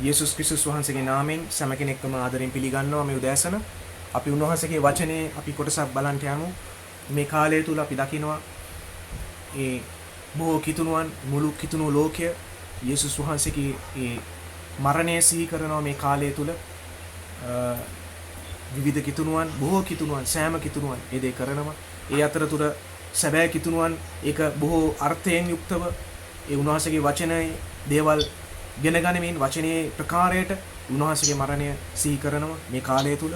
යේසුස් ක්‍රිස්තුස් වහන්සේගේ නාමයෙන් සෑම කෙනෙක්ම ආදරෙන් පිළිගන්නවා මේ උදෑසන. අපි උන්වහන්සේගේ වචනේ අපි කොටසක් බලන්න යමු. මේ කාලය තුල අපි දකිනවා ඒ බොහෝ කිතුණුවන් මුළු කිතුණු ලෝකය යේසුස් වහන්සේගේ ඒ මරණය සිහි කරනවා මේ කාලය තුල. විවිධ කිතුණුවන් බොහෝ කිතුණුවන් සෑම කිතුණුවන් ඒ දේ කරනවා. ඒ අතරතුර සැබෑ කිතුණුවන් ඒක බොහෝ අර්ථයෙන් යුක්තව ඒ උන්වහන්සේගේ වචනේ දේවල් ගෙන ගනිමින් වචනේ ප්‍රකාරයට උන්වහන්සේගේ මරණය සිහි කරනවා මේ කාලය තුල.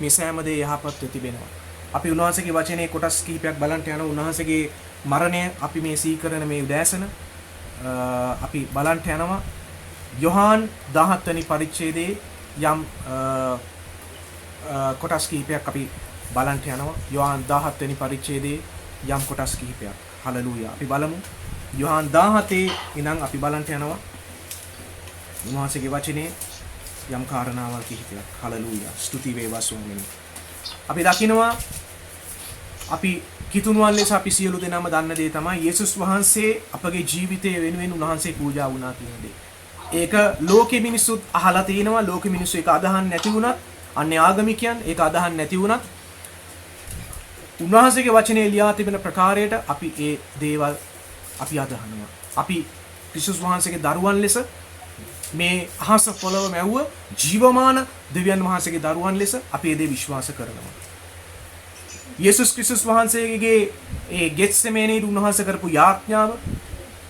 මේ සෑම දේ යහපත්ව තිබෙනවා. අපි උන්වහන්සේගේ වචනේ කොටස් කිහිපයක් බලන්න යනවා. උන්වහන්සේගේ මරණය අපි මේ සිහි කරන මේ උදෑසන අපි බලන්න යනවා. යොහාන් 17 වෙනි පරිච්ඡේදයේ යම් කොටස් කිහිපයක් අපි බලන්න යනවා. යොහාන් 17 වෙනි පරිච්ඡේදයේ යම් කොටස් කිහිපයක්. හලෙලූයා. අපි බලමු. යොහාන් 17 ඉඳන් අපි බලන්න යනවා. උන්වහන්සේගේ වචනේ යම් කාරණාවල් කිහිපයක්. හලෙලූයා. ස්තුති වේවා ස්වාමීනි. අපි දකිනවා අපි කිතුණුවන් ලෙස අපි සියලු දෙනාම දන්න දේ තමයි යේසුස් වහන්සේ අපගේ ජීවිතය වෙනුවෙන් උන්වහන්සේ පූජා වුණා කියන දේ. ඒක ලෝකෙ මිනිස්සුත් අහලා තිනවා. ලෝකෙ මිනිස්සු ඒක අදහන් නැති වුණත්, අන්‍ය ආගමිකයන් ඒක අදහන් නැති වුණත් උන්වහන්සේගේ වචනේ ලියා තිබෙන ප්‍රකාරයට අපි ඒ දේවල් අපි අදහනවා. අපි ක්‍රිස්තුස් වහන්සේගේ දරුවන් ලෙස මේ අහස පොළව මැව්ව ජීවමාන දෙවියන් වහන්සේගේ දරුවන් ලෙස අපි ඒ දේ විශ්වාස කරනවා. යේසුස් ක්‍රිස්තුස් වහන්සේගේ ඒ ගෙත්සෙමේනේදී උන්වහන්සේ කරපු යාඥාව,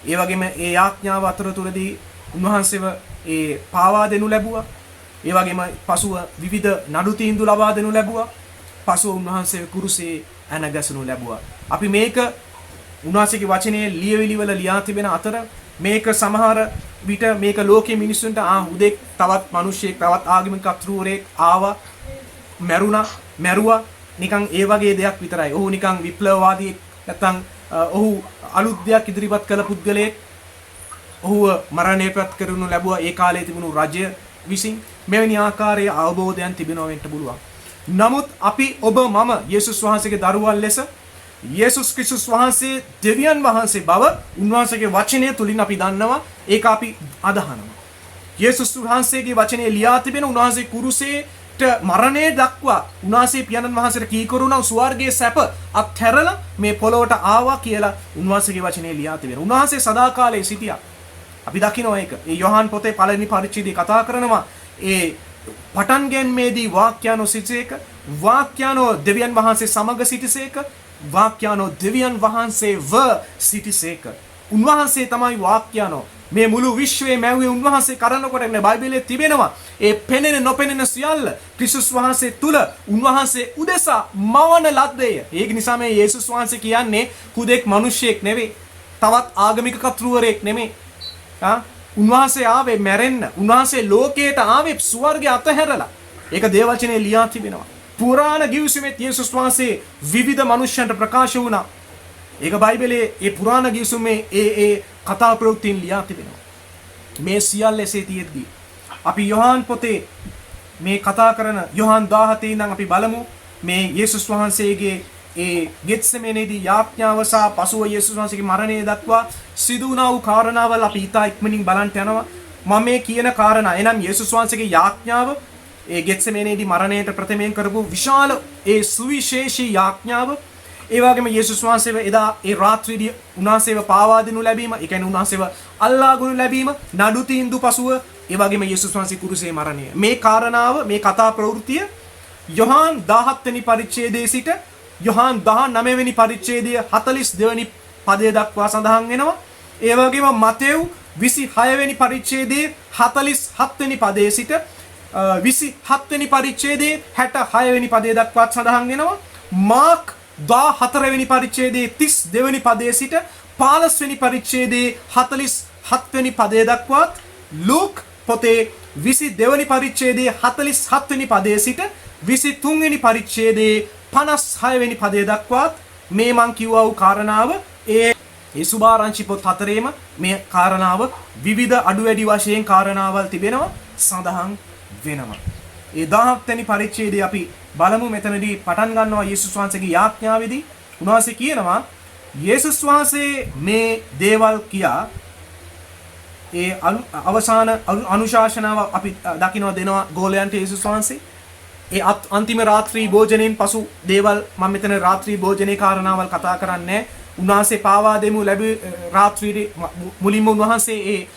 ඒ වගේම ඒ යාඥාව අතරතුරදී උන්වහන්සේව ඒ පාවා දෙනු ලැබුවා. ඒ වගේම පසුව විවිධ නඩු තීන්දුව ලබා දෙනු ලැබුවා. පසුව උන්වහන්සේ කුරුසේ ඇනගසනු ලැබුවා. අපි මේක උන්වහන්සේගේ වචනේ ලියවිලි වල ලියා තිබෙන අතර මේක සමහර විට මේක ලෝකයේ මිනිස්සුන්ට උදෙක් තවත් මිනිහෙක් තවත් ආගමික අතුරුවරයෙක් ආවා මැරුවා නිකන් ඒ වගේ දෙයක් විතරයි. ඔහු නිකන් විප්ලවවාදී නැත්නම් ඔහු අලුත් දෙයක් ඉදිරිපත් කළ පුද්ගලයෙක්. ඔහුව මරණයටපත් කරනු ලැබුවා ඒ කාලේ තිබුණු රජය විසින්. මෙවැනි ආකාරයේ අවබෝධයන් තිබෙනවා වෙන්න පුළුවන්. නමුත් අපි ඔබ මම යේසුස් වහන්සේගේ දරුවන් ලෙස යේසුස් ක්‍රිස්තුස් වහන්සේ දෙවියන් වහන්සේ බව උන්වහන්සේගේ වචනය තුලින් අපි දන්නවා. ඒක අපි අදහනවා. යේසුස් වහන්සේගේ වචනේ ලියා තිබෙන උන්වහන්සේ කුරුසේට මරණය දක්වා උන්වහන්සේ පියාණන් වහන්සේට කීකරුණා ස්වර්ගයේ සැප අත්හැරලා මේ පොළොවට ආවා කියලා උන්වහන්සේගේ වචනේ ලියා තිබෙනවා. උන්වහන්සේ සදාකාලයේ සිටියා. අපි දකිනවා ඒක. ඒ යොහාන් පොතේ පළවෙනි පරිච්ඡේදයේ කතා කරනවා ඒ පටන් ගැනීමේදී වාක්‍යano සිටිසේක, වාක්‍යano දෙවියන් වහන්සේ සමග සිටිසේක, වාක්‍යano දෙවියන් වහන්සේව සිටිසේක. උන්වහන්සේ තමයි වාක්‍යano. මේ මුළු විශ්වයේ මැව්වේ උන්වහන්සේ කරනකොට නේ බයිබලයේ තිබෙනවා. ඒ පෙනෙන නොපෙනෙන සියල්ල ක්‍රිස්තුස් වහන්සේ තුල උන්වහන්සේ උදෙසා මවන ලද්දේය. ඒක නිසා මේ යේසුස් වහන්සේ කියන්නේ හුදෙක් මිනිසෙක් නෙවෙයි. තවත් ආගමික කතුරුවරයෙක් නෙමෙයි. උන්වහන්සේ ආවේ මැරෙන්න. උන්වහන්සේ ලෝකයට ආවේ ස්වර්ගය අතහැරලා. ඒක දේවචනේ ලියා තිබෙනවා. පුරාණ ගිවිසුමේ යේසුස් වහන්සේ විවිධ මනුෂ්‍යයන්ට ප්‍රකාශ වුණා. ඒක බයිබලයේ ඒ පුරාණ ගිවිසුමේ ඒ කතා ප්‍රවෘත්තින් ලියා තිබෙනවා. මේ සියල්ල එසේ තියෙද්දී අපි යොහාන් පොතේ මේ කතා කරන යොහාන් 17 ඉඳන් අපි බලමු මේ යේසුස් වහන්සේගේ ඒ ගෙත්සෙමනේදී යාඥාව සහ පසුව යේසුස් වහන්සේගේ මරණය දක්වා සිදු වුණා වූ කාරණාවල් අපි ඉතා ඉක්මනින් බලන්න යනවා. මම මේ කියන කාරණා එනම් යේසුස් වහන්සේගේ යාඥාව ඒ ගෙත්සෙමනේදී මරණයට ප්‍රථමයෙන් කරපු විශාල ඒ සුවිශේෂී යාඥාව, ඒ වගේම යේසුස් වහන්සේව එදා ඒ රාත්‍රියේදී උන්වහන්සේව පාවා දෙනු ලැබීම, ඒ කියන්නේ උන්වහන්සේව අල්ලා ගනු ලැබීම, නඩු තීන්දුව පසුව ඒ වගේම යේසුස් වහන්සේ කුරුසේ මරණය. මේ කාරණාව මේ කතා ප්‍රවෘත්තිය යොහාන් 17 වෙනි පරිච්ඡේදයේ සිට යොහාන් 19 වෙනි පරිච්ඡේදයේ 42 වෙනි පදය දක්වා සඳහන් වෙනවා. ඒ වගේම මතෙව් 26 වෙනි පරිච්ඡේදයේ 47 වෙනි පදයේ සිට 27 වෙනි පරිච්ඡේදයේ 66 වෙනි පදය දක්වා සඳහන් වෙනවා. මාර්ක් 14 වෙනි පරිච්ඡේදයේ 32 වෙනි පදයේ සිට 15 වෙනි පරිච්ඡේදයේ 47 වෙනි පදය දක්වා, ලූක් පොතේ 22 වෙනි පරිච්ඡේදයේ 47 වෙනි පදයේ සිට 23 වෙනි පරිච්ඡේදයේ 56 වෙනි පදය දක්වා මේ මං කිව්වා වූ කාරණාව ඒ සුභාරංචි පොත් හතරේම මේ කාරණාව විවිධ අඩු වැඩි වශයෙන් කාරණාවල් තිබෙනවා සඳහන් වෙනවා. ඒ 17 වෙනි පරිච්ඡේදයේ අපි බලමු. මෙතනදී පටන් ගන්නවා යේසුස් වහන්සේගේ යාඥාවේදී. උන්වහන්සේ කියනවා යේසුස් වහන්සේ මේ දේවල් කියා ඒ අවසාන අනුශාසනාව අපි දකින්න දෙනවා ගෝලයන්ට යේසුස් වහන්සේ. ඒ අන්තිම රාත්‍රී භෝජනයෙන් පසු දේවල් මම මෙතන රාත්‍රී භෝජනේ කාරණාවල් කතා කරන්නේ. උන්වහන්සේ පාවා දෙමු ලැබි රාත්‍රියේ මුලින්ම උන්වහන්සේ ඒ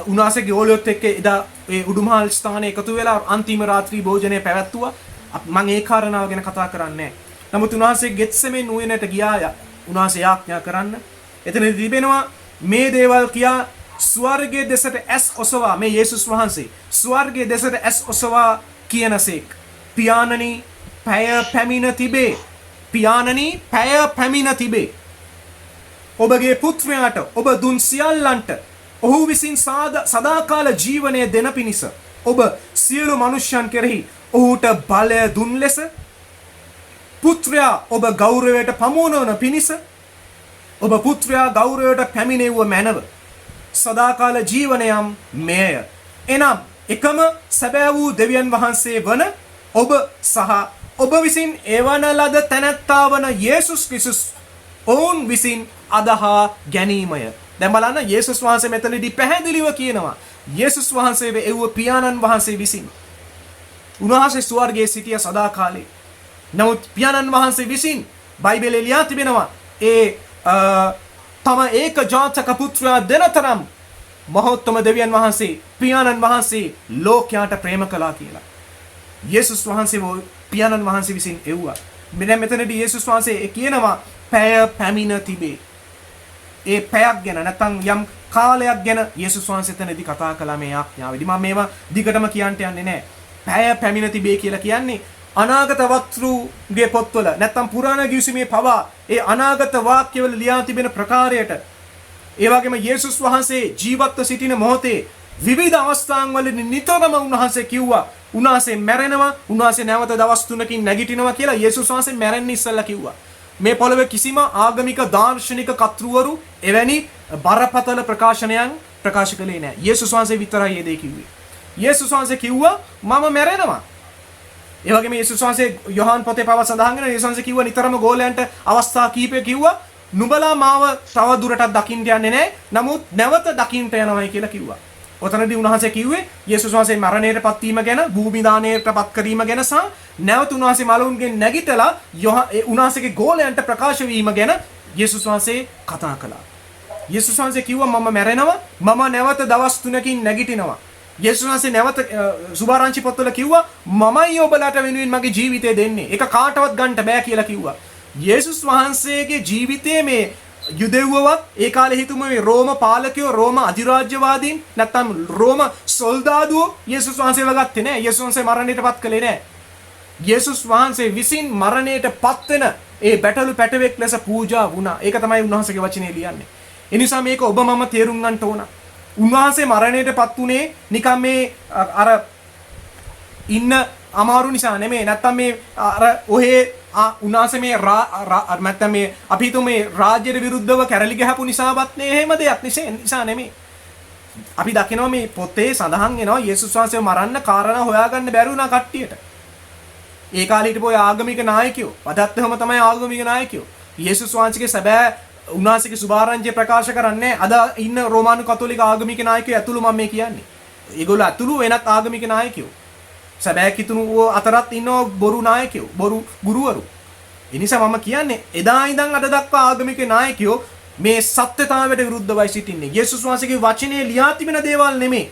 උන්වහන්සේගේ ගෝලියොත් එක්ක එදා ඒ උඩුමහල් ස්ථානයේ එකතු වෙලා අන්තිම රාත්‍රී භෝජනය පැවැත්තුවා. මම ඒ කාරණාව ගැන කතා කරන්නේ. නමුත් උන්වහන්සේ ගෙත්සෙමෙන් උයනට ගියා. උන්වහන්සේ ආඥා කරන්න. එතනදී තිබෙනවා මේ දේවල් කියා ස්වර්ගයේ දෙසට ඇස් ඔසවා මේ යේසුස් වහන්සේ ස්වර්ගයේ දෙසට ඇස් ඔසවා කියනසේක්. පියාණනි පැය පැමිණ තිබේ. පියාණනි පැය පැමිණ තිබේ. ඔබගේ පුත්‍රයාට ඔබ දුන් සියල්ලන්ට ඔහු විසින් සදාකාල ජීවනය දෙන පිණිස ඔබ සියලු මනුෂ්‍යයන් කෙරෙහි ඔහුට බලය දුන් ලෙස පුත්‍රයා ඔබ ගෞරවයට පමුණවන පිණිස ඔබ පුත්‍රයා ගෞරවයට පැමිණෙව්ව මැනව. සදාකාල ජීවනයම් මෙය. එනම් එකම සැබෑ වූ දෙවියන් වහන්සේ වන ඔබ සහ ඔබ විසින් එවන ලද තැනැත්තා වන යේසුස් ක්‍රිස්තුස් ඔවුන් විසින් අදහා ගැනීමය. දැන් බලන්න යේසුස් වහන්සේ මෙතනදී පැහැදිලිව කියනවා යේසුස් වහන්සේ එව්ව පියාණන් වහන්සේ විසින්. උන්වහන්සේ ස්වර්ගයේ සිටිය සදාකාලේ. නමුත් පියාණන් වහන්සේ විසින් බයිබලයේ ලියා තිබෙනවා ඒ තම ඒක ජාතක පුත්‍රයා දෙනතරම් මහෝත්තම දෙවියන් වහන්සේ පියාණන් වහන්සේ ලෝකයාට ප්‍රේම කළා කියලා. යේසුස් වහන්සේ පියාණන් වහන්සේ විසින් එව්වා. මෙතනදී යේසුස් වහන්සේ කියනවා පැය පැමිණ තිබේ. ඒ පැයක් ගැන නැත්නම් යම් කාලයක් ගැන යේසුස් වහන්සේ එතනදී කතා කළා මේ ආඥාවේදී. මම මේවා දිගටම කියන්න යන්නේ නැහැ. පැය පැමිණ තිබේ කියලා කියන්නේ අනාගත වස්තුගේ පොත්වල නැත්නම් පුරාණ ගිවිසුමේ පවා ඒ අනාගත වාක්‍යවල ලියා තිබෙන ප්‍රකාරයට ඒ වගේම යේසුස් වහන්සේ ජීවත්ව සිටින මොහොතේ විවිධ අවස්ථාන්වලදී නිතරම උන්වහන්සේ කිව්වා උන්වහන්සේ මැරෙනවා උන්වහන්සේ නැවත දවස් 3කින් නැගිටිනවා කියලා යේසුස් වහන්සේ මැරෙන්න ඉස්සෙල්ලා කිව්වා. මේ පොළවේ කිසිම ආගමික දාර්ශනික කර්තෘවරු එවැනි බරපතල ප්‍රකාශනයන් ප්‍රකාශ කළේ නැහැ. යේසුස් වහන්සේ විතරයි මේ දේ කිව්වේ. යේසුස් වහන්සේ කිව්වා මම මැරෙනවා. ඒ වගේම යේසුස් වහන්සේ යොහාන් පොතේ පව සඳහන් වෙනවා යේසුස් වහන්සේ කිව්වා නිතරම ගෝලයන්ට අවස්ථා කීපයක් කිව්වා නුඹලා මාව තව දුරටත් දකින්න යන්නේ නැහැ. නමුත් නැවත දකින්න යනවායි කියලා කිව්වා. ඔතනදී උන්වහන්සේ කිව්වේ යේසුස් වහන්සේ මරණයටපත් වීම ගැන, භූමි දාණයටපත් කිරීම ගැන සහ නැවත උන්වහන්සේ මලවුන්ගෙන් නැගිටලා උන්වහන්සේගේ ගෝලයන්ට ප්‍රකාශ වීම ගැන යේසුස් වහන්සේ කතා කළා. යේසුස් වහන්සේ කිව්වා මම මැරෙනවා, මම නැවත දවස් 3කින් නැගිටිනවා. යේසුස් වහන්සේ නැවත සුභාරංචි පොත්වල කිව්වා මමයි ඔබලාට වෙනුවෙන් මගේ ජීවිතය දෙන්නේ. ඒක කාටවත් ගන්න බෑ කියලා කිව්වා. යේසුස් වහන්සේගේ ජීවිතයේ මේ යුදෙව්වවත් ඒ කාලේ හිතුම මේ රෝම පාලකයෝ රෝම අධිරාජ්‍යවාදීන් නැත්නම් රෝම සොල්දාදුවෝ යේසුස් වහන්සේව ගත්තේ නෑ. යේසුස් වහන්සේ මරණයටපත් කළේ නෑ. යේසුස් වහන්සේ විසින් මරණයටපත් වෙන ඒ බැටළු පැටවෙක් ලෙස පූජා වුණා. ඒක තමයි උන්වහන්සේගේ වචනේ ලියන්නේ. ඒ නිසා මේක ඔබ මම තේරුම් ගන්න ඕන. උන්වහන්සේ මරණයටපත් උනේ නිකම් මේ අර ඉන්න අමාරු නිසා නෙමෙයි. නැත්තම් මේ අර ඔහේ උන්වහන්සේ මේ නැත්තම් මේ අපි හිතමු මේ රාජ්‍යයට විරුද්ධව කැරලි ගහපු නිසාවත් නේ එහෙම දෙයක් නිසා නෙමෙයි. අපි දකිනවා මේ පොතේ සඳහන් වෙනවා යේසුස් වහන්සේව මරන්න කාරණා හොයාගන්න බැරි වුණා කට්ටියට. ඒ කාලේ හිටපු ආගමික නායකයෝ අදත් එහෙම තමයි ආගමික නායකයෝ. යේසුස් වහන්සේගේ සැබෑ උන්වහන්සේගේ සුභාරංචිය ප්‍රකාශ කරන්නේ අද ඉන්න රෝමානු කතෝලික ආගමික නායකයෝ ඇතුළු මම මේ කියන්නේ. ඒගොල්ලෝ ඇතුළු වෙනත් ආගමික නායකයෝ. සැබෑ කිතුණු අතරත් ඉන්නවා බොරු නායකයෝ, බොරු ගුරුවරු. ඒ නිසා මම කියන්නේ එදා ඉඳන් අද දක්වා ආගමික නායකයෝ මේ සත්‍යතාවයට විරුද්ධවයි සිටින්නේ. යේසුස් වහන්සේගේ වචනේ ලියා තිබෙන දේවල් නෙමෙයි.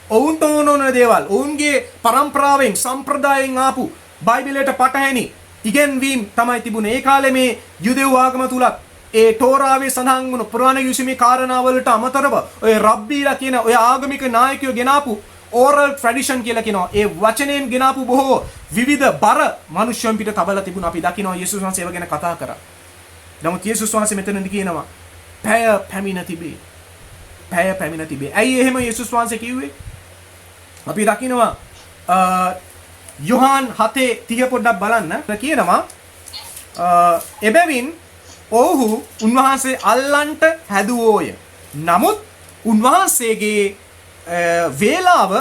ඔවුන්ට ඕන දේවල්, ඔවුන්ගේ පරම්පරාවෙන්, සම්ප්‍රදායෙන් ආපු බයිබලයට පටහැනි ඉගෙනවීම් තමයි තිබුණේ. ඒ කාලේ මේ යුදෙව් ආගම තුලත් ඒ තෝරාවේ සඳහන් වුණු පුරාණ යුසිමේ කාරණාවලට අමතරව ඔය රබ්බීලා කියන ඔය ආගමික නායකයෝ ගෙනාපු oral tradition කියලා කියනවා. ඒ වචනයෙන් ගෙනාපු බොහෝ විවිධ බර මිනිස්යන් පිට තබලා තිබුණා. අපි දකිනවා යේසුස් වහන්සේ ඒව ගැන කතා කරා. නමුත් යේසුස් වහන්සේ මෙතනදී කියනවා පැය පැමිණ තිබේ. පැය පැමිණ තිබේ. ඇයි එහෙම යේසුස් වහන්සේ කිව්වේ? අපි දකිනවා යොහාන් 7:30 පොඩ්ඩක් බලන්න. කියනවා එබැවින් ඔහු උන්වහන්සේ අල්ලන්ට හැදුවෝය. නමුත් උන්වහන්සේගේ වේලාව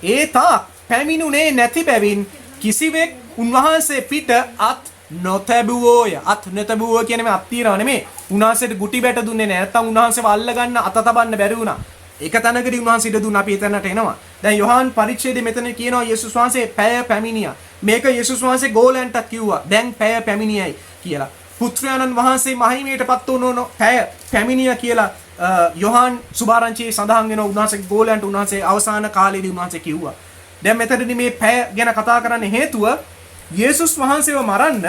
ඒ තාක් පැමිණුනේ නැති බැවින් කිසිවෙක් උන්වහන්සේ පිට අත් නොතැබුවෝය. අත් නොතැබුවෝ කියන්නේ මේ අත් තියනව නෙමෙයි. උන්වහන්සේට ගුටි බැට දුන්නේ නැහැ. නැත්තම් උන්වහන්සේව අල්ල ගන්න අත තබන්න බැරි වුණා. එක තැනකදී උන්වහන්සේ ඉඩ දුන්නා අපි එතනට එනවා. දැන් යොහාන් පරිච්ඡේදයේ මෙතන කියනවා යේසුස් වහන්සේ පැය පැමිණියා. මේක යේසුස් වහන්සේ ගෝලයන්ට කිව්වා. දැන් පැය පැමිණියයි කියලා. පුත්‍රයාණන් වහන්සේ මහිමයටපත් වුණෝ පැය පැමිණියා කියලා යොහාන් සුභාරංචියේ සඳහන් වෙනවා. උන්වහන්සේගේ ගෝලයන්ට උන්වහන්සේ අවසාන කාලයේදී උන්වහන්සේ කිව්වා. දැන් මෙතනදී මේ පැය ගැන කතා කරන්න හේතුව යේසුස් වහන්සේව මරන්න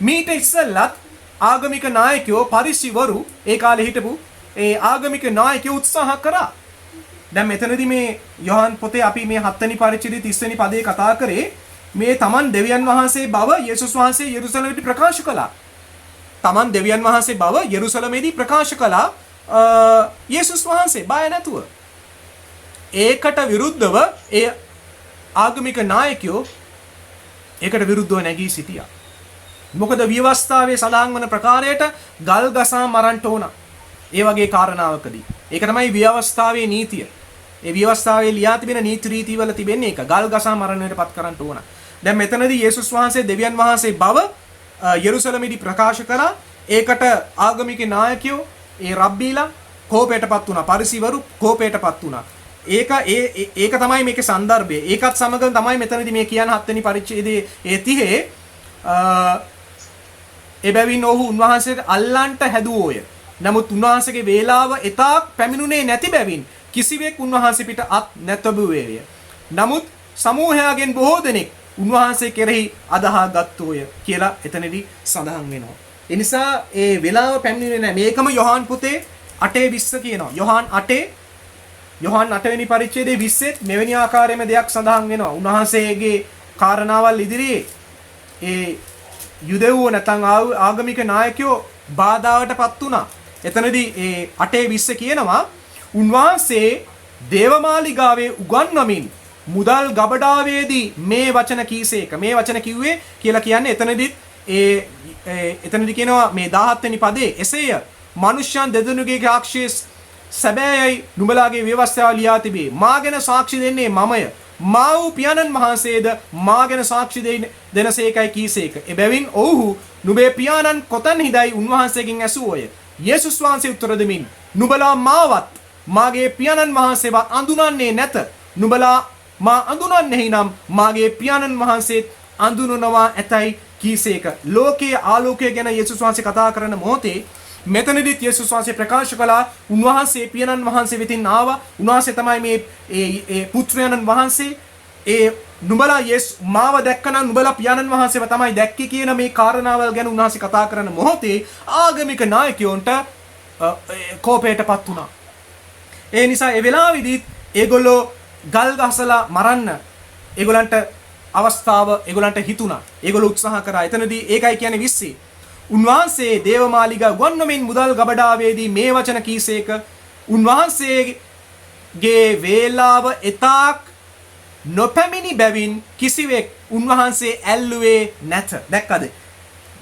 මීට ඉස්සෙල්ලත් ආගමික නායකයෝ පරිසිවරු ඒ කාලේ හිටපු ඒ ආගමික නායකයෝ උත්සාහ කරා. දැන් මෙතනදී මේ යොහාන් පොතේ අපි මේ 7 වෙනි පරිච්ඡේදයේ 30 වෙනි පදේ කතා කරේ මේ තමන් දෙවියන් වහන්සේ බව යේසුස් වහන්සේ යෙරුසලමේදී ප්‍රකාශ කළා. තමන් දෙවියන් වහන්සේ බව යෙරුසලමේදී ප්‍රකාශ කළා යේසුස් වහන්සේ බය නැතුව. ඒකට විරුද්ධව ඒ ආගමික නායකයෝ ඒකට විරුද්ධව නැගී සිටියා. මොකද ව්‍යවස්ථාවේ සඳහන් වන ප්‍රකාරයට ගල් ගසා මරන්න ඕන. ඒ වගේ කාරණාවකදී. ඒක තමයි ව්‍යවස්ථාවේ නීතිය. ඒ ව්‍යවස්ථාවේ ලියා තිබෙන නීති රීති වල තිබෙන්නේ ඒක. ගල් ගසා මරණයටපත් කරන්න ඕන. දැන් මෙතනදී යේසුස් වහන්සේ දෙවියන් වහන්සේ බව යෙරුසලමේදී ප්‍රකාශ කළා. ඒකට ආගමික නායකයෝ ඒ රබ්බීලා කෝපයටපත් වුණා. පරිසිවරු කෝපයටපත් වුණා. ඒක තමයි මේකේ સંદર્ભය. ඒකත් සමග තමයි මෙතනදී මේ කියන 7 වෙනි පරිච්ඡේදයේ ඒ 30 එබැවින් ඔහු උන්වහන්සේට අල්ලන්ට හැදුවෝය. නමුත් උන්වහන්සේගේ වේලාව එතාක් පැමිණුනේ නැති බැවින් කිසිවෙක් උන්වහන්සේ පිට අත් නැතබුවේය. නමුත් සමූහයාගෙන් බොහෝ දෙනෙක් උන්වහන්සේ කෙරෙහි අදහා ගත්තෝය කියලා එතනදී සඳහන් වෙනවා. ඒ නිසා ඒ වේලාව පැමිණුනේ නැහැ. මේකම යොහාන් පොතේ 8:20 කියනවා. යොහාන් 8 වෙනි පරිච්ඡේදයේ 20 මෙවැනි ආකාරයෙන්ම දෙයක් සඳහන් වෙනවා. උන්වහන්සේගේ කාරණාවල් ඉදිරියේ ඒ යුදෙව්වෝ නැත්නම් ආගමික නායකයෝ බාධාවටපත් වුණා. එතනදී ඒ 8:20 කියනවා උන්වහන්සේ දේවමාලිගාවේ උගන්වමින් මුදල් ගබඩාවේදී මේ වචන කීසේක. මේ වචන කිව්වේ කියලා කියන්නේ එතනදිත් එතනදී කියනවා මේ 17 වෙනි පදේ එසේය මනුෂ්‍යයන් දෙදෙනුගේ සාක්ෂිය සැබෑයයි නුඹලාගේ ව්‍යවස්ථාව ලියා තිබේ. මා ගැන සාක්ෂි දෙන්නේ මමය. මා වූ පියාණන් වහන්සේද මා ගැන සාක්ෂි දෙනසේකයි කීසේක. එබැවින් ඔව්හු නුඹේ පියාණන් කොතැනහිදයි උන්වහන්සේගෙන් ඇසුවෝය. යේසුස් වහන්සේ උත්තර දෙමින් නුඹලා මාවත් මාගේ පියාණන් වහන්සේවත් අඳුනන්නේ නැත. නුඹලා මා අඳුනන්නේ නම් මාගේ පියාණන් වහන්සේත් අඳුනනවා ඇතයි කීසේක. ලෝකයේ ආලෝකය ගැන යේසුස් වහන්සේ කතා කරන මොහොතේ මෙතනදිත් යේසුස් වහන්සේ ප්‍රකාශ කළා උන්වහන්සේ පියාණන් වහන්සේ වෙතින් ආවා. උන්වහන්සේ තමයි මේ ඒ පුත්‍රයන්න් වහන්සේ. ඒ නුඹලා මාව දැක්කනම් නුඹලා පියාණන් වහන්සේව තමයි දැක්කේ කියන මේ කාරණාවල් ගැන උන්වහන්සේ කතා කරන මොහොතේ ආගමික නායකයන්ට කෝපයටපත් වුණා. ඒ නිසා ඒ වෙලාවේදී ඒගොල්ලෝ ගල් ගහසලා මරන්න ඒගොල්ලන්ට අවස්ථාව ඒගොල්ලන්ට හිතුණා. ඒගොල්ලෝ උත්සාහ කරා. එතනදී ඒකයි කියන්නේ 20. උන්වහන්සේ දේවමාලිගා උගන්වමින් මුදල් ගබඩාවේදී මේ වචන කීසේක. උන්වහන්සේගේ වේලාව එතාක් නොපැමිණි බැවින් කිසිවෙක් උන්වහන්සේ ඇල්ලුවේ නැත. දැක්කද?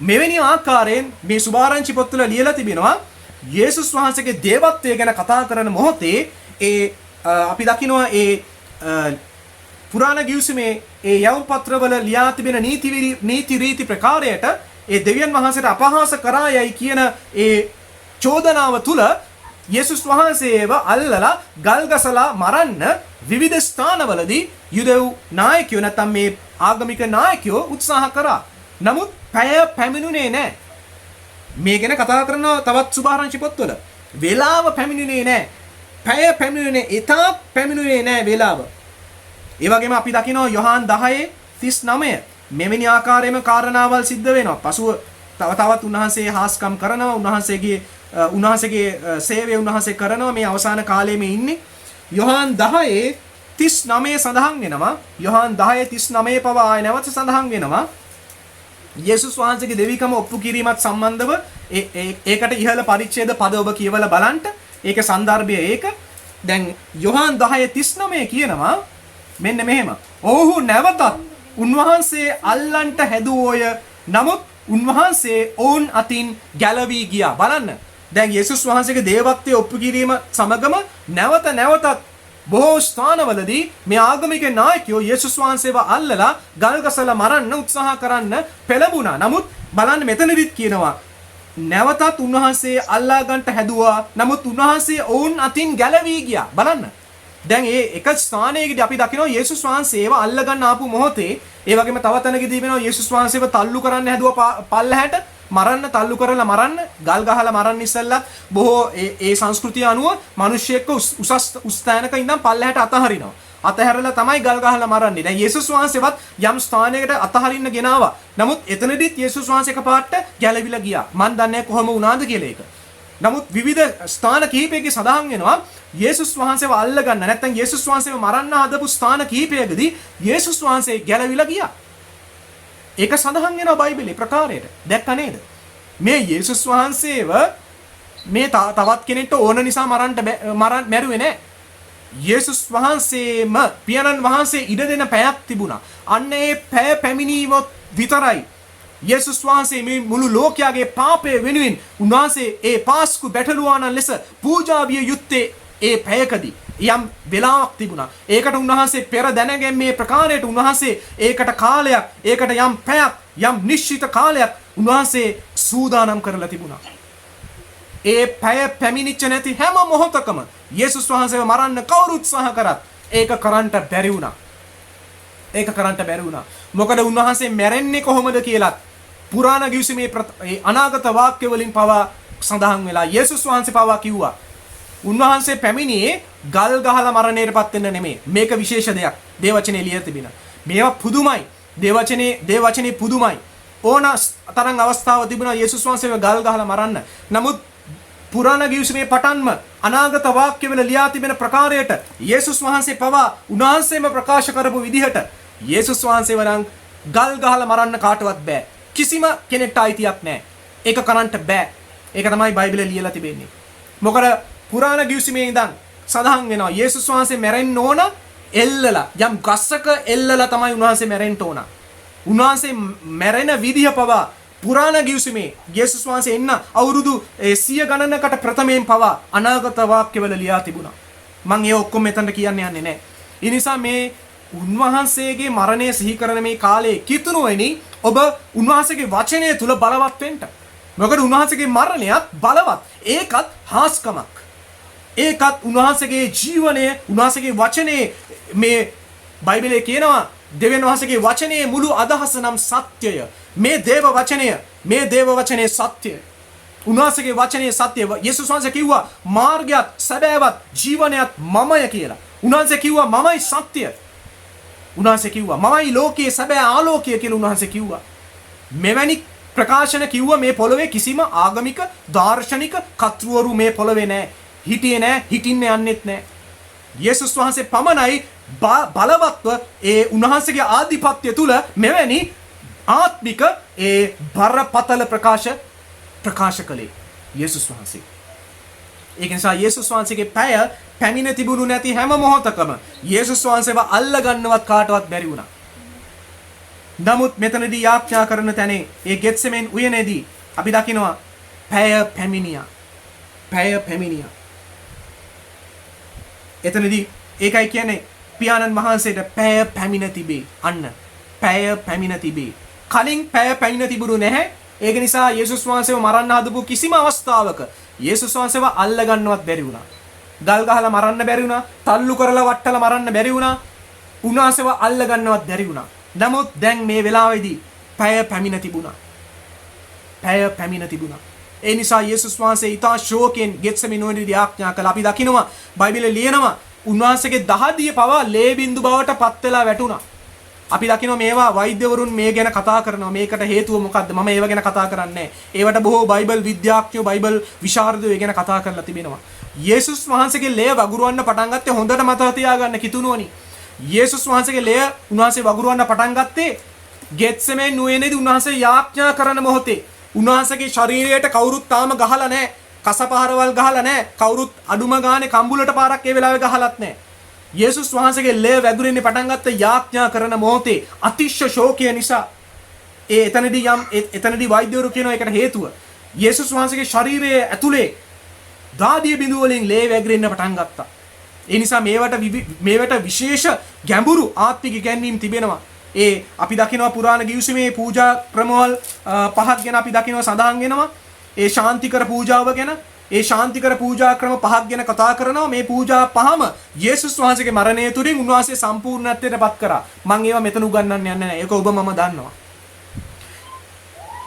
මෙවැනි ආකාරයෙන් මේ සුභාරංචි පොත්වල ලියලා තිබෙනවා යේසුස් වහන්සේගේ දේවත්වය ගැන කතා කරන මොහොතේ අපි දකිනවා පුරාණ ගිවිසුමේ ඒ යවුම් පත්‍රවල ලියා තිබෙන නීති රීති ප්‍රකාරයට ඒ දෙවියන් වහන්සේට අපහාස කරා යයි කියන ඒ චෝදනාව තුල යේසුස් වහන්සේව අල්ලලා ගල් ගසලා මරන්න විවිධ ස්ථානවලදී යුදෙව් නායකයෝ නැත්නම් මේ ආගමික නායකයෝ උත්සාහ කරා. නමුත් පැය පැමිණුනේ නැහැ. මේ ගැන කතා කරනවා තවත් සුභාරංචි පොත්වල. වේලාව පැමිණුනේ නැහැ. පැය පැමිණුනේ එතාක් පැමිණුනේ නැහැ වේලාව. ඒ වගේම අපි දකිනවා යොහාන් 10:39 මෙවැනි ආකාරයෙන්ම කාරණාවල් සිද්ධ වෙනවා. පසුව තවත් උන්වහන්සේ හාස්කම් කරනවා. උන්වහන්සේගේ සේවය උන්වහන්සේ කරනවා. මේ අවසාන කාලයේ මේ ඉන්නේ. යොහාන් 10:39 සඳහන් වෙනවා. යොහාන් 10:39 පවා ආය නැවත සඳහන් වෙනවා. යේසුස් වහන්සේගේ දෙවිකම ඔප්පු කිරීමත් සම්බන්ධව ඒකට ඉහළ පරිච්ඡේද පද ඔබ කියවලා බලන්න. ඒක සන්දර්භය ඒක. දැන් යොහාන් 10:39 කියනවා මෙන්න මෙහෙම. ඔව්හු නැවතත් උන්වහන්සේ අල්ලන්ට හැදුවෝය. නමුත් උන්වහන්සේ ඔවුන් අතින් ගැලවී ගියා. බලන්න. දැන් යේසුස් වහන්සේගේ දේවත්වයේ ඔප්පු කිරීම සමගම නැවතත් බොහෝ ස්ථානවලදී මේ ආගමික නායකයෝ යේසුස් වහන්සේව අල්ලලා ගල් ගසලා මරන්න උත්සාහ කරන්න පෙළඹුණා. නමුත් බලන්න මෙතනදිත් කියනවා නැවතත් උන්වහන්සේ අල්ලා ගන්නට හැදුවා. නමුත් උන්වහන්සේ ඔවුන් අතින් ගැලවී ගියා. බලන්න. දැන් ඒ එක ස්ථානයකදී අපි දකිනවා යේසුස් වහන්සේව අල්ල ගන්න ආපු මොහොතේ ඒ වගේම තව තැනකදී වෙනවා යේසුස් වහන්සේව තල්ලු කරන්න හැදුවා පල්ලහැට මරන්න තල්ලු කරලා මරන්න ගල් ගහලා මරන්න ඉස්සෙල්ලා බොහෝ ඒ සංස්කෘතිය අනුව මිනිස්සෙක්ව උස් තැනක ඉඳන් පල්ලහැට අතහරිනවා. අතහැරලා තමයි ගල් ගහලා මරන්නේ. දැන් යේසුස් වහන්සේවත් යම් ස්ථානයකට අතහරින්න ගෙනාවා. නමුත් එතනදිත් යේසුස් වහන්සේ එකපාරට ගැලවිලා ගියා. මන් දන්නේ කොහොම වුණාද කියලා ඒක. නමුත් විවිධ ස්ථාන කිහිපයකදී සඳහන් වෙනවා යේසුස් වහන්සේව අල්ල ගන්න නැත්නම් යේසුස් වහන්සේව මරන්න හදපු ස්ථාන කිහිපයකදී යේසුස් වහන්සේ ගැලවිලා ගියා. ඒක සඳහන් වෙනවා බයිබලයේ ප්‍රකාරයට. දැක්ක නේද? මේ යේසුස් වහන්සේව මේ තවත් කෙනෙක්ට ඕන නිසා මැරුවේ නැහැ. යේසුස් වහන්සේම පියාණන් වහන්සේ ඉඩ දෙන පැයක් තිබුණා. අන්න ඒ පැය පැමිණීමොත් විතරයි යේසුස් වහන්සේ මේ මුළු ලෝකයාගේ පාපය වෙනුවෙන් උන්වහන්සේ ඒ පාස්කු බැටළුවාණන් ලෙස පූජා විය යුත්තේ ඒ පැයකදී යම් වෙලාවක් තිබුණා. ඒකට උන්වහන්සේ පෙර දැනගැන්මේ ප්‍රකාරයට උන්වහන්සේ ඒකට කාලයක්, ඒකට යම් පැයක්, යම් නිශ්චිත කාලයක් උන්වහන්සේ සූදානම් කරලා තිබුණා. ඒ පැය පැමිණිච්ච නැති හැම මොහොතකම යේසුස් වහන්සේව මරන්න කවුරු උත්සාහ කරත් ඒක කරන්න බැරි වුණා. ඒක කරන්න බැරි වුණා. මොකද උන්වහන්සේ මැරෙන්නේ කොහොමද කියලා පුරාණ ගිවිසුමේ අනාගත වාක්‍ය වලින් පවා සඳහන් වෙලා යේසුස් වහන්සේ පවා කිව්වා. උන්වහන්සේ පැමිණියේ ගල් ගහලා මරණයටපත් වෙන්න නෙමෙයි. මේක විශේෂ දෙයක්. දේවචනේ ලියලා තිබෙනවා. මේවා පුදුමයි. දේවචනේ පුදුමයි. ඕන තරම් අවස්ථාවක් තිබුණා යේසුස් වහන්සේව ගල් ගහලා මරන්න. නමුත් පුරාණ ගිවිසුමේ පටන්ම අනාගත වාක්‍යවල ලියා තිබෙන ප්‍රකාරයට යේසුස් වහන්සේ පවා උන්වහන්සේම ප්‍රකාශ කරපු විදිහට යේසුස් වහන්සේව නම් ගල් ගහලා මරන්න කාටවත් බෑ. කිසිම කෙනෙක්ට අයිතියක් නැහැ. ඒක කරන්න බෑ. ඒක තමයි බයිබලයේ ලියලා තිබෙන්නේ. මොකද පුරාණ ගිවිසුමේ ඉඳන් සඳහන් වෙනවා යේසුස් වහන්සේ මැරෙන්න ඕන එල්ලලා යම් ගස්සක එල්ලලා තමයි උන්වහන්සේ මැරෙන්න ඕන. උන්වහන්සේ මැරෙන විදිහ පවා පුරාණ ගිවිසුමේ යේසුස් වහන්සේ එන්න අවුරුදු 100 ගණනකට ප්‍රථමයෙන් පවා අනාගත වාක්‍යවල ලියා තිබුණා. මම ඒ ඔක්කොම මෙතනට කියන්න යන්නේ නැහැ. ඒ නිසා මේ උන්වහන්සේගේ මරණය සිහි කරන මේ කාලයේ කිතුණුවෙනි ඔබ උන්වහන්සේගේ වචනය තුල බලවත් වෙන්න. මොකද උන්වහන්සේගේ මරණයත් බලවත්. ඒකත් හාස්කමක්. ඒකත් උන්වහන්සේගේ ජීවනය, උන්වහන්සේගේ වචනේ මේ බයිබලයේ කියනවා දෙවියන් වහන්සේගේ වචනේ මුළු අදහස නම් සත්‍යය. මේ දේව වචනේ සත්‍යය. උන්වහන්සේගේ වචනේ සත්‍යය. යේසුස් වහන්සේ කිව්වා මාර්ගයත් සැබෑවත් ජීවනයත් මමය කියලා. උන්වහන්සේ කිව්වා මමයි සත්‍යය. උන්වහන්සේ කිව්වා මමයි ලෝකයේ සැබෑ ආලෝකය කියලා උන්වහන්සේ කිව්වා. මෙවැනි ප්‍රකාශන කිව්වා මේ පොළවේ කිසිම ආගමික දාර්ශනික කර්තෘවරු මේ පොළවේ නැහැ. හිටියේ නැහැ, හිටින්න යන්නෙත් නැහැ. යේසුස් වහන්සේ පමණයි බලවත්ව ඒ උන්වහන්සේගේ ආධිපත්‍ය තුල මෙවැනි ආත්මික ඒ බරපතල ප්‍රකාශ කළේ යේසුස් වහන්සේ. ඒක නිසා යේසුස් වහන්සේගේ පැය පැමිණ තිබුණු නැති හැම මොහොතකම යේසුස් වහන්සේව අල්ල ගන්නවත් කාටවත් බැරි වුණා. නමුත් මෙතනදී යාඥා කරන තැනේ ඒ ගෙත්සෙමෙන් උයනේදී අපි දකිනවා පැය පැමිණියා. එතනදී ඒකයි කියන්නේ පියාණන් වහන්සේට පැය පැමිණ තිබේ. අන්න පැය පැමිණ තිබේ. කලින් පැය පැමිණ තිබුණු නැහැ. ඒක නිසා යේසුස් වහන්සේව මරන්න හදපු කිසිම අවස්ථාවක යේසුස් වහන්සේව අල්ල ගන්නවත් බැරි වුණා. ගල් ගහලා මරන්න බැරි වුණා. තල්ලු කරලා වට්ටලා මරන්න බැරි වුණා. උන්වහන්සේව අල්ල ගන්නවත් බැරි වුණා. නමුත් දැන් මේ වෙලාවේදී පැය පැමිණ තිබුණා. ඒ නිසා යේසුස් වහන්සේ ඊතා ශෝකයෙන් ගෙත්සෙමනේදී ආඥා කළා. අපි දකිනවා බයිබලයේ ලියනවා උන්වහන්සේගේ දහදිය පවා ලේ බින්දු බවට පත් වෙලා වැටුණා. අපි දකිනවා මේවා වෛද්‍යවරුන් මේ ගැන කතා කරනවා. මේකට හේතුව මොකද්ද? මම ඒව ගැන කතා කරන්නේ නැහැ. ඒවට බොහෝ බයිබල් විද්‍යාඥයෝ බයිබල් විශාරදයෝ ඒ ගැන කතා කරලා තිබෙනවා. යේසුස් වහන්සේගේ ලේ වගුරුවන්න පටන් ගත්තේ හොඳට මතක තියාගන්න කිතුණුවනි. යේසුස් වහන්සේගේ ලේ උන්වහන්සේ වගුරුවන්න පටන් ගත්තේ ගෙත්සෙමේ නුවණේදී උන්වහන්සේ යාඥා කරන මොහොතේ. උන්වහන්සේගේ ශරීරයට කවුරුත් තාම ගහලා නැහැ. කසපහරවල් ගහලා නැහැ. කවුරුත් අඩුම ගානේ කම්බුලට පාරක් ඒ වෙලාවේ ගහලත් නැහැ. යේසුස් වහන්සේගේ ලේ වැදුරෙන්නේ පටන් ගත්ත යාඥා කරන මොහොතේ අතිශය ශෝකය නිසා එතනදී වෛද්‍යවරු කියන එකට හේතුව යේසුස් වහන්සේගේ ශරීරයේ ඇතුලේ දාදිය බිඳු වලින් ලේ වැగిරෙන්න පටන් ගත්තා. ඒ නිසා මේවට විශේෂ ගැඹුරු ආත්මික ඉගැන්වීම් තිබෙනවා. අපි දකිනවා පුරාණ ගිවිසුමේ පූජා ක්‍රමවල පහක් ගැන අපි දකිනවා සඳහන් වෙනවා. ඒ ශාන්තිකර පූජාව ගැන, ඒ ශාන්තිකර පූජා ක්‍රම පහක් ගැන කතා කරනවා. මේ පූජා පහම යේසුස් වහන්සේගේ මරණය තුලින් උන්වහන්සේ සම්පූර්ණත්වයට පත් කරා. මම ඒවා මෙතන උගන්වන්න යන්නේ නැහැ. ඒක ඔබ මම දන්නවා.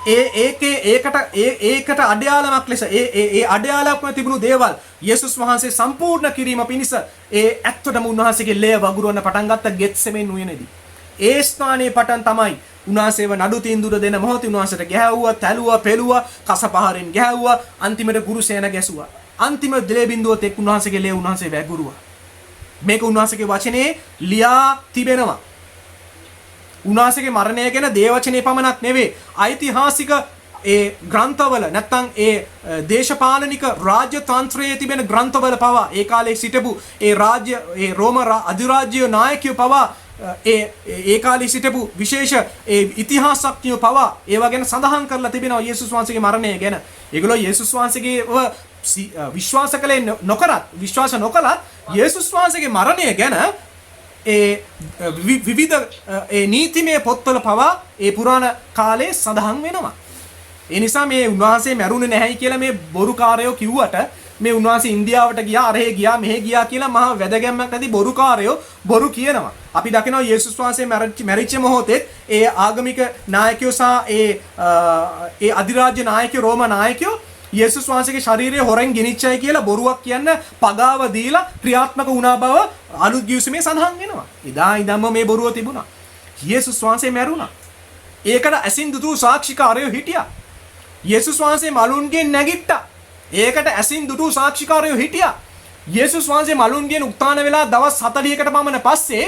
ඒකට අඩයාලමක් ලෙස ඒ අඩයාලක්ම තිබුණු දේවල් යේසුස් වහන්සේ සම්පූර්ණ කිරීම පිණිස ඇත්තටම උන්වහන්සේගේ ලේ වගුරුවන්න පටන් ගත්ත ගෙත්සෙමෙන් උයනේදී. ඒ ස්ථානයේ පටන් තමයි උන්වහන්සේව නඩු තීන්දුව දෙන මොහොතේ උන්වහන්සේට ගැහැව්වා, තැළුවා, පෙළුවා, කසපහරෙන් ගැහැව්වා, අන්තිමට ගුරුසේන ගැසුවා. අන්තිම දලේ බින්දුව තෙක් උන්වහන්සේගේ ලේ උන්වහන්සේ වැගුරුවා. මේක උන්වහන්සේගේ වචනේ ලියා තිබෙනවා. උන්වහන්සේගේ මරණය ගැන දේවචනේ පමණක් නෙවෙයි, ඓතිහාසික ඒ ග්‍රන්ථවල නැත්නම් ඒ දේශපාලනික රාජ්‍ය තන්ත්‍රයේ තිබෙන ග්‍රන්ථවල පවා ඒ කාලේ සිටපු ඒ රාජ්‍ය ඒ රෝම අධිරාජ්‍ය නායකයෝ පවා ඒ කාලේ සිටපු විශේෂ ඒ ඉතිහාසඥයෝ පවා ඒවා ගැන සඳහන් කරලා තිබෙනවා යේසුස් වහන්සේගේ මරණය ගැන. ඒගොල්ලෝ යේසුස් වහන්සේගේ විශ්වාස නොකලත් යේසුස් වහන්සේගේ මරණය ගැන ඒ විවිධ ඒ නීතිමය පොත්වල පවා ඒ පුරාණ කාලේ සඳහන් වෙනවා. ඒ නිසා මේ උන්වහන්සේ මැරුණේ නැහැයි කියලා මේ බොරුකාරයෝ කිව්වට මේ උන්වහන්සේ ඉන්දියාවට ගියා, අරහෙ ගියා, මෙහෙ ගියා කියලා මහා වැදගැම්මක් නැති බොරුකාරයෝ බොරු කියනවා. අපි දකිනවා යේසුස් වහන්සේ මැරිච්ච මොහොතේ ඒ ආගමික නායකයෝ සහ ඒ අධිරාජ්‍ය නායකයෝ, රෝම නායකයෝ යේසුස් වහන්සේගේ ශරීරය හොරෙන් ගෙනිච්චයි කියලා බොරුවක් කියන්න පගාව දීලා ක්‍රියාත්මක වුණා බව අලුත් ගිවිසුමේ සඳහන් වෙනවා. එදා ඉඳන්ම මේ බොරුව තිබුණා. යේසුස් වහන්සේ මැරුණා. ඒකට ඇසින් දුටු සාක්ෂිකාරයෝ හිටියා. යේසුස් වහන්සේ මලුන්ගෙන් නැගිට්ටා. ඒකට ඇසින් දුටු සාක්ෂිකාරයෝ හිටියා. යේසුස් වහන්සේ මලුන්ගෙන් උත්ථාන වෙලා දවස් 40කට පමණ පස්සේ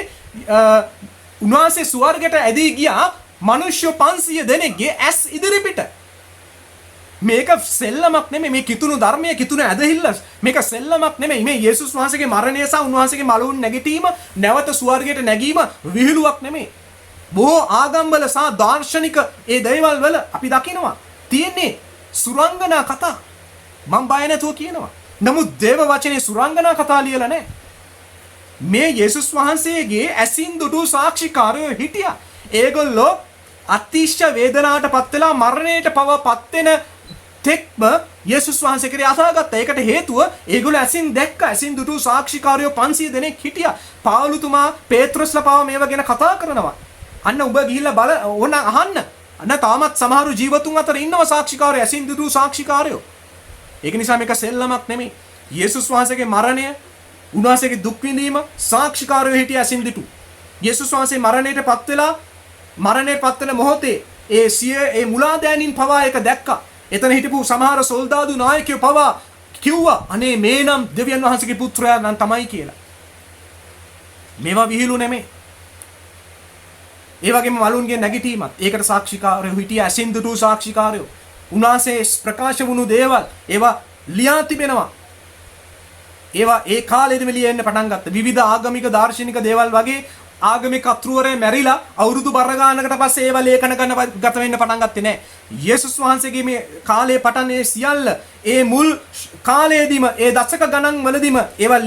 උන්වහන්සේ ස්වර්ගයට ඇදී ගියා මිනිස්සු 500 දෙනෙක්ගේ ඇස් ඉදිරිපිට. මේක සෙල්ලමක් නෙමෙයි, මේ කිතුණු ධර්මයේ කිතුණු ඇදහිල්ල. මේක සෙල්ලමක් නෙමෙයි. මේ යේසුස් වහන්සේගේ මරණය සහ උන්වහන්සේගේ මලවුන් නැගිටීම, නැවත ස්වර්ගයට නැගීම විහිළුවක් නෙමෙයි. බොහෝ ආගම්වල සහ දාර්ශනික ඒ දේවල් වල අපි දකිනවා තියෙන්නේ සුරංගනා කතා. මම බය නැතුව කියනවා. නමුත් දේව වචනේ සුරංගනා කතා ලියලා නැහැ. මේ යේසුස් වහන්සේගේ ඇසින් දුටු සාක්ෂිකාරයෝ හිටියා. ඒගොල්ලෝ අතිශය වේදනාවට පත් වෙලා මරණයට පත් වෙන තෙක්ම යේසුස් වහන්සේ කෙරේ අසාගත්තා. ඒකට හේතුව ඒගොල්ලෝ ඇසින් දැක්ක, ඇසින් දුටු සාක්ෂිකාරයෝ 500 දෙනෙක් හිටියා. පාවුලුතුමා පේත්‍රස්ලා පව මේව ගැන කතා කරනවා. අන්න ඔබ ගිහිල්ලා ඕන අහන්න. අන්න තාමත් සමහරු ජීවතුන් අතර ඉන්නවා සාක්ෂිකාරයෝ, ඇසින් දුටු සාක්ෂිකාරයෝ. ඒක නිසා මේක සෙල්ලමක් නෙමෙයි. යේසුස් වහන්සේගේ මරණය, උන්වහන්සේගේ දුක් විඳීම සාක්ෂිකාරයෝ හිටියා ඇසින් දුටු. යේසුස් වහන්සේ මරණයට පත් වෙලා මරණයට පත් වෙන මොහොතේ ඒ මුලාදෑනින් පවා ඒක දැක්කා. එතන හිටපු සමහර සොල්දාදු නායකයෝ පවා කිව්වා අනේ මේ නම් දෙවියන් වහන්සේගේ පුත්‍රයා නම් තමයි කියලා. මේවා විහිළු නෙමෙයි. ඒ වගේම මලුන්ගේ නැගිටීමත් ඒකට සාක්ෂිකාරයෝ හිටියා, ඇසින් දුටු සාක්ෂිකාරයෝ. උන්වහන්සේ ප්‍රකාශ වුණු දේවල් ඒවා ලියා තිබෙනවා. ඒවා ඒ කාලෙදිම ලියෙන්න පටන් ගත්තා. විවිධ ආගමික දාර්ශනික දේවල් වගේ ආගමික අතුරුවරේ මැරිලා අවුරුදු බර ගානකට පස්සේ ඒවා ලේඛන ගත වෙන්න පටන් ගත්තේ නැහැ. යේසුස් වහන්සේගේ මේ කාලයේ පටන් මේ සියල්ල ඒ මුල් කාලයේදීම ඒ දශක ගණන් වලදීම ඒවා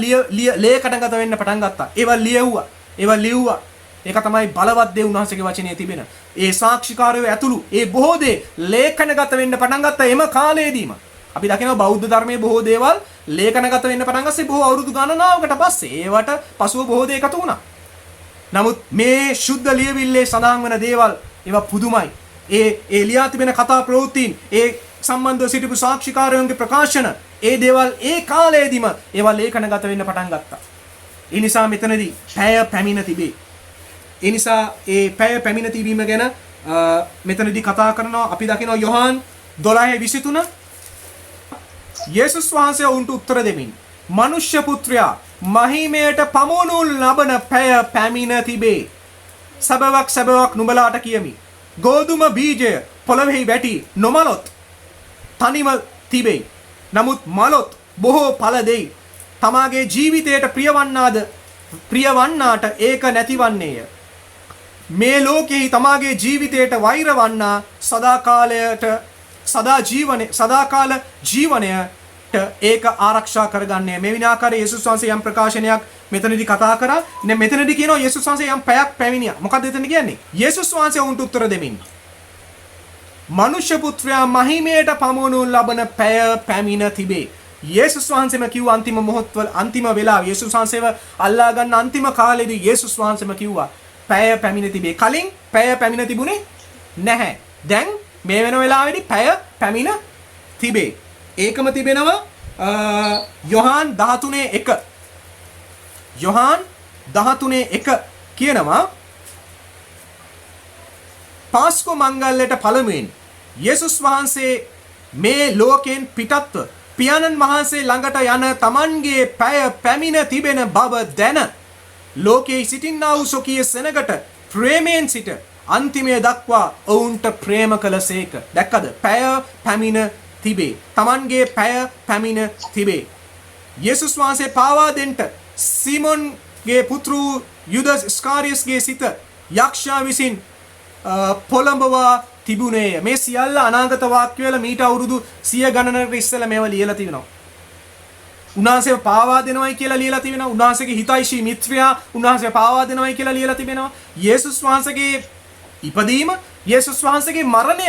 ලේඛන ගත වෙන්න පටන් ගත්තා. ඒවා ලියුවා. ඒවා ලියුවා. ඒක තමයි බලවත් දේ උන්වහන්සේගේ වචනේ තිබෙන. ඒ සාක්ෂිකාරයෝ ඇතුළු ඒ බොහෝ දේ ලේඛනගත වෙන්න පටන් ගත්තා එම කාලයේදීම. අපි දකිනවා බෞද්ධ ධර්මයේ බොහෝ දේවල් ලේඛනගත වෙන්න පටන් ගස්සේ බොහෝ අවුරුදු ගණනාවකට පස්සේ. ඒවට පසුව බොහෝ දේ එකතු වුණා. නමුත් මේ ශුද්ධ ලියවිල්ලේ සඳහන් වෙන දේවල් ඒවා පුදුමයි. ඒ ලියා තිබෙන කතා ප්‍රවෘත්තීන්, ඒ සම්බන්ධව සිටපු සාක්ෂිකාරයන්ගේ ප්‍රකාශන, ඒ දේවල් ඒ කාලයේදීම ඒවා ලේඛනගත වෙන්න පටන් ගත්තා. ඒ නිසා මෙතනදී පැය පැමිණ තිබේ. ඒ නිසා ඒ පැය පැමිණ තිබීම ගැන මෙතනදී කතා කරනවා. අපි දකිනවා යොහාන් 12:23 යේසුස් වහන්සේ උන්ට උත්තර දෙමින් මනුෂ්‍ය පුත්‍රයා මහිමයට පමුණු ලබන පැය පැමිණ තිබේ. සබවක් නුඹලාට කියමි. ගෝධුම බීජය පොළොවෙහි වැටි නොමලොත් තනිව තිබේ. නමුත් මලොත් බොහෝ ඵල දෙයි. තමාගේ ජීවිතයට ප්‍රියවන්නාට ඒක නැතිවන්නේය. මේ ලෝකෙහි තමාගේ ජීවිතයට වෛර වන්නා සදාකාල ජීවනයට ඒක ආරක්ෂා කරගන්නේ. මේ විනාකාරයේ යේසුස් වහන්සේ යම් ප්‍රකාශනයක් මෙතනදී කතා කරා. මෙතනදී කියනවා යේසුස් වහන්සේ යම් පැයක් පැමිණියා. මොකක්ද එතන කියන්නේ? යේසුස් වහන්සේ උන්ට උත්තර දෙමින් මනුෂ්‍ය පුත්‍රයා මහිමයට පමුණු ලබන පැය පැමිණ තිබේ. යේසුස් වහන්සේම කිව්ව අන්තිම මොහොත්වල අන්තිම වෙලාව යේසුස් වහන්සේව අල්ලා ගන්න අන්තිම කාලෙදී යේසුස් වහන්සේම කිව්වා පැය පැමිණ තිබේ. කලින් පැය පැමිණ තිබුණේ නැහැ. දැන් මේ වෙන වෙලාවේදී පැය පැමිණ තිබේ. ඒකම තිබෙනවා යොහාන් 13:1. යොහාන් 13:1 කියනවා පාස්කු මංගල්‍යයට පළමුවෙන් යේසුස් වහන්සේ මේ ලෝකයෙන් පිටත්ව පියාණන් වහන්සේ ළඟට යන තමන්ගේ පැය පැමිණ තිබෙන බව දැන ලෝකයේ සිටින්නා වූ සොකී සෙනගට ප්‍රේමයෙන් සිට අන්තිමය දක්වා ඔවුන්ට ප්‍රේම කළසේක. දැක්කද? පැය පැමිණ තිබේ. තමන්ගේ පැය පැමිණ තිබේ. යේසුස් වහන්සේ පාවා දෙන්න සීමොන්ගේ පුත්‍ර යුදස් ඉස්කාරියස්ගේ සිත යක්ෂයා විසින් පොළඹවා තිබුණේය. මේ සියල්ල අනාගත වාක්‍ය වල මීට අවුරුදු 100 ගණනකට ඉස්සෙල්ලා මේවා ලියලා තිබෙනවා. උන්වහන්සේ පාවා දෙනවයි කියලා ලියලා තිබෙනවා. උන්වහන්සේගේ හිතයිෂී මිත්‍රයා උන්වහන්සේ පාවා දෙනවයි කියලා ලියලා තිබෙනවා. යේසුස් වහන්සේගේ ඉපදීම, යේසුස් වහන්සේගේ මරණය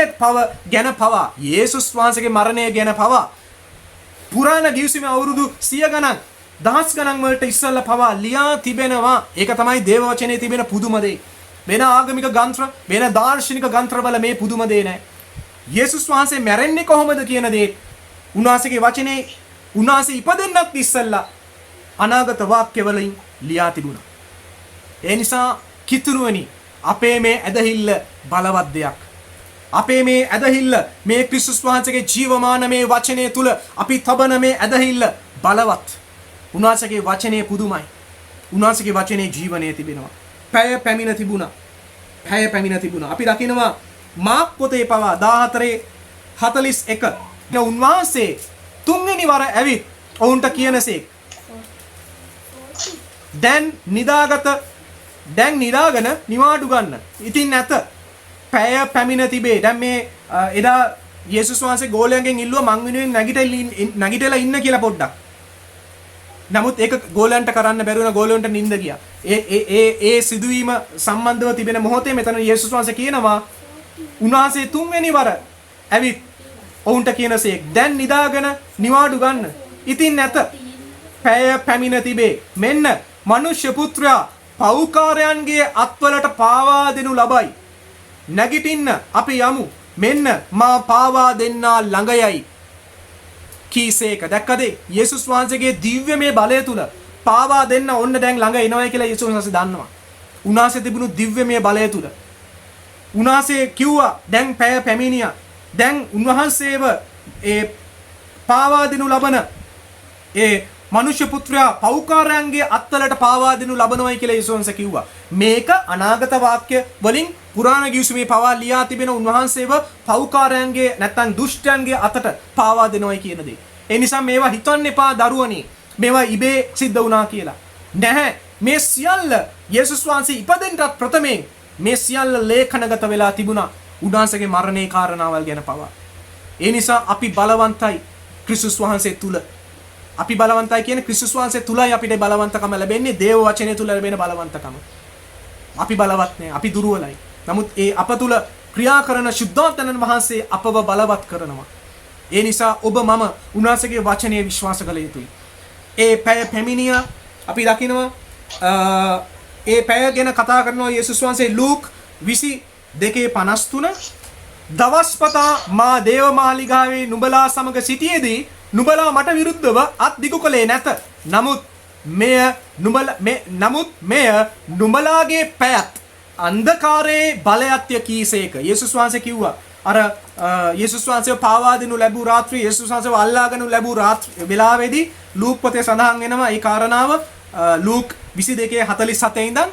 ගැන පවා, යේසුස් වහන්සේගේ මරණය ගැන පවා පුරාණ ගිවිසුමේ අවුරුදු 100 ගණන්, දහස් ගණන් වලට ඉස්සෙල්ලා පවා ලියා තිබෙනවා. ඒක තමයි දේව වචනේ තිබෙන පුදුම දේ. වෙන ආගමික ග්‍රන්ථ, වෙන දාර්ශනික ග්‍රන්ථවල මේ පුදුම දේ නැහැ. යේසුස් වහන්සේ මැරෙන්නේ කොහොමද කියන දේ උන්වහන්සේගේ වචනේ උන්වහන්සේ ඉපදෙන්නත් ඉස්සෙල්ලා අනාගත වාක්‍ය වලින් ලියා තිබුණා. ඒ නිසා කිතුරුවනි අපේ මේ ඇදහිල්ල බලවත් දෙයක්. අපේ මේ ඇදහිල්ල මේ ක්‍රිස්තුස් වහන්සේගේ ජීවමාන මේ වචනේ තුල අපි තබන මේ ඇදහිල්ල බලවත්. උන්වහන්සේගේ වචනේ පුදුමයි. උන්වහන්සේගේ වචනේ ජීවනයේ තිබෙනවා. පැය පැමිණ තිබුණා. පැය පැමිණ තිබුණා. අපි දකිනවා මාක් පොතේ පවා 14:41 උන්වහන්සේ තුන්වෙනි වර ඇවිත් ඔවුන්ට කියනසේක් දැන් නිදාගෙන නිවාඩු ගන්න. ඉතින් නැත. පැය පැමිණ තිබේ. දැන් මේ එදා යේසුස් වහන්සේ ගෝලයන්ගෙන් ඉල්ලුවා මං වෙනුවෙන් නැගිටලා ඉන්න කියලා පොඩ්ඩක්. නමුත් ඒක ගෝලයන්ට කරන්න බැරි වුණා. ගෝලයන්ට නිින්ද ගියා. ඒ සිදුවීම සම්බන්ධව තිබෙන මොහොතේ මෙතන යේසුස් වහන්සේ කියනවා උන්වහන්සේ තුන්වෙනි වර ඇවිත් ඔවුන්ට කියනසේක් දැන් නිදාගෙන නිවාඩු ගන්න. ඉතින් නැත. පැය පැමිණ තිබේ. මෙන්න මනුෂ්‍ය පුත්‍රයා පෞකාරයන්ගේ අත්වලට පාවා දෙනු ලබයි. නැගිටින්න අපි යමු. මෙන්න මා පාවා දෙන්නා ළඟයයි. කීසේක. දැක්කද? යේසුස් වහන්සේගේ දිව්‍යමය බලය තුල පාවා දෙන්න ඔන්න දැන් ළඟ එනවයි කියලා යේසුස් වහන්සේ දන්නවා. උන්වහන්සේ තිබුණු දිව්‍යමය බලය තුල උන්වහන්සේ කිව්වා දැන් පැය පැමිණියා. දැන් උන්වහන්සේව ඒ පාවා දෙනු ලබන ඒ මනුෂ්‍ය පුත්‍රයා පෞකාරයන්ගේ අත්වලට පාවා දෙනු ලබනවයි කියලා යේසුස් වහන්සේ කිව්වා. මේක අනාගත වාක්‍ය වලින් පුරාණ ගිවිසුමේ පවා ලියා තිබෙන උන්වහන්සේව පෞකාරයන්ගේ නැත්නම් දුෂ්ටයන්ගේ අතට පාවා දෙනවයි කියන දේ. ඒ නිසා මේවා හිතන්න එපා දරුවනේ. මේවා ඉබේ සිද්ධ වුණා කියලා. නැහැ. මේ සියල්ල යේසුස් වහන්සේ ඉපදෙන්නත් ප්‍රථමයෙන් මේ සියල්ල ලේඛනගත වෙලා තිබුණා. උන්වහන්සේගේ මරණේ කාරණාවල් ගැන පවා. ඒ නිසා අපි බලවන්තයි ක්‍රිස්තුස් වහන්සේ තුල. අපි බලවන්තයි කියන්නේ ක්‍රිස්තුස් වහන්සේ තුලයි අපිට බලවන්තකම ලැබෙන්නේ. දේව වචනේ තුල ලැබෙන බලවන්තකම. අපි බලවත් නෑ. අපි දුර්වලයි. නමුත් ඒ අප තුල ක්‍රියා කරන ශුද්ධාත්මයන් වහන්සේ අපව බලවත් කරනවා. ඒ නිසා ඔබ මම උන්වහන්සේගේ වචනේ විශ්වාස කළ යුතුයි. ඒ පැය පැමිණිය අපි දකිනවා ඒ පැය ගැන කතා කරනවා යේසුස් වහන්සේ ලූක් 22:53 දවස්පතා මා දේව මාලිගාවේ නුඹලා සමග සිටියේදී නුඹලා මට විරුද්ධව අත් දිගු කළේ නැත. නමුත් මෙය නුඹලාගේ පැයත් අන්ධකාරයේ බලයත්ය කීසේක. යේසුස් වහන්සේ කිව්වා අර යේසුස් වහන්සේව පාවා දෙනු ලැබූ රාත්‍රියේ යේසුස් වහන්සේව අල්ලාගනු ලැබූ වෙලාවේදී ලූක් පොතේ සඳහන් වෙනවා ඒ කාරණාව ලූක් 22:47 ඉඳන්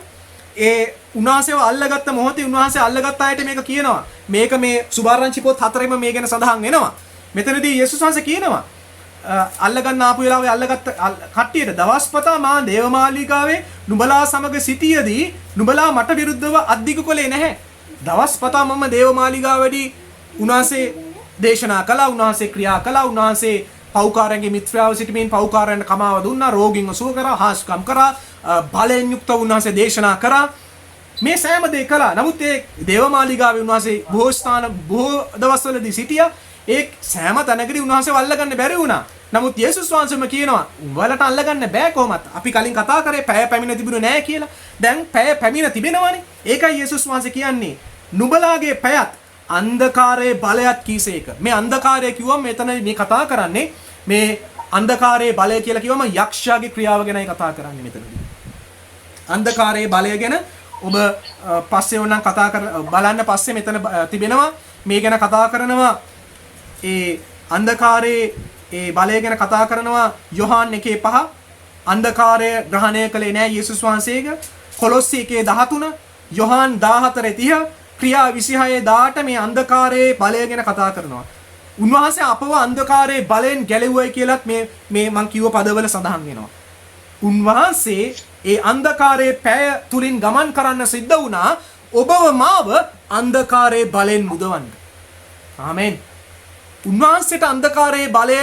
ඒ උන්වහන්සේව අල්ලගත්ත මොහොතේ උන්වහන්සේ අල්ලගත්ත අයට මේක කියනවා. මේක මේ සුභාරංචි පොත් 4ෙම මේ ගැන සඳහන් වෙනවා. මෙතනදී යේසුස් වහන්සේ කියනවා අල්ලගන්න ආපු වෙලාවේ අල්ලගත්ත කට්ටියට දවස්පතා මා දේවමාලිකාවේ නුඹලා සමග සිටියේදී නුඹලා මට විරුද්ධව අද්දික කොලේ නැහැ. දවස්පතා මම දේවමාලිගාවේදී උන්වහන්සේ දේශනා කළා, උන්වහන්සේ ක්‍රියා කළා, උන්වහන්සේ පෞකාරයන්ගේ මිත්‍රාව සිටීමෙන් පෞකාරයන්ට කමාව දුන්නා, රෝගීන්ව සුව කරා, හාස්කම් කරා, බලයෙන් යුක්ත උන්වහන්සේ දේශනා කරා. මේ සෑම දේ කළා. නමුත් ඒ දේවමාලිගාවේ උන්වහන්සේ බොහෝ ස්ථාන බොහෝ දවස්වලදී සිටියා. ඒ සෑම තැනකදී උන්වහන්සේ අල්ලගන්න බැරි වුණා. නමුත් යේසුස් වහන්සේම කියනවා උඹලට අල්ලගන්න බෑ කොහොමත්. අපි කලින් කතා කරේ පැය පැමිණ තිබුණේ නෑ කියලා. දැන් පැය පැමිණ තිබෙනවනේ. ඒකයි යේසුස් වහන්සේ කියන්නේ නුඹලාගේ පැයත් අන්ධකාරයේ බලයත් කීසේක. මේ අන්ධකාරය කිව්වම මෙතන මේ කතා කරන්නේ මේ අන්ධකාරයේ බලය කියලා කිව්වම යක්ෂයාගේ ක්‍රියාව ගැනයි කතා කරන්නේ මෙතනදී. අන්ධකාරයේ බලය ගැන ඔබ පස්සේ ඕනනම් කතා කර බලන්න පස්සේ මෙතන තිබෙනවා මේ ගැන කතා කරනවා ඒ අන්ධකාරයේ ඒ බලය ගැන කතා කරනවා යොහාන් 1:5 අන්ධකාරය ග්‍රහණය කළේ නෑ යේසුස් වහන්සේක කොලොස්සි 1:13 යොහාන් 14:30 ක්‍රියා 26:18 මේ අන්ධකාරයේ බලය ගැන කතා කරනවා. උන්වහන්සේ අපව අන්ධකාරයේ බලෙන් ගැලෙව්වයි කියලත් මේ මං කිව්ව පදවල සඳහන් වෙනවා. උන්වහන්සේ ඒ අන්ධකාරයේ පැය තුලින් ගමන් කරන්න සිද්ධ වුණා ඔබව මාව අන්ධකාරයේ බලෙන් මුදවන්න. ආමෙන්. උන්වහන්සේට අන්ධකාරයේ බලය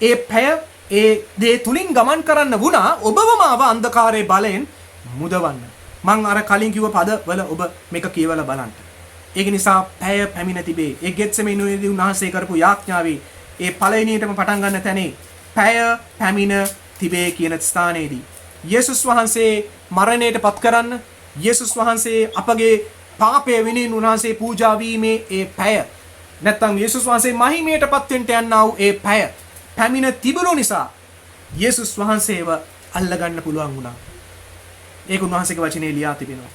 ඒ පැය ඒ දේ තුලින් ගමන් කරන්න වුණා ඔබව මාව අන්ධකාරයේ බලෙන් මුදවන්න. මං අර කලින් කිව්ව පදවල ඔබ මේක කියවලා බලන්න. ඒක නිසා පැය පැමිණ තිබේ. ඒ ගෙත්සෙමනේදී උන්වහන්සේ කරපු යාඥාවේ ඒ පළවෙනියටම පටන් ගන්න තැනේ පැය පැමිණ තිබේ කියන ස්ථානයේදී යේසුස් වහන්සේ මරණයට පත් කරන්න යේසුස් වහන්සේ අපගේ පාපය විඳින්න උන්වහන්සේ පූජා වීමේ ඒ පැය නැත්නම් යේසුස් වහන්සේ මහිමයට පත් වෙන්න යනා වූ ඒ පැය පැමිණ තිබුණු නිසා යේසුස් වහන්සේව අල්ලගන්න පුළුවන් වුණා. ඒක උන්වහන්සේගේ වචනේ ලියා තිබෙනවා.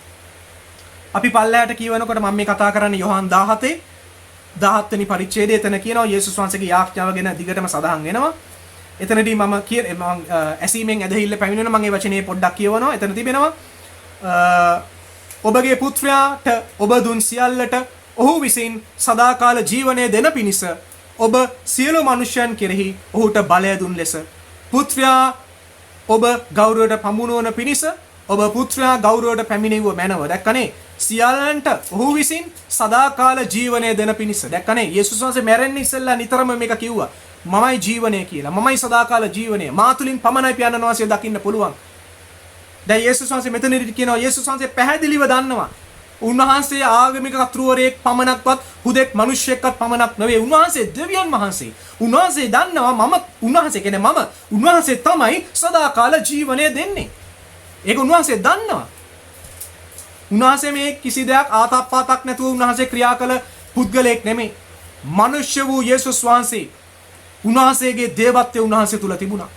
අපි පල්ලයට කියවනකොට මම මේ කතා කරන්නේ යොහාන් 17 වෙනි පරිච්ඡේදයේ එතන කියනවා යේසුස් වහන්සේගේ යාඥාව ගැන දිගටම සඳහන් වෙනවා. එතනදී මම ඇසීමෙන් ඇදහිල්ල පැමිණෙන මම මේ වචනේ පොඩ්ඩක් කියවනවා. එතන තිබෙනවා ඔබගේ පුත්‍රයාට ඔබ දුන් සියල්ලට ඔහු විසින් සදාකාල ජීවනය දෙන පිණිස ඔබ සියලු මනුෂ්‍යයන් කෙරෙහි ඔහුට බලය දුන් ලෙස පුත්‍රයා ඔබ ගෞරවයට පමුණුවන පිණිස ඔබ පුත්‍රයා ගෞරවයට පැමිණෙව්ව මැනව. දැක්කනේ සියල්ලන්ට ඔහු විසින් සදාකාල ජීවනය දෙන පිණිස. දැක්කනේ යේසුස් වහන්සේ මැරෙන්න ඉස්සෙල්ලා නිතරම මේක කිව්වා. මමයි ජීවනය කියලා. මමයි සදාකාල ජීවනය. මා තුලින් පමණයි පියාණන් වහන්සේ දකින්න පුළුවන්. දැන් යේසුස් වහන්සේ මෙතනදී කියනවා යේසුස් වහන්සේ පැහැදිලිව දන්නවා. උන්වහන්සේ ආගමික කතුරුවරයෙක් පමණක්වත් හුදෙක් මිනිස්සෙක්වත් පමණක් නෙවෙයි. උන්වහන්සේ දෙවියන් වහන්සේ. උන්වහන්සේ දන්නවා උන්වහන්සේ කියන්නේ උන්වහන්සේ තමයි සදාකාල ජීවනය දෙන්නේ. ඒක උන්වහන්සේ දන්නවා. උන්වහන්සේ මේ කිසි දෙයක් ආතප්පාතක් නැතුව උන්වහන්සේ ක්‍රියා කළ පුද්ගලයෙක් නෙමෙයි. මිනිස්ය වූ යේසුස් වහන්සේ උන්වහන්සේගේ දේවත්වය උන්වහන්සේ තුල තිබුණා.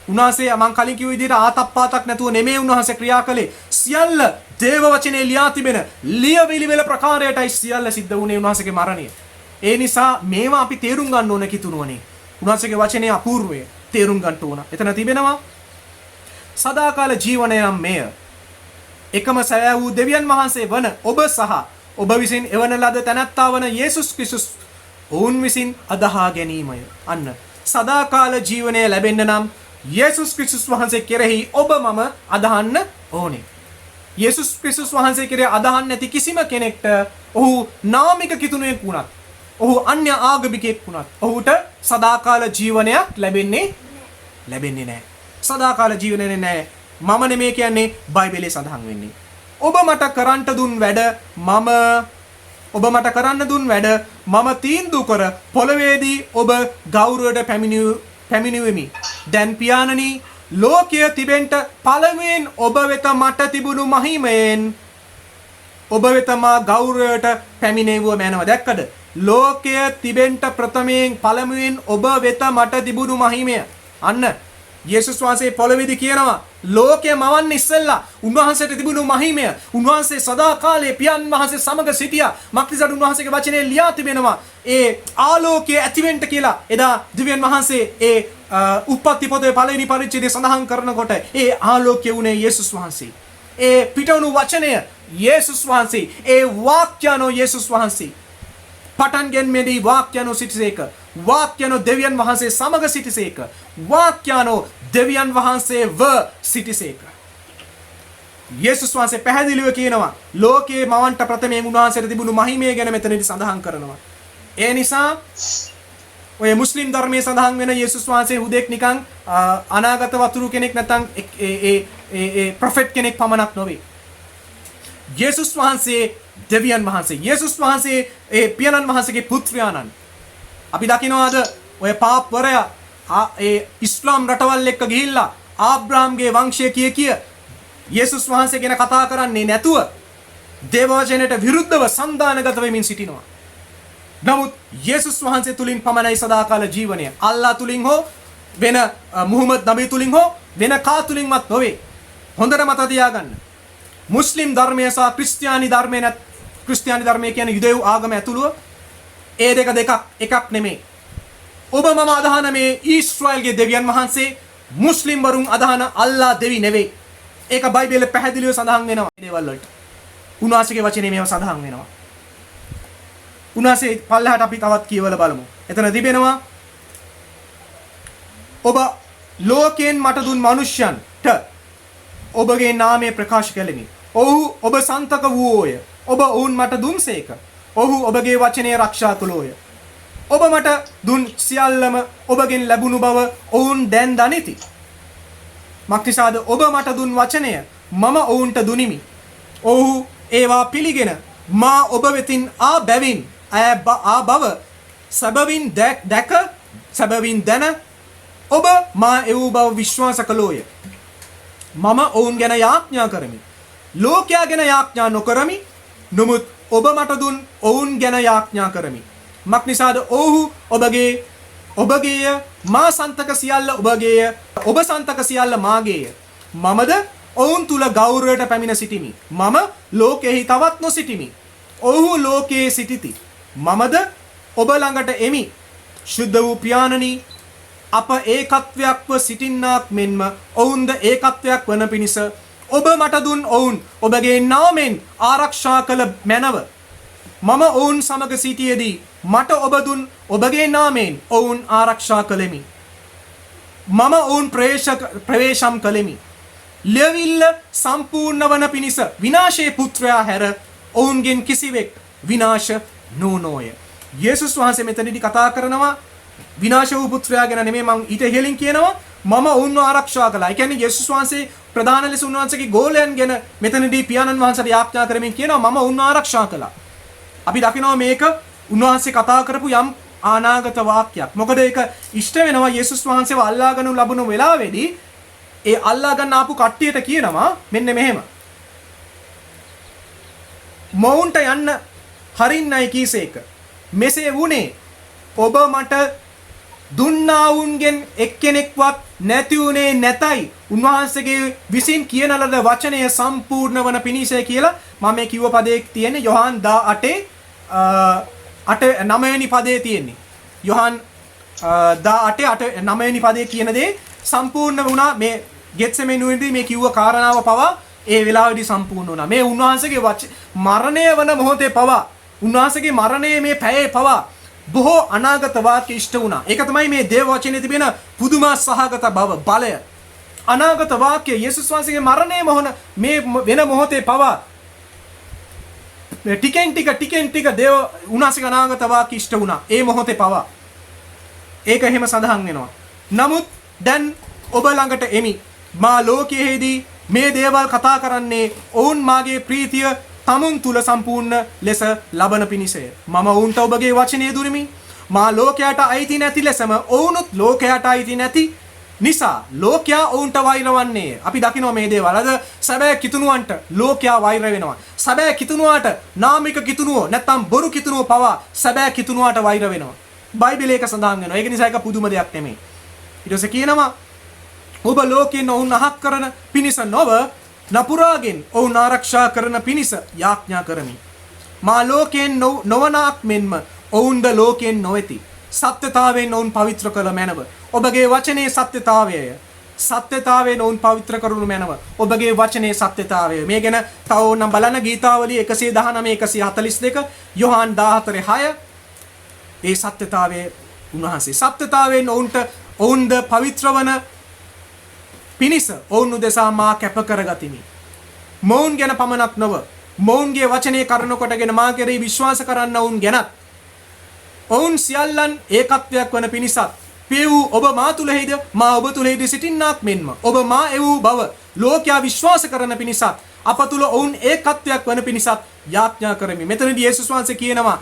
උන්වහන්සේ මම කලින් කිව්ව විදිහට ආතප්පාතක් නැතුව නෙමෙයි උන්වහන්සේ ක්‍රියා කළේ. සියල්ල දේව වචනේ ලියා තිබෙන ලියවිලි වල ප්‍රකාරයටයි සියල්ල සිද්ධ වුණේ උන්වහන්සේගේ මරණය. ඒ නිසා මේවා අපි තේරුම් ගන්න ඕන කිතුණුවනේ. උන්වහන්සේගේ වචනේ අපූර්වය තේරුම් ගන්න ඕන. එතන තිබෙනවා සදාකාල ජීවනය නම් මෙය. එකම සෑ වූ දෙවියන් වහන්සේ වන ඔබ සහ ඔබ විසින් එවන ලද තැනැත්තා වන යේසුස් ක්‍රිස්තුස් ඔවුන් විසින් අදහා ගැනීමය. අන්න සදාකාල ජීවනය ලැබෙන්න නම් යේසුස් ක්‍රිස්තුස් වහන්සේ කෙරෙහි ඔබ මම අදහන්න ඕනේ. යේසුස් ක්‍රිස්තුස් වහන්සේ කෙරෙහි අදහන්න නැති කිසිම කෙනෙක්ට ඔහු නාමික කිතුණුවෙක් වුණත් ඔහු අන්‍ය ආගමිකයෙක් වුණත් ඔහුට සදාකාල ජීවනයක් ලැබෙන්නේ නැහැ. සදාකාල ජීවනය නැහැ. මම නෙමේ කියන්නේ බයිබලයේ සඳහන් වෙන්නේ. ඔබ මට කරන්න දුන් වැඩ මම තීන්දුව කර පොළවේදී ඔබ ගෞරවයට පැමිණුවෙමි. දැන් පියාණනි ලෝකයේ තිබෙන්න පළමුවෙන් ඔබ වෙත මට තිබුණු මහිමයෙන් ඔබ වෙත මා ගෞරවයට පැමිණෙවුව මැනව. දැක්කද? ලෝකයේ තිබෙන්න ප්‍රථමයෙන් පළමුවෙන් ඔබ වෙත මට තිබුණු මහිමය. අන්න යේසුස් වහන්සේ පොළවේදී කියනවා ලෝකය මවන්න ඉස්සෙල්ලා උන්වහන්සේට තිබුණු මහිමය උන්වහන්සේ සදා කාලේ පියන් වහන්සේ සමග සිටියා. මක්නිසාද උන්වහන්සේගේ වචනේ ලියා තිබෙනවා ඒ ආලෝකය ඇතිවෙන්න කියලා. එදා දිව්‍යන් වහන්සේ ඒ උප්පත්ති පොතේ පළවෙනි පරිච්ඡේදයේ සඳහන් කරනකොට ඒ ආලෝකය උනේ යේසුස් වහන්සේ. ඒ පිටවුණු වචනය යේසුස් වහන්සේ. ඒ වාක්‍යano යේසුස් වහන්සේ. පටන් ගැනීමේදී වාක්‍යano සිටිසේක. වාක්‍යano දෙවියන් වහන්සේ සමග සිටිසේක. වාක්‍යano දෙවියන් වහන්සේව සිටිසේක. යේසුස් වහන්සේ පැහැදිලිව කියනවා ලෝකයේ මවන්ට ප්‍රථමයෙන් උන්වහන්සේට තිබුණු මහිමය ගැන මෙතනදී සඳහන් කරනවා. ඒ නිසා ඔය මුස්ලිම් ධර්මයේ සඳහන් වෙන යේසුස් වහන්සේ හුදෙක් නිකන් අනාගත වතුරු කෙනෙක් නැත්නම් ඒ ප්‍රොෆෙට් කෙනෙක් පමණක් නොවේ. යේසුස් වහන්සේ දෙවියන් වහන්සේ. යේසුස් වහන්සේ ඒ පියාණන් වහන්සේගේ පුත්‍රයාණන්. අපි දකිනවාද ඔය පාප්වරයා ඒ ඉස්ලාම් රටවල් එක්ක ගිහිල්ලා ආබ්‍රාම්ගේ වංශය කිය යේසුස් වහන්සේ ගැන කතා කරන්නේ නැතුව දේව වචනයට විරුද්ධව සන්දානගත වෙමින් සිටිනවා. නමුත් යේසුස් වහන්සේ තුලින් පමණයි සදාකාල ජීවනය. අල්ලා තුලින් හෝ වෙන මුහම්මද් නබි තුලින් හෝ වෙන කා තුලින්වත් නොවේ. හොඳට මතක තියාගන්න. මුස්ලිම් ධර්මය සහ ක්‍රිස්තියානි ධර්මය කියන්නේ යුදෙව් ආගම ඇතුළුව ඒ දෙක එකක් නෙමෙයි. ඔබ මම අදහන මේ ඊශ්‍රායල්ගේ දෙවියන් වහන්සේ මුස්ලිම් වරුන් අදහන අල්ලා දෙවි නෙවෙයි. ඒක බයිබලයේ පැහැදිලිව සඳහන් වෙනවා මේ දේවල් වලට. උන්වහන්සේගේ වචනේ මේව සඳහන් වෙනවා. උන්වහන්සේ පල්ලෙහාට අපි තවත් කියවලා බලමු. එතන තිබෙනවා ඔබ ලෝකයෙන් මට දුන් මනුෂ්‍යයන්ට ඔබගේ නාමය ප්‍රකාශ කළෙමි. ඔහු ඔබ සන්තක වූෝය. ඔබ ඔවුන් මට දුන්සේක. ඔහු ඔබගේ වචනය ආරක්ෂා කළෝය. ඔබ මට දුන් සියල්ලම ඔබගෙන් ලැබුණු බව ඔවුන් දැන් දනිති. මක්නිසාද ඔබ මට දුන් වචනය මම ඔවුන්ට දුනිමි. ඔහු ඒවා පිළිගෙන මා ඔබ වෙතින් ආ බැවින් ආ බව සැබවින් දැක සැබවින් දැන ඔබ මා එවූ බව විශ්වාස කළෝය. මම ඔවුන් ගැන යාඥා කරමි. ලෝකයා ගැන යාඥා නොකරමි. නමුත් ඔබ මට දුන් ඔවුන් ගැන යාඥා කරමි. මක්නිසාද ඔහු ඔබගේය මා සන්තක සියල්ල ඔබගේය. ඔබ සන්තක සියල්ල මාගේය. මමද ඔවුන් තුල ගෞරවයට පැමිණ සිටිමි. මම ලෝකෙහි තවත් නොසිටිමි. ඔහු ලෝකයේ සිටිති. මමද ඔබ ළඟට එමි. ශුද්ධ වූ පියාණනි, අප ඒකත්වයක්ව සිටින්නාක් මෙන්ම ඔවුන්ද ඒකත්වයක් වන පිණිස ඔබ මට දුන් ඔවුන් ඔබගේ නාමෙන් ආරක්ෂා කළ මැනව. මම ඔවුන් සමග සිටියේදී මට ඔබ දුන් ඔබගේ නාමෙන් ඔවුන් ආරක්ෂා කළෙමි. මම ඔවුන් ප්‍රවේශම් කළෙමි. ලියවිල්ල සම්පූර්ණ වන පිණිස විනාශයේ පුත්‍රයා හැර ඔවුන්ගෙන් කිසිවෙක් විනාශ නොනෝය. යේසුස් වහන්සේ මෙතනදී කතා කරනවා විනාශ වූ පුත්‍රයා ගැන නෙමෙයි. මම ඊට ඉහළින් කියනවා මම ඔවුන්ව ආරක්ෂා කළා. ඒ කියන්නේ යේසුස් වහන්සේ ප්‍රධාන ලෙස උන්වහන්සේගේ ගෝලයන් ගැන මෙතනදී පියාණන් වහන්සේට යාඥා කරමින් කියනවා මම ඔවුන්ව ආරක්ෂා කළා. අපි දකිනවා මේක උන්වහන්සේ කතා කරපු යම් අනාගත වාක්‍යයක්. මොකද ඒක ඉෂ්ට වෙනවා යේසුස් වහන්සේව අල්ලා ගන්නු ලැබුණු වෙලාවේදී ඒ අල්ලා ගන්න ආපු කට්ටියට කියනවා මෙන්න මෙහෙම. මොවුන්ට යන්න හරින්නයි කීසේක. මෙසේ වුණේ ඔබ මට දුන්නාවුන්ගෙන් එක්කෙනෙක්වත් නැති උනේ නැතයි උන්වහන්සේගේ විසින් කියන ලද වචනය සම්පූර්ණ වන පිණිසයි කියලා මම මේ කිව්ව පදයේ තියෙන යොහාන් 18 9 වෙනි පදයේ තියෙන්නේ. යොහාන් 18 9 වෙනි පදයේ කියන දේ සම්පූර්ණ වුණා. මේ ගෙත්සෙමෙනුවේදී මේ කිව්ව කාරණාව පවා ඒ වෙලාවේදී සම්පූර්ණ වුණා. මේ උන්වහන්සේගේ මරණය වන මොහොතේ පවා උන්වහන්සේගේ මරණයේ මේ පැයේ පවා බොහෝ අනාගත වාක්‍ය ඉෂ්ට වුණා. ඒක තමයි මේ දේව වචනේ තිබෙන පුදුමා සහගත බව බලය. අනාගත වාක්‍ය යේසුස් වහන්සේගේ මරණයේ මොහොන මේ වෙන මොහොතේ පවා ටිකෙන් ටික දේව උන්වහන්සේගේ අනාගත වාක්‍ය ඉෂ්ට වුණා. ඒ මොහොතේ පවා ඒක එහෙම සඳහන් වෙනවා. නමුත් දැන් ඔබ ළඟට එමි. මා ලෝකයේදී මේ දේවල් කතා කරන්නේ ඔවුන් මාගේ ප්‍රීතිය තමුන් තුල සම්පූර්ණ ලෙස ලබන පිණිසය. මම ඔවුන්ට ඔබගේ වචනය දුරිමි. මා ලෝකයට අයිති නැති ලෙසම ඔවුනුත් ලෝකයට අයිති නැති නිසා ලෝකයා ඔවුන්ට වෛර වන්නේ. අපි දකිනවා මේ දේවල්. අද සැබෑ කිතුණුවන්ට ලෝකයා වෛර වෙනවා. සැබෑ කිතුණුවාට නාමික කිතුණුවෝ නැත්තම් බොරු කිතුණුවෝ පවා සැබෑ කිතුණුවාට වෛර වෙනවා. බයිබලයේ ඒක සඳහන් වෙනවා. ඒක නිසා ඒක පුදුම දෙයක් නෙමෙයි. ඊට පස්සේ කියනවා ඔබ ලෝකයෙන් ඔවුන් අහක් කරන පිණිස නොව නපුරාගෙන් ඔවුන් ආරක්ෂා කරන පිණිස යාඥා කරමි. මා ලෝකයෙන් නොවනාක් මෙන්ම ඔවුන්ද ලෝකයෙන් නොවේති. සත්‍යතාවයෙන් ඔවුන් පවිත්‍ර කළ මැනව. ඔබගේ වචනේ සත්‍යතාවයය. සත්‍යතාවයෙන් ඔවුන් පවිත්‍ර කරනු මැනව. ඔබගේ වචනේ සත්‍යතාවය. මේ ගැන තව ඕනම් බලන්න ගීතාවලිය 119 142 යොහාන් 14:6 ඒ සත්‍යතාවයේ උන්වහන්සේ සත්‍යතාවයෙන් ඔවුන්ද පවිත්‍ර වන පිණිස ඔවුන් උදෙසා මා කැප කරගතිමි. මොවුන් ගැන පමණක් නොව මොවුන්ගේ වචනේ කරුණ කොටගෙන මා කෙරෙහි විශ්වාස කරන්න ඔවුන් ගැනත් ඔවුන් සියල්ලන් ඒකත්වයක් වන පිණිසත් පිය වූ ඔබ මා තුලෙහිද මා ඔබ තුලෙහිද සිටින්නාක් මෙන්ම ඔබ මා එවූ බව ලෝකයා විශ්වාස කරන පිණිසත් අප තුල ඔවුන් ඒකත්වයක් වන පිණිසත් යාඥා කරමි. මෙතනදී යේසුස් වහන්සේ කියනවා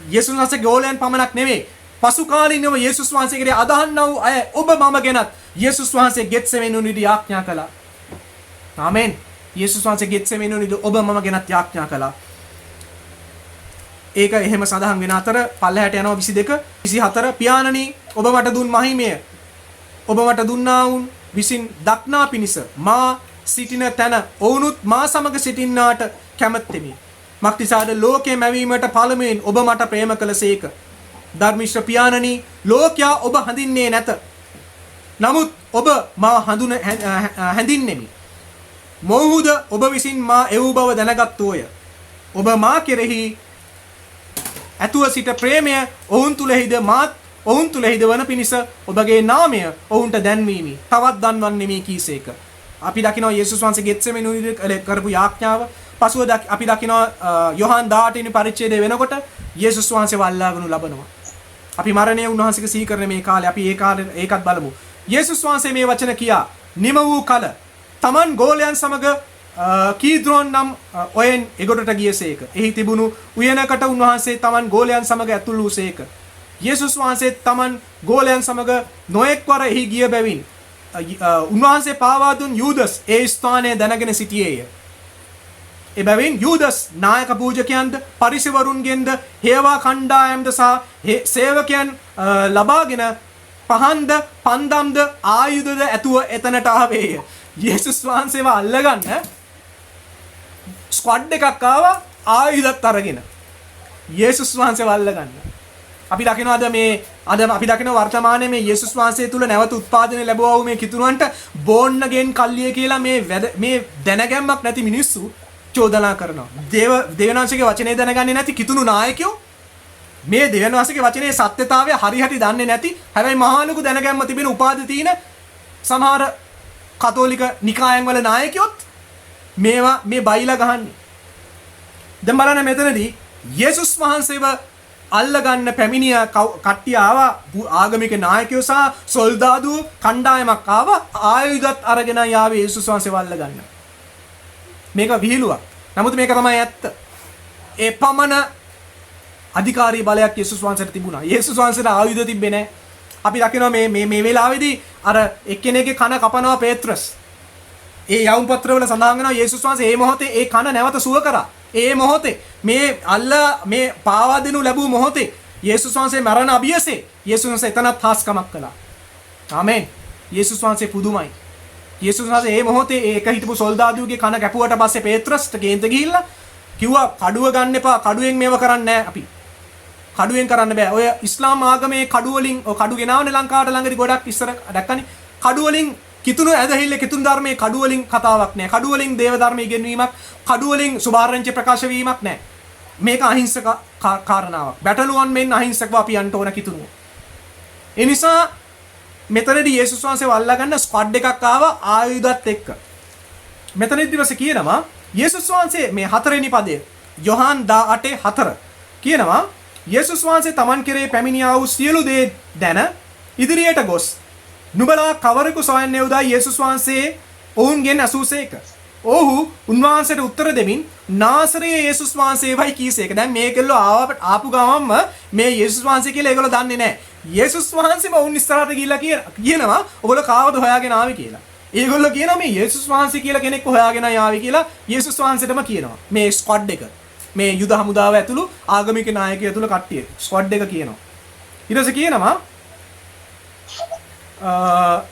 යේසුස් වහන්සේ ගෝලයන් පමණක් නෙවෙයි පසු කාලිනව යේසුස් වහන්සේගේ අදහන්න වූ අය ඔබ මම ගැනත් යේසුස් වහන්සේ ගෙත්සෙමෙනුනිදී යාඥා කළා. ආමෙන්. යේසුස් වහන්සේ ගෙත්සෙමෙනුනිදී ඔබ මම ගැනත් යාඥා කළා. ඒක එහෙම සඳහන් වෙන අතර පල්ලහැට යනවා 22 24 පියාණනි ඔබ මට දුන් මහිමය ඔබ මට දුන්නා වුන් විසින් දක්නා පිණිස මා සිටින තැන ඔවුනුත් මා සමග සිටින්නාට කැමැත්තෙමි. මක්නිසාද ලෝකයේ මැවීමට පළමුවෙන් ඔබ මට ප්‍රේම කළසේක. ධර්මිෂ්ඨ පියාණනි ලෝකයා ඔබ හඳින්නේ නැත. නමුත් ඔබ මා හැඳින්නෙමි. මොහුද ඔබ විසින් මා එව් බව දැනගත්තෝය. ඔබ මා කෙරෙහි ඇතුව සිට ප්‍රේමය ඔවුන් තුලෙහිද මාත් ඔවුන් තුලෙහිද වන පිණිස ඔබගේ නාමය ඔවුන්ට දැන්වීමි. තවත් දන්වන්නෙමි කීසේක. අපි දකිනවා යේසුස් වහන්සේ ගෙත්සෙමෙනුනිදී කරපු යාඥාව. පසුව අපි දකිනවා යොහාන් 18 වෙනි පරිච්ඡේදය වෙනකොට යේසුස් වහන්සේ වල්ලාගනු ලබනවා. අපි මරණය උන්වහන්සේගේ සීකරන මේ කාලේ අපි ඒකත් බලමු. යේසුස් වහන්සේ මේ වචන කියා නිම වූ කල තමන් ගෝලයන් සමග කීද්‍රෝන් නම් ඔයෙන් එගොඩට ගියසේක. එහි තිබුණු උයනකට උන්වහන්සේ තමන් ගෝලයන් සමග ඇතුළු වූසේක. යේසුස් වහන්සේ තමන් ගෝලයන් සමග නොඑක්වර එහි ගිය බැවින් උන්වහන්සේ පාවා දුන් යූදස් ඒ ස්ථානය දැනගෙන සිටියේය. එබැවින් යූදස් නායක පූජකයන්ද පරිසවරුන්ගෙන්ද හේවා කණ්ඩායම්ද සහ සේවකයන් ලබාගෙන පහන්ද පන්දම්ද ආයුධද ඇතුව එතනට ආවේය. යේසුස් වහන්සේව අල්ලගන්න ස්ක්වඩ් එකක් ආවා ආයුධත් අරගෙන යේසුස් වහන්සේව අල්ලගන්න. අපි දකිනවා අද අපි දකින වර්තමානයේ මේ යේසුස් වහන්සේ තුල නැවත උත්පාදනය ලැබුවා වූ මේ කිතුණුවන්ට බෝන් අගේන් කල්ලිය කියලා මේ දැනගැම්මක් නැති මිනිස්සු චෝදනා කරනවා. දෙවියන්වහන්සේගේ වචනේ දැනගන්නේ නැති කිතුණු නායකයෝ මේ දෙවියන්වහන්සේගේ වචනේ සත්‍යතාවය හරියට දන්නේ නැති හැබැයි මහා ලොකු දැනගැම්ම තිබෙන උපාධි තියෙන සමහර කතෝලික නිකායන් වල නායකයොත් මේවා මේ බයිලා ගහන්නේ. දැන් බලන්න මෙතනදී යේසුස් වහන්සේව අල්ලගන්න පැමිණිය කට්ටිය ආවා ආගමික නායකයෝ සහ සොල්දාදු කණ්ඩායමක් ආවා ආයුධත් අරගෙන යාවේ යේසුස් වහන්සේව අල්ලගන්න. මේක විහිළුවක්. නමුත් මේක තමයි ඇත්ත. ඒ පමණ අධිකාරී බලයක් යේසුස් වහන්සේට තිබුණා. යේසුස් වහන්සේට ආයුධ තිබ්බේ නැහැ. අපි දකිනවා මේ වෙලාවේදී අර එක්කෙනෙක්ගේ කන කපනවා පේත්‍රස්. ඒ යවුම් පත්‍රවල සඳහන් වෙනවා යේසුස් වහන්සේ මේ මොහොතේ ඒ කන නැවත සුව කරා. ඒ මොහොතේ මේ පාවා දෙනු ලැබූ මොහොතේ යේසුස් වහන්සේ මරණ අභියසේ යේසුස් වහන්සේ එතනත් හාස්කමක් කළා. ආමෙන්. යේසුස් වහන්සේ පුදුමයි. යේසුස් වහන්සේ මේ මොහොතේ ඒක හිටපු සොල්දාදුගේ කන කැපුවට පස්සේ පේත්‍රස්ට කේන්ත ගිහිල්ලා කිව්වා කඩුව ගන්න එපා කඩුවෙන් මේව කරන්නේ නැහැ අපි. කඩුවෙන් කරන්න බෑ. ඔය ඉස්ලාම් ආගමේ කඩුව වලින් ඔය කඩු ගෙනාවනේ ලංකාවට ළඟදී ගොඩක් ඉස්සර දැක්කනේ. කඩුව වලින් කිතුණු ඇදහිල්ල කිතුණු ධර්මයේ කඩුව වලින් කතාවක් නෑ. කඩුව වලින් දේව ධර්මයේ ඉගෙනවීමක්, කඩුව වලින් සුභාරංචි ප්‍රකාශ වීමක් නෑ. මේක අහිංසක කාරණාවක්. බැටළුවන් මෙන් අහිංසකව අපි යන්න ඕන කිතුණුව. ඒ නිසා මෙතනදී යේසුස් වහන්සේව අල්ලගන්න ස්ක්වඩ් එකක් ආවා ආයුධත් එක්ක. මෙතනදී ඊපස්සේ කියනවා යේසුස් වහන්සේ මේ 4 වෙනි පදය යොහාන් 18:4 කියනවා යේසුස් වහන්සේ තමන් කෙරේ පැමිණියා වූ සියලු දේ දැන ඉදිරියට ගොස් නුඹලා කවරෙකු සොයන්නේ උදා යේසුස් වහන්සේ ඔවුන්ගෙන් අසූසේක. ඔහු උන්වහන්සේට උත්තර දෙමින් නාසරයේ යේසුස් වහන්සේවයි කීසේක. දැන් මේකෙල්ලෝ ආපු ගමන්ම මේ යේසුස් වහන්සේ කියලා ඒගොල්ලෝ දන්නේ නැහැ. යේසුස් වහන්සේම ඔවුන් ඉස්සරහට ගිහිල්ලා කියනවා ඔයගොල්ලෝ කාවද හොයාගෙන ආවේ කියලා. ඒගොල්ලෝ කියනවා මේ යේසුස් වහන්සේ කියලා කෙනෙක් හොයාගෙන ආවේ කියලා යේසුස් වහන්සේටම කියනවා. මේ ස්ක්වඩ් එක මේ යුද හමුදාව ඇතුළු ආගමික නායකයෝ ඇතුළු කට්ටිය ස්ක්වඩ් එක කියනවා. ඊට පස්සේ කියනවා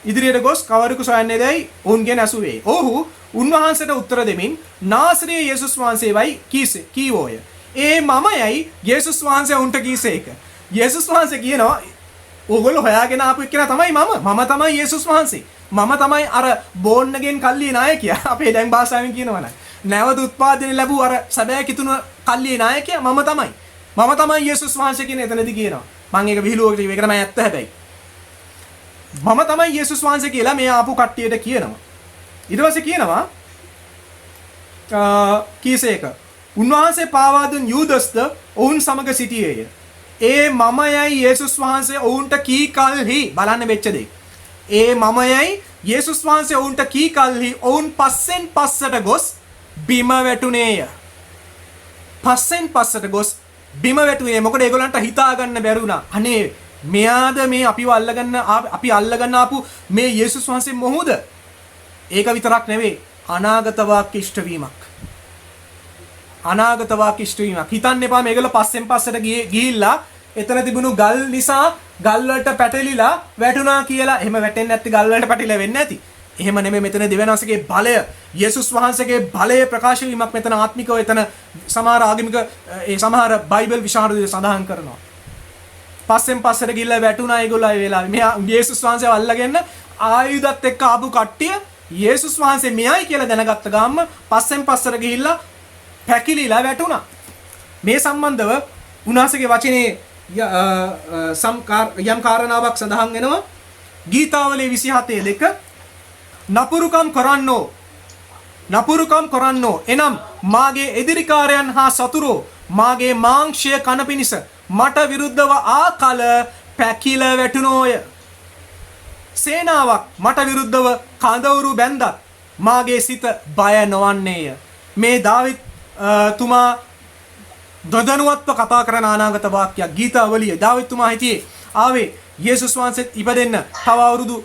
ඉදිරියට ගොස් කවරෙකු සොයන්නේ දැයි ඔවුන්ගෙන් ඇසුවේ. ඔහු උන්වහන්සේට උත්තර දෙමින් නාසරයේ යේසුස් වහන්සේවයි කීවෝය. ඒ මමයයි යේසුස් වහන්සේ උන්ට කීසේක. යේසුස් වහන්සේ කියනවා ඕගොල්ලෝ හොයාගෙන ආපු එක්කෙනා තමයි මම තමයි යේසුස් වහන්සේ. මම තමයි අර බෝන් එකෙන් කල්ලියේ නායකයා. අපේ දැන් භාෂාවෙන් කියනවනම් නැවත උත්පාදනය ලැබූ අර සැබෑ කිතුණු කල්ලියේ නායකයා මම තමයි. මම තමයි යේසුස් වහන්සේ කියන එතනදී කියනවා. මම ඒක විහිළුවකට ඒක තමයි ඇත්ත හැබැයි. මම තමයි යේසුස් වහන්සේ කියලා මේ ආපු කට්ටියට කියනවා. ඊට පස්සේ කියනවා කීසේක උන්වහන්සේ පාවා දුන් යූදස්ද ඔවුන් සමග සිටියේය. ඒ මමයයි යේසුස් වහන්සේ ඔවුන්ට කී කල්හි බලන්න වෙච්ච දේ. ඒ මමයයි යේසුස් වහන්සේ ඔවුන්ට කී කල්හි ඔවුන් පස්සෙන් පස්සට ගොස් බිම වැටුනේය. පස්සෙන් පස්සට ගොස් බිම වැටුනේ. මොකද ඒගොල්ලන්ට හිතා ගන්න බැරි වුණා. අනේ මෙයාද මේ අපිව අපි අල්ලගන්න ආපු මේ යේසුස් වහන්සේ මොහොද? ඒක විතරක් නෙවෙයි, අනාගත වාක්‍ය ඉෂ්ට වීමක්. අනාගත වාක්‍ය ඉෂ්ට වීමක්. හිතන්න එපා මේගොල්ලෝ පස්සෙන් පස්සට ගිහිල්ලා එතන තිබුණු ගල් නිසා ගල් වලට පැටලිලා වැටුණා කියලා. එහෙම වැටෙන්නේ නැති ගල් වලට පැටලිලා වෙන්නේ නැති. එහෙම නෙමෙයි. මෙතන දෙවියන්වහන්සේගේ බලය, යේසුස් වහන්සේගේ බලය ප්‍රකාශ වීමක් මෙතන ආත්මිකව එතන සමහර ආගමික ඒ සමහර බයිබල් විශාරදයෝ සඳහන් කරනවා. පස්සෙන් පස්සට ගිහිල්ලා වැටුණා ඒගොල්ලෝ ඒ වෙලාවේ. මෙයා යේසුස් වහන්සේව අල්ලගෙන ආයුධත් එක්ක ආපු කට්ටිය යේසුස් වහන්සේ මෙයයි කියලා දැනගත්ත ගාම පස්සෙන් පස්සට ගිහිල්ලා පැකිලිලා වැටුණා. මේ සම්බන්ධව උන්වහන්සේගේ වචනේ යම් කාරණාවක් සඳහන් වෙනවා. ගීතාවලිය 27:2 නපුරුකම් කරන්නෝ එනම් මාගේ එදිරිකාරයන් හා සතුරෝ මාගේ මාංශය කන පිණිස මට විරුද්ධව ආකල පැකිල වැටුණෝය. සේනාවක් මට විරුද්ධව කඳවුරු බැන්දත් මාගේ සිත බය නොවන්නේය. මේ දාවිද් තුමා දොදනුවත්ව කතා කරන අනාගත වාක්‍යයක්. ගීතාවලිය දාවිද් තුමා හිටියේ ආවේ යේසුස් වහන්සේත් ඉපදෙන්න තව අවුරුදු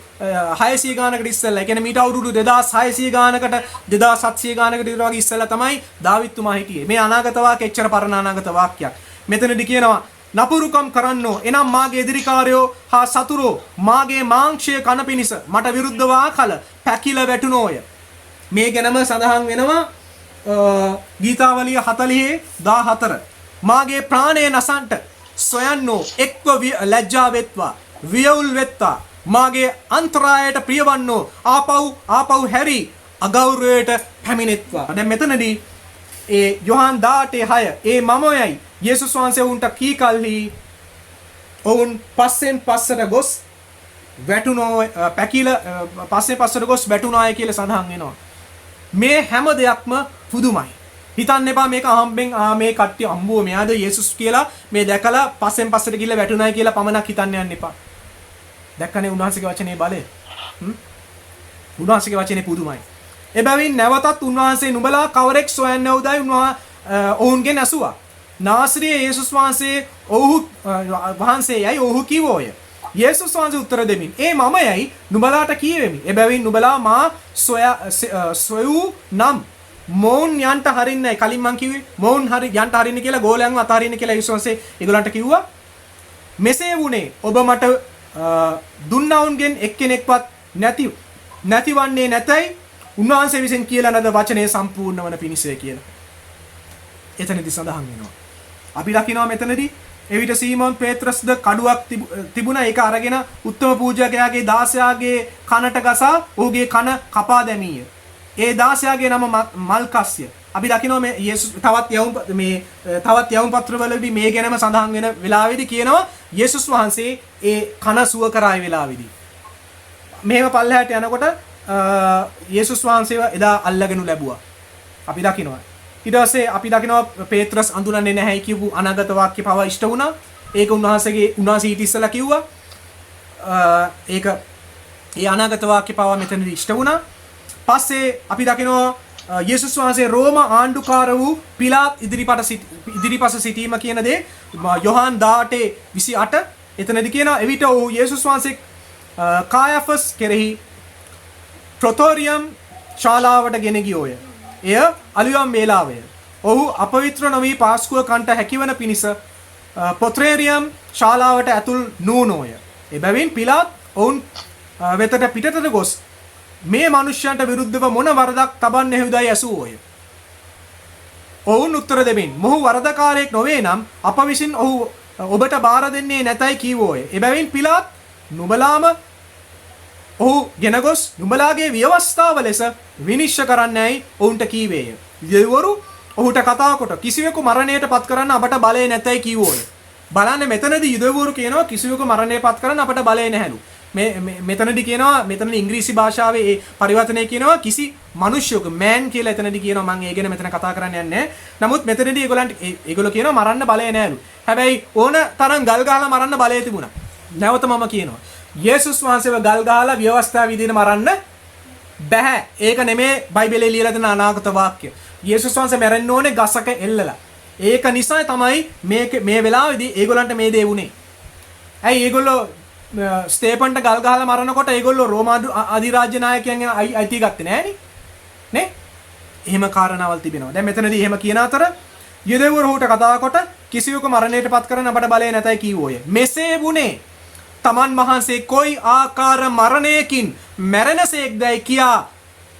600 ගානකට ඉස්සෙල්ලා. ඒ කියන්නේ මීට අවුරුදු 2600 ගානකට 2700 ගානකට විතර වගේ ඉස්සෙල්ලා තමයි දාවිද් තුමා හිටියේ. මේ අනාගත වාක්‍ය එච්චර පරණ අනාගත වාක්‍යයක්. මෙතනදී කියනවා නපුරුකම් කරන්නෝ එනම් මාගේ එදිරිකාරයෝ හා සතුරෝ මාගේ මාංශය කන පිණිස මට විරුද්ධව ආකල පැකිල වැටුණෝය. මේ ගැනම සඳහන් වෙනවා ගීතාවලිය 40:14. මාගේ ප්‍රාණය නසන්ට සොයන්නෝ එක්ව ලැජ්ජා වෙත්වා වියවුල් වෙත්තා මාගේ අන්තරායට ප්‍රියවන්නෝ ආපහු හැරි අගෞරවයට පැමිණෙත්වා. දැන් මෙතනදී ඒ යොහන් 18:6 ඒ මමයයි යේසුස් වහන්සේ උන්ට කී කල්හි ඔවුන් පස්සෙන් පස්සට ගොස් වැටුණෝ පැකිල පස්සෙන් පස්සට ගොස් වැටුණාය කියලා සඳහන් වෙනවා. මේ හැම දෙයක්ම පුදුමයි. හිතන්න එපා මේක අහම්බෙන් මේ කට්ටිය අම්බුව මෙයාද යේසුස් කියලා මේ දැකලා පස්සෙන් පස්සට ගිහලා වැටුණායි කියලා පමණක් හිතන්න යන්න එපා. දැක්කනේ උන්වහන්සේගේ වචනේ බලය. උන්වහන්සේගේ වචනේ පුදුමයි. එබැවින් නැවතත් උන්වහන්සේ නුඹලා කවරෙක් සොයන්නේ උදායි ඔවුන්ගෙන් ඇසුවා. නාසරිය යේසුස් වහන්සේ වහන්සේයයි ඔහු කිව්වෝය. යේසුස් වහන්සේ උත්තර දෙමින් ඒ මමයයි නුඹලාට කියවෙමි. එබැවින් නුඹලා මා සොයූ නම් මොවුන් යන්ට හරින්නයි. කලින් මං කිව්වේ මොවුන් යන්ට හරින්න කියලා ගෝලයන්ව අතහරින්න කියලා යේසුස් වහන්සේ ඒගොල්ලන්ට කිව්වා. මෙසේ වුණේ ඔබ මට දුන්නවුන්ගෙන් එක්කෙනෙක්වත් නැතිවන්නේ නැතයි උන්වහන්සේ විසින් කියලා නේද වචනේ සම්පූර්ණ වන පිණිසය කියලා. එතනදී සඳහන් වෙනවා. අපි දකිනවා මෙතනදී එවිට සීමෝන් පේත්‍රස්ද කඩුවක් තිබුණා. ඒක අරගෙන උත්තම පූජකයාගේ දාසයාගේ කනට ගසා ඔහුගේ කන කපා දැමීය. ඒ දාසයාගේ නම මල්කස්ය. අපි දකිනවා මේ යේසුස් තවත් යවුම් පත්‍රවලදී මේ ගැනම සඳහන් වෙන වෙලාවේදී කියනවා යේසුස් වහන්සේ ඒ කන සුව කරාය වෙලාවේදී. මේව පල්ලෙහාට යනකොට යේසුස් වහන්සේව එදා අල්ලගෙන ලැබුවා. අපි දකිනවා. ඊට පස්සේ අපි දකිනවා පේත්‍රස් අඳුරන්නේ නැහැ කියපු අනාගත වාක්‍ය පව ඉෂ්ට වුණා. ඒක උන්වහන්සේ ඊට ඉස්සෙල්ලා කිව්වා. ඒක ඒ අනාගත වාක්‍ය පව මෙතනදී ඉෂ්ට වුණා. පස්සේ අපි දකිනවා යේසුස් වහන්සේ රෝම ආණ්ඩුකාර වූ පිලාත් ඉදිරිපස සිටීම කියන දේ යොහන් 18:28 එතනදී කියනවා. එවිට ඔහු යේසුස් වහන්සේ කායෆස් කෙරෙහි ප්‍රොතෝරියම් ශාලාවට ගෙන ගියෝය. එය අලුයම් වේලාවය. ඔහු අපවිත්‍ර නොවී පාස්කුව කන්ට හැකිවන පිණිස පොත්‍රේරියම් ශාලාවට ඇතුල් නූනෝය. එබැවින් පිලාත් ඔවුන් වෙතට පිටතට ගොස් මේ මනුෂ්‍යයන්ට විරුද්ධව මොන වරදක් තබන්නේහුදයි ඇසුවෝය. ඔවුන් උත්තර දෙමින් මොහු වරදකාරයෙක් නොවේ නම් අප විසින් ඔහු ඔබට බාර දෙන්නේ නැතයි කීවෝය. එබැවින් පිලාත් නුඹලාම ඔහු ගෙන ගොස් නුඹලාගේ ව්‍යවස්ථාව ලෙස විනිශ්චය කරන්නයි ඔවුන්ට කීවේය. දෙවිවරු ඔහුට කතා කොට කිසිවෙකු මරණයට පත් කරන්න අපට බලය නැතයි කීවෝය. බලන්න මෙතනදී යුදෙවරු කියනවා කිසිවෙකු මරණයට පත් කරන්න අපට බලය නැහැලු. මෙතනදී කියනවා මෙතන ඉංග්‍රීසි භාෂාවේ ඒ පරිවර්තනය කියනවා කිසි මිනිස්සුක මෑන් කියලා එතනදී කියනවා. මම ඒ ගැන මෙතන කතා කරන්න යන්නේ නැහැ. නමුත් මෙතනදී ඒගොල්ලෝ කියනවා මරන්න බලය නැහැලු. හැබැයි ඕන තරම් ගල් ගහලා මරන්න බලය තිබුණා. නැවත මම කියනවා යේසුස් වහන්සේව ගල් ගහලා ව්‍යවස්ථාව විදිහට මරන්න බෑ. ඒක නෙමේ බයිබලයේ ලියලා තියෙන අනාගත වාක්‍ය. යේසුස් වහන්සේ මැරෙන්න ඕනේ ගසක එල්ලලා. ඒක නිසා තමයි මේ වෙලාවේදී ඒගොල්ලන්ට මේ දේ වුනේ. ඇයි ඒගොල්ලෝ ස්තේපන්ට ගල් ගහලා මරනකොට ඒගොල්ලෝ රෝම අධිරාජ්‍ය නායකයන්ගෙන් අයිතිය ගත්තේ නෑනේ. නේ? එහෙම කාරණාවල් තිබෙනවා. දැන් මෙතනදී එහෙම කියන අතර යුදෙව්වරුන්ට කතා කොට කිසිවෙකු මරණයට පත් කරන්න අපට බලය නැතයි කිව්වෝය. මෙසේ වුනේ තමන් වහන්සේ කොයි ආකාර මරණයකින් මැරෙනසේක්දයි කියා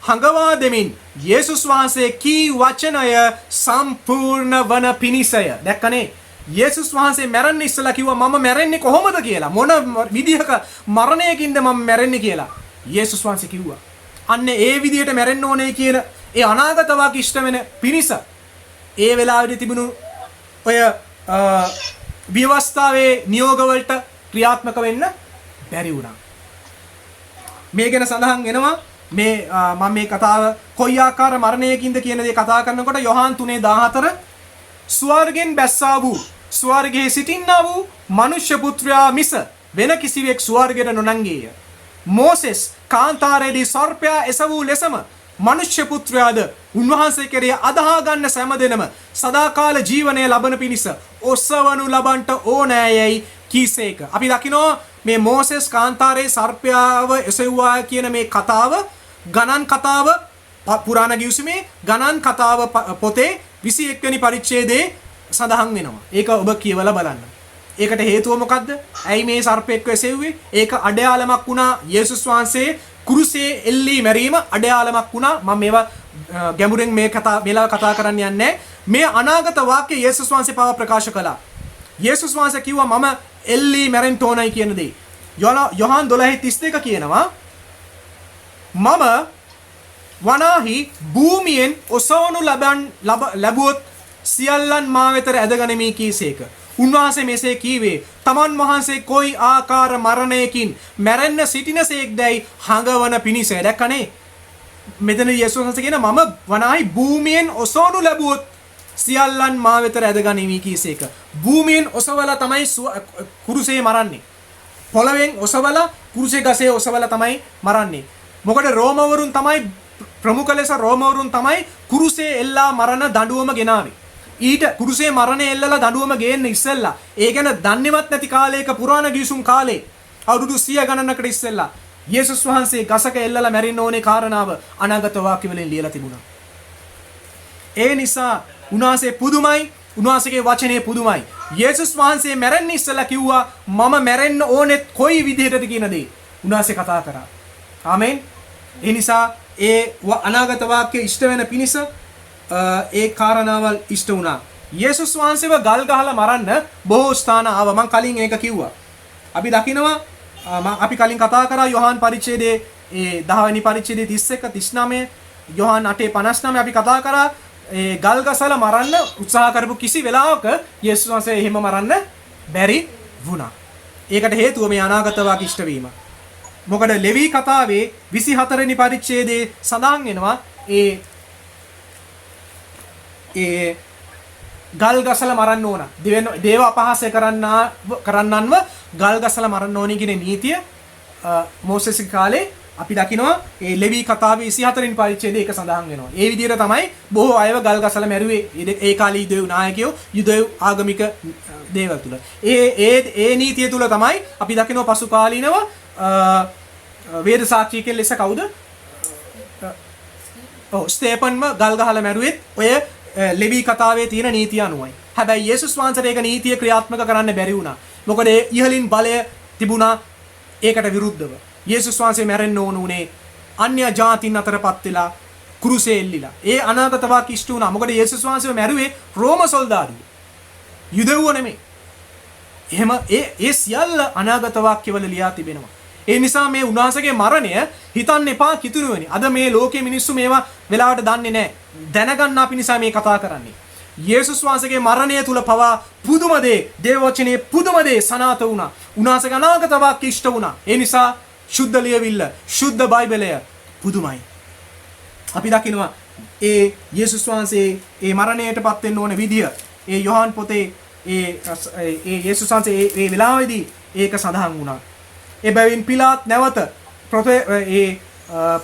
හඟවා දෙමින් යේසුස් වහන්සේ කී වචනය සම්පූර්ණ වන පිණිසය. දැක්කනේ? යේසුස් වහන්සේ මැරෙන්න ඉස්සලා කිව්වා මම මැරෙන්නේ කොහොමද කියලා. මොන විදිහක මරණයකින්ද මම මැරෙන්නේ කියලා. යේසුස් වහන්සේ කිව්වා. අන්න ඒ විදිහට මැරෙන්න ඕනේ කියන ඒ අනාගත වාක්‍ය ඉෂ්ට වෙන පිණිස ඒ වෙලාවේදී තිබුණු ඔය විවස්ථාවේ නියෝගවලට ක්‍රියාත්මක වෙන්න බැරි වුණා. මේ ගැන සඳහන් වෙනවා මේ මම මේ කතාව කොයි ආකාර මරණයකින්ද කියන දේ කතා කරනකොට යොහාන් 3:14 ස්වර්ගෙන් බැස්සා වූ ස්වර්ගයේ සිටින්නා වූ මනුෂ්‍ය පුත්‍රයා මිස වෙන කිසිවෙක් ස්වර්ගයට නොනංගේය. මෝසෙස් කාන්තාරයේදී සර්පයා එසවූ ලෙසම මනුෂ්‍ය පුත්‍රයාද උන්වහන්සේ කෙරෙහි අදහා ගන්න සෑමදෙනම සදාකාල ජීවනය ලබන පිණිස ඔසවනු ලබන්ට ඕනෑයයි කීසේක. අපි දකිනවා මේ මෝසෙස් කාන්තාරයේ සර්පයාව එසෙව්වා කියන මේ කතාව ගණන් කතාව පුරාණ ගිවිසුමේ ගණන් කතාව පොතේ 21 වෙනි පරිච්ඡේදයේ සඳහන් වෙනවා. ඒක ඔබ කියවලා බලන්න. ඒකට හේතුව මොකද්ද? ඇයි මේ සර්පෙක්ව එසෙව්වේ? ඒක අඩයාලමක් වුණා යේසුස් වහන්සේ කුරුසේ එල්ලී මැරීම අඩයාලමක් වුණා. මම මේවා ගැඹුරෙන් මේලා කතා කරන්න යන්නේ. මේ අනාගත වාක්‍ය යේසුස් වහන්සේ පාව ප්‍රකාශ කළා. යේසුස් වහන්සේ කිව්වා මම එල්ලී මැරෙන්න ඕනයි කියන දේ. යොහාන් 12:32 කියනවා මම වනාහි භූමියෙන් ඔසවනු ලැබුවොත් සියල්ලන් මා වෙත ඇදගනිමි කීසේක. උන්වහන්සේ මෙසේ කීවේ තමන් වහන්සේ කොයි ආකාර මරණයකින් මැරෙන්න සිටිනසේක්දයි හඟවන පිණිස. දැක්කනේ? මෙතන යේසුස් වහන්සේ කියන මම වනාහි භූමියෙන් ඔසවනු ලැබුවොත් සියල්ලන් මා වෙත ඇදගනිමි කීසේක. භූමියෙන් ඔසවලා තමයි කුරුසේ මරන්නේ. පොළවෙන් ඔසවලා කුරුසේ ගසේ ඔසවලා තමයි මරන්නේ. මොකද රෝමවරුන් තමයි ප්‍රමුඛ ලෙස රෝමවරුන් තමයි කුරුසේ එල්ලා මරණ දඬුවම ගෙනාවේ. ඊට කුරුසේ මරණය එල්ලලා දඬුවම ගේන්න ඉස්සෙල්ලා ඒ ගැන දන්නේවත් නැති කාලයක පුරාණ ගිවිසුම් කාලේ අවුරුදු 100 ගණනකට ඉස්සෙල්ලා යේසුස් වහන්සේ ගසක එල්ලලා මැරෙන්න ඕනේ කාරණාව අනාගත වාක්‍ය වලින් ලියලා තිබුණා. ඒ නිසා උන්වහන්සේ පුදුමයි, උන්වහන්සේගේ වචනේ පුදුමයි. යේසුස් වහන්සේ මැරෙන්න ඉස්සෙල්ලා කිව්වා මම මැරෙන්න ඕනෙත් කොයි විදිහටද කියන දේ උන්වහන්සේ කතා කරා. ආමෙන්. ඒ නිසා ඒ අනාගත වාක්‍ය ඉෂ්ට වෙන පිණිස ඒ කාරණාවල් ඉෂ්ට වුණා. යේසුස් වහන්සේව ගල් ගහලා මරන්න බොහෝ ස්ථාන ආවා. මම කලින් ඒක කිව්වා. අපි දකිනවා අපි කලින් කතා කරා යොහාන් පරිච්ඡේදයේ ඒ 10 වෙනි පරිච්ඡේදයේ 31 39 යොහාන් 8:59 අපි කතා කරා ඒ ගල් ගසලා මරන්න උත්සාහ කරපු කිසි වෙලාවක යේසුස් වහන්සේ එහෙම මරන්න බැරි වුණා. ඒකට හේතුව මේ අනාගත වාක්‍ය ඉෂ්ට වීම. මොකද ලෙවි කතාවේ 24 වෙනි පරිච්ඡේදයේ සඳහන් වෙනවා ඒ ගල් ගසලා මරන්න ඕන. දේව අපහාසය කරන්නන්ව ගල් ගසලා මරන්න ඕනි කියන නීතිය මෝසෙස් කාලේ අපි දකිනවා ඒ ලෙවි කතාවේ 24 වෙනි පරිච්ඡේදයේ ඒක සඳහන් වෙනවා. ඒ විදිහට තමයි බොහෝ අයව ගල් ගසලා මැරුවේ ඒ කාලේ යුදෙව් නායකයෝ යුදෙව් ආගමික දේවල් තුල. ඒ නීතිය තුල තමයි අපි දකිනවා පසු කාලීනව වේද සාක්ෂිකයෙක් ලෙස කවුද? ස්තේපන්ම ගල් ගහලා මැරුවෙත් ඔය ලෙවි කතාවේ තියෙන නීතිය අනුවයි. හැබැයි යේසුස් වහන්සේට ඒක නීතිය ක්‍රියාත්මක කරන්න බැරි වුණා. මොකද ඒ ඉහළින් බලය තිබුණා ඒකට විරුද්ධව. යේසුස් වහන්සේ මැරෙන්න ඕන උනේ අන්‍ය ජාතීන් අතරපත් වෙලා කුරුසේ එල්ලිලා. ඒ අනාගත වාක්‍ය ඉෂ්ට වුණා. මොකද යේසුස් වහන්සේව මැරුවේ රෝම සොල්දාදුවෝ. යුදෙව්වෝ නෙමෙයි. එහෙම ඒ සියල්ල අනාගත වාක්‍යවල ලියා තිබෙනවා. ඒ නිසා මේ උන්වහන්සේගේ මරණය හිතන්න එපා කිතුරුවනි. අද මේ ලෝකයේ මිනිස්සු මේවා වෙලාවට දන්නේ නැහැ. දැනගන්න අපි නිසා මේ කතා කරන්නේ. යේසුස් වහන්සේගේ මරණය තුල පවා පුදුම දේ, දේව වචනේ පුදුම දේ සනාත වුණා. උන්වහන්සේගේ අනාගත වාක්‍ය ඉෂ්ට වුණා. ඒ නිසා සුද්ධ ලියවිල්ල, සුද්ධ බයිබලය පුදුමයි. අපි දකිනවා ඒ යේසුස් වහන්සේ ඒ මරණයටපත් වෙන්න ඕන විදිය ඒ යොහාන් පොතේ ඒ යේසුස් වහන්සේ ඒ වෙලාවේදී ඒක සඳහන් වුණා. එබැවින් පිලාත් නැවත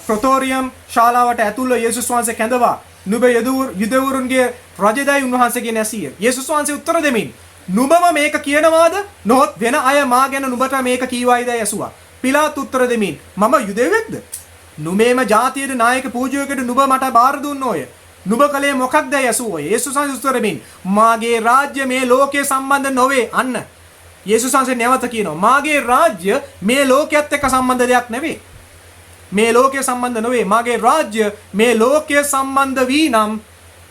ප්‍රොතෝරියම් ශාලාවට ඇතුල්ව යේසුස් වහන්සේ කැඳවා නුඹ යුදවරුන්ගේ රජදයි උන්වහන්සේගේ නැසිය. යේසුස් වහන්සේ උත්තර දෙමින් නුඹම මේක කියනවාද? නොහොත් වෙන අය මා ගැන නුඹට මේක කීවායිද ඇසුවා. පිලාත් උත්තර දෙමින් මම යුදෙවෙක්ද? නුඹේම ජාතියේ නායක පූජකයෙකුට නුඹ මට බාර දුන්නෝය. නුඹ කලේ මොකක්ද ඇසුවා. යේසුස් වහන්සේ උත්තර දෙමින් මාගේ රාජ්‍ය මේ ලෝකයේ සම්බන්ධ නොවේ. අන්න යේසුස් වහන්සේ නැවත කියනවා මාගේ රාජ්‍ය මේ ලෝකයේත් එක්ක සම්බන්ධ දෙයක් නෙවෙයි. මේ ලෝකයේ සම්බන්ධ නොවේ. මාගේ රාජ්‍ය මේ ලෝකයේ සම්බන්ධ වී නම්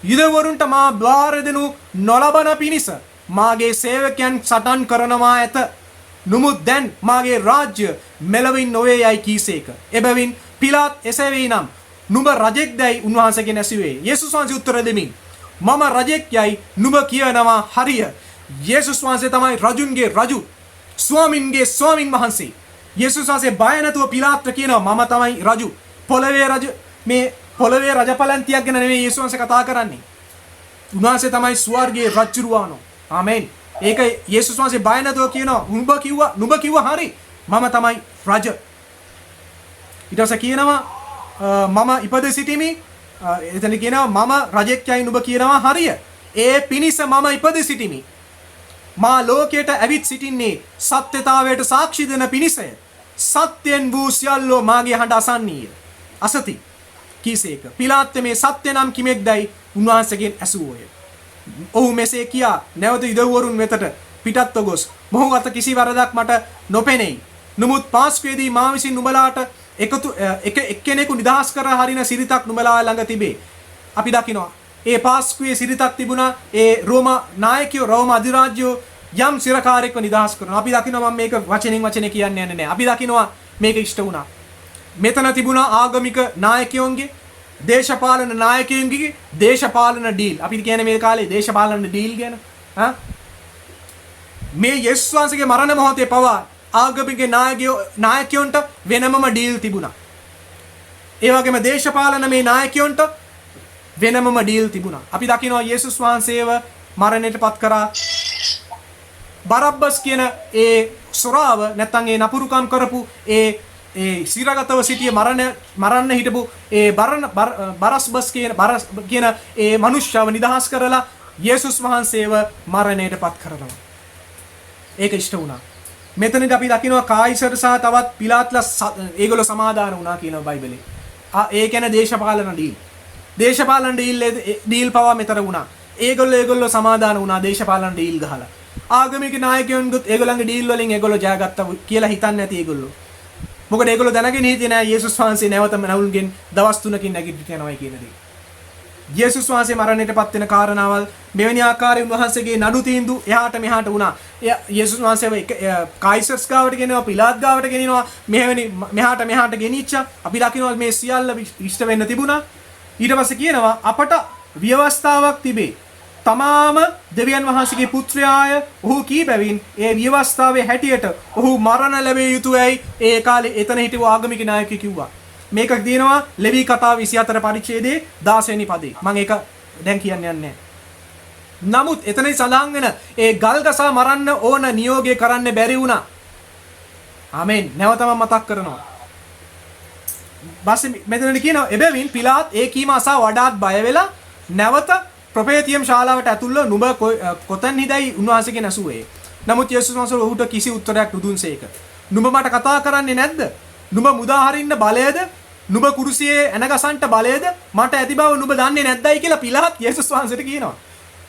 යුදවරුන්ට මා බාර දෙනු නොලබන පිණිස මාගේ සේවකයන් සටන් කරනවා ඇත. නමුත් දැන් මාගේ රාජ්‍ය මෙලවින් නොවේ යයි කීසේක. එබැවින් පිලාත් එසේ වී නම් නුඹ රජෙක්දයි උන්වහන්සේගෙන් ඇසුවේ. යේසුස් වහන්සේ උත්තර දෙමින් මම රජෙක් යයි නුඹ කියනවා හරිය. යේසුස් වහන්සේ තමයි රජුන්ගේ රජු, ස්වාමින්ගේ ස්වාමින් වහන්සේ. යේසුස් වහන්සේ බය නැතුව පිලාත්ට කියනවා මම තමයි රජු. පොළවේ රජ මේ පොළවේ රජපලන්තියක් ගැන නෙමෙයි යේසුස් වහන්සේ කතා කරන්නේ. උන්වහන්සේ තමයි ස්වර්ගයේ රජුරුවානෝ. ආමෙන්. ඒක යේසුස් වහන්සේ බය නැතුව කියනවා නුඹ කිව්වා හරි. මම තමයි රජ. ඊට පස්සේ කියනවා මම ඉපද සිටිමි. එතන කියනවා මම රජෙක් යයි නුඹ කියනවා හරිය. ඒ පිනිස මම ඉපද සිටිමි. මා ලෝකයට ඇවිත් සිටින්නේ සත්‍යතාවයට සාක්ෂි දෙන පිණිසය. සත්‍යෙන් වූ සියල්ලෝ මාගේ හඬ අසන්නීය. අසති කීසේක. පිලාත් මේ සත්‍ය නම් කිමෙක්දයි උන්වහන්සේගෙන් ඇසුවෝය. ඔහු මෙසේ කියා නැවත යුදවරුන් වෙතට පිටත්ව ගොස් මොහු අත කිසි වරදක් මට නොපෙනෙයි. නමුත් පාස්කුවේදී මා විසින් නුඹලාට එක්කෙනෙකු නිදහස් කර හරින සිරිතක් නුඹලා ළඟ තිබේ. අපි දකිනවා ඒ පාස්කුවේ සිරිතක් තිබුණා. ඒ රෝම නායකයෝ රෝම අධිරාජ්‍යෝ යම් සිරකාරයෙක්ව නිදහස් කරනවා. අපි දකිනවා මම මේක වචනෙන් කියන්නේ නැහැ. අපි දකිනවා මේක ඉෂ්ට වුණා. මෙතන තිබුණා ආගමික නායකයෝන්ගේ දේශපාලන නායකයන්ගේ දේශපාලන ඩීල්. අපි කියන්නේ මේ කාලේ දේශපාලන ඩීල් ගැන. මේ යේසුස් වහන්සේගේ මරණ මොහොතේ පවා ආගමික නායකයන්ට වෙනමම ඩීල් තිබුණා. ඒ වගේම දේශපාලන මේ නායකයන්ට වෙනමම ඩීල් තිබුණා. අපි දකිනවා යේසුස් වහන්සේව මරණයට පත් කරා. බරබ්බස් කියන ඒ සොරාව නැත්නම් ඒ නපුරුකම් කරපු ඒ සිරගතව සිටිය මරන්න හිටපු ඒ බරස්බස් කියන ඒ මනුෂ්‍යව නිදහස් කරලා යේසුස් වහන්සේව මරණයට පත් කරනවා. ඒක ඉෂ්ට වුණා. මෙතනදී අපි දකිනවා කායිසර් සහ තවත් පිලාත්ලා ඒගොල්ලෝ සමාදාන වුණා කියනවා බයිබලේ. ඒ කියන්නේ දේශපාලන ඩීල්. දේශපාලන ඩීල් පවා මෙතන වුණා. ඒගොල්ලෝ සමාදාන වුණා දේශපාලන ඩීල් ගහලා. ආගමික නායකයන්ගොත් ඒගොල්ලන්ගේ ඩීල් වලින් ඒගොල්ලෝ ජයගත්තා කියලා හිතන්නේ නැති ඒගොල්ලෝ. මොකද ඒගොල්ලෝ දැනගෙන හිටියේ නෑ යේසුස් වහන්සේ නැවතම නවුල්ගෙන් දවස් 3කින් නැගිටිට යනවා කියන දේ. යේසුස් වහන්සේ මරණයටපත් වෙන කාරණාවල් මෙවැනි ආකාරයෙන් උන්වහන්සේගේ නඩු තීන්දුව එහාට මෙහාට වුණා. යේසුස් වහන්සේව කායිසර්ස් ගාවට ගෙනියනවා, පිලාත් ගාවට ගෙනියනවා, මෙහාට මෙහාට ගෙනිච්චා. අපි දකිනවා මේ සියල්ල ඉෂ්ට වෙන්න තිබුණා. ඊට පස්සේ කියනවා අපට ව්‍යවස්ථාවක් තිබේ. තමාම දෙවියන් වහන්සේගේ පුත්‍රයාය ඔහු කී බැවින් ඒ ව්‍යවස්ථාවේ හැටියට ඔහු මරණ ලැබිය යුතුයයි ඒ කාලේ එතන හිටපු ආගමික නායකයෙක් කිව්වා. මේක දිනනවා ලෙවි කතාව 24 පරිච්ඡේදයේ 16 වෙනි පදේ. මම ඒක දැන් කියන්න යන්නේ නමුත් එතනයි සඳහන් වෙන ඒ ගල්ගසා මරන්න ඕන නියෝගය කරන්න බැරි වුණා. ආමෙන්. නැවතම මතක් කරනවා. බස් මෙතනදී කියනවා එබැවින් පිලාත් ඒ කීම අසා වඩාත් බය වෙලා නැවත ප්‍රොපේතියම් ශාලාවට ඇතුල්ව නුඹ කොතැන් හිදයි උන්වහන්සේගෙන් ඇසුවේ. නමුත් යේසුස් වහන්සේ ඔහුට කිසි උත්තරයක් දුදුන්සේක. නුඹ මට කතා කරන්නේ නැද්ද? නුඹ මුදා හරින්න බලයද? නුඹ කුරුසියේ එනගසන්ට බලයද? මට ඇති බව නුඹ දන්නේ නැද්දයි කියලා පිලාත් යේසුස් වහන්සේට කියනවා.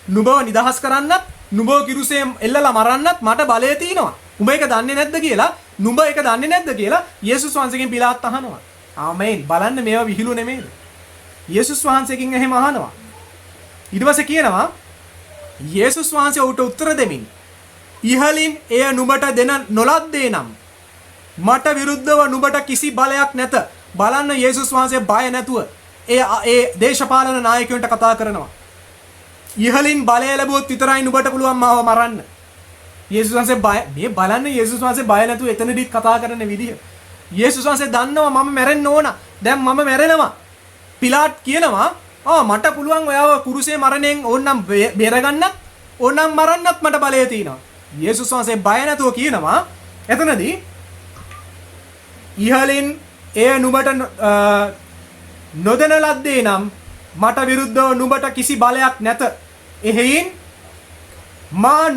නුඹව නිදහස් කරන්නත්, නුඹව කිරුසියේ එල්ලලා මරන්නත් මට බලය තියෙනවා. උඹ ඒක දන්නේ නැද්ද කියලා, නුඹ ඒක දන්නේ නැද්ද කියලා යේසුස් වහන්සේගෙන් පිලාත් අහනවා. ආමේන්. බලන්න මේවා විහිළු නෙමෙයිද? යේසුස් වහන්සේගෙන් එහෙම අහනවා. ඊට පස්සේ කියනවා යේසුස් වහන්සේ උට උත්තර දෙමින් ඉහලින් එය නුඹට දෙන නොලද්දේ නම් මට විරුද්ධව නුඹට කිසි බලයක් නැත. බලන්න යේසුස් වහන්සේ බය නැතුව ඒ දේශපාලන නායකයන්ට කතා කරනවා. ඉහලින් බලය ලැබුවොත් විතරයි නුඹට පුළුවන් මාව මරන්න. යේසුස් වහන්සේ මේ බලන්න යේසුස් වහන්සේ බය නැතුව එතනදිත් කතා කරන විදිය. යේසුස් වහන්සේ දන්නවා මම මැරෙන්න ඕන. දැන් මම මැරෙනවා. පිලාත් කියනවා මට පුළුවන් ඔයාව කුරුසේ මරණයෙන් ඕන්නම් බේරගන්නත් ඕන්නම් මරන්නත් මට බලය තියෙනවා. යේසුස් වහන්සේ බය නැතුව කියනවා එතනදී ඉහලින් එය නුඹට නොදෙන ලද්දේ නම් මට විරුද්ධව නුඹට කිසි බලයක් නැත. එහෙයින් මා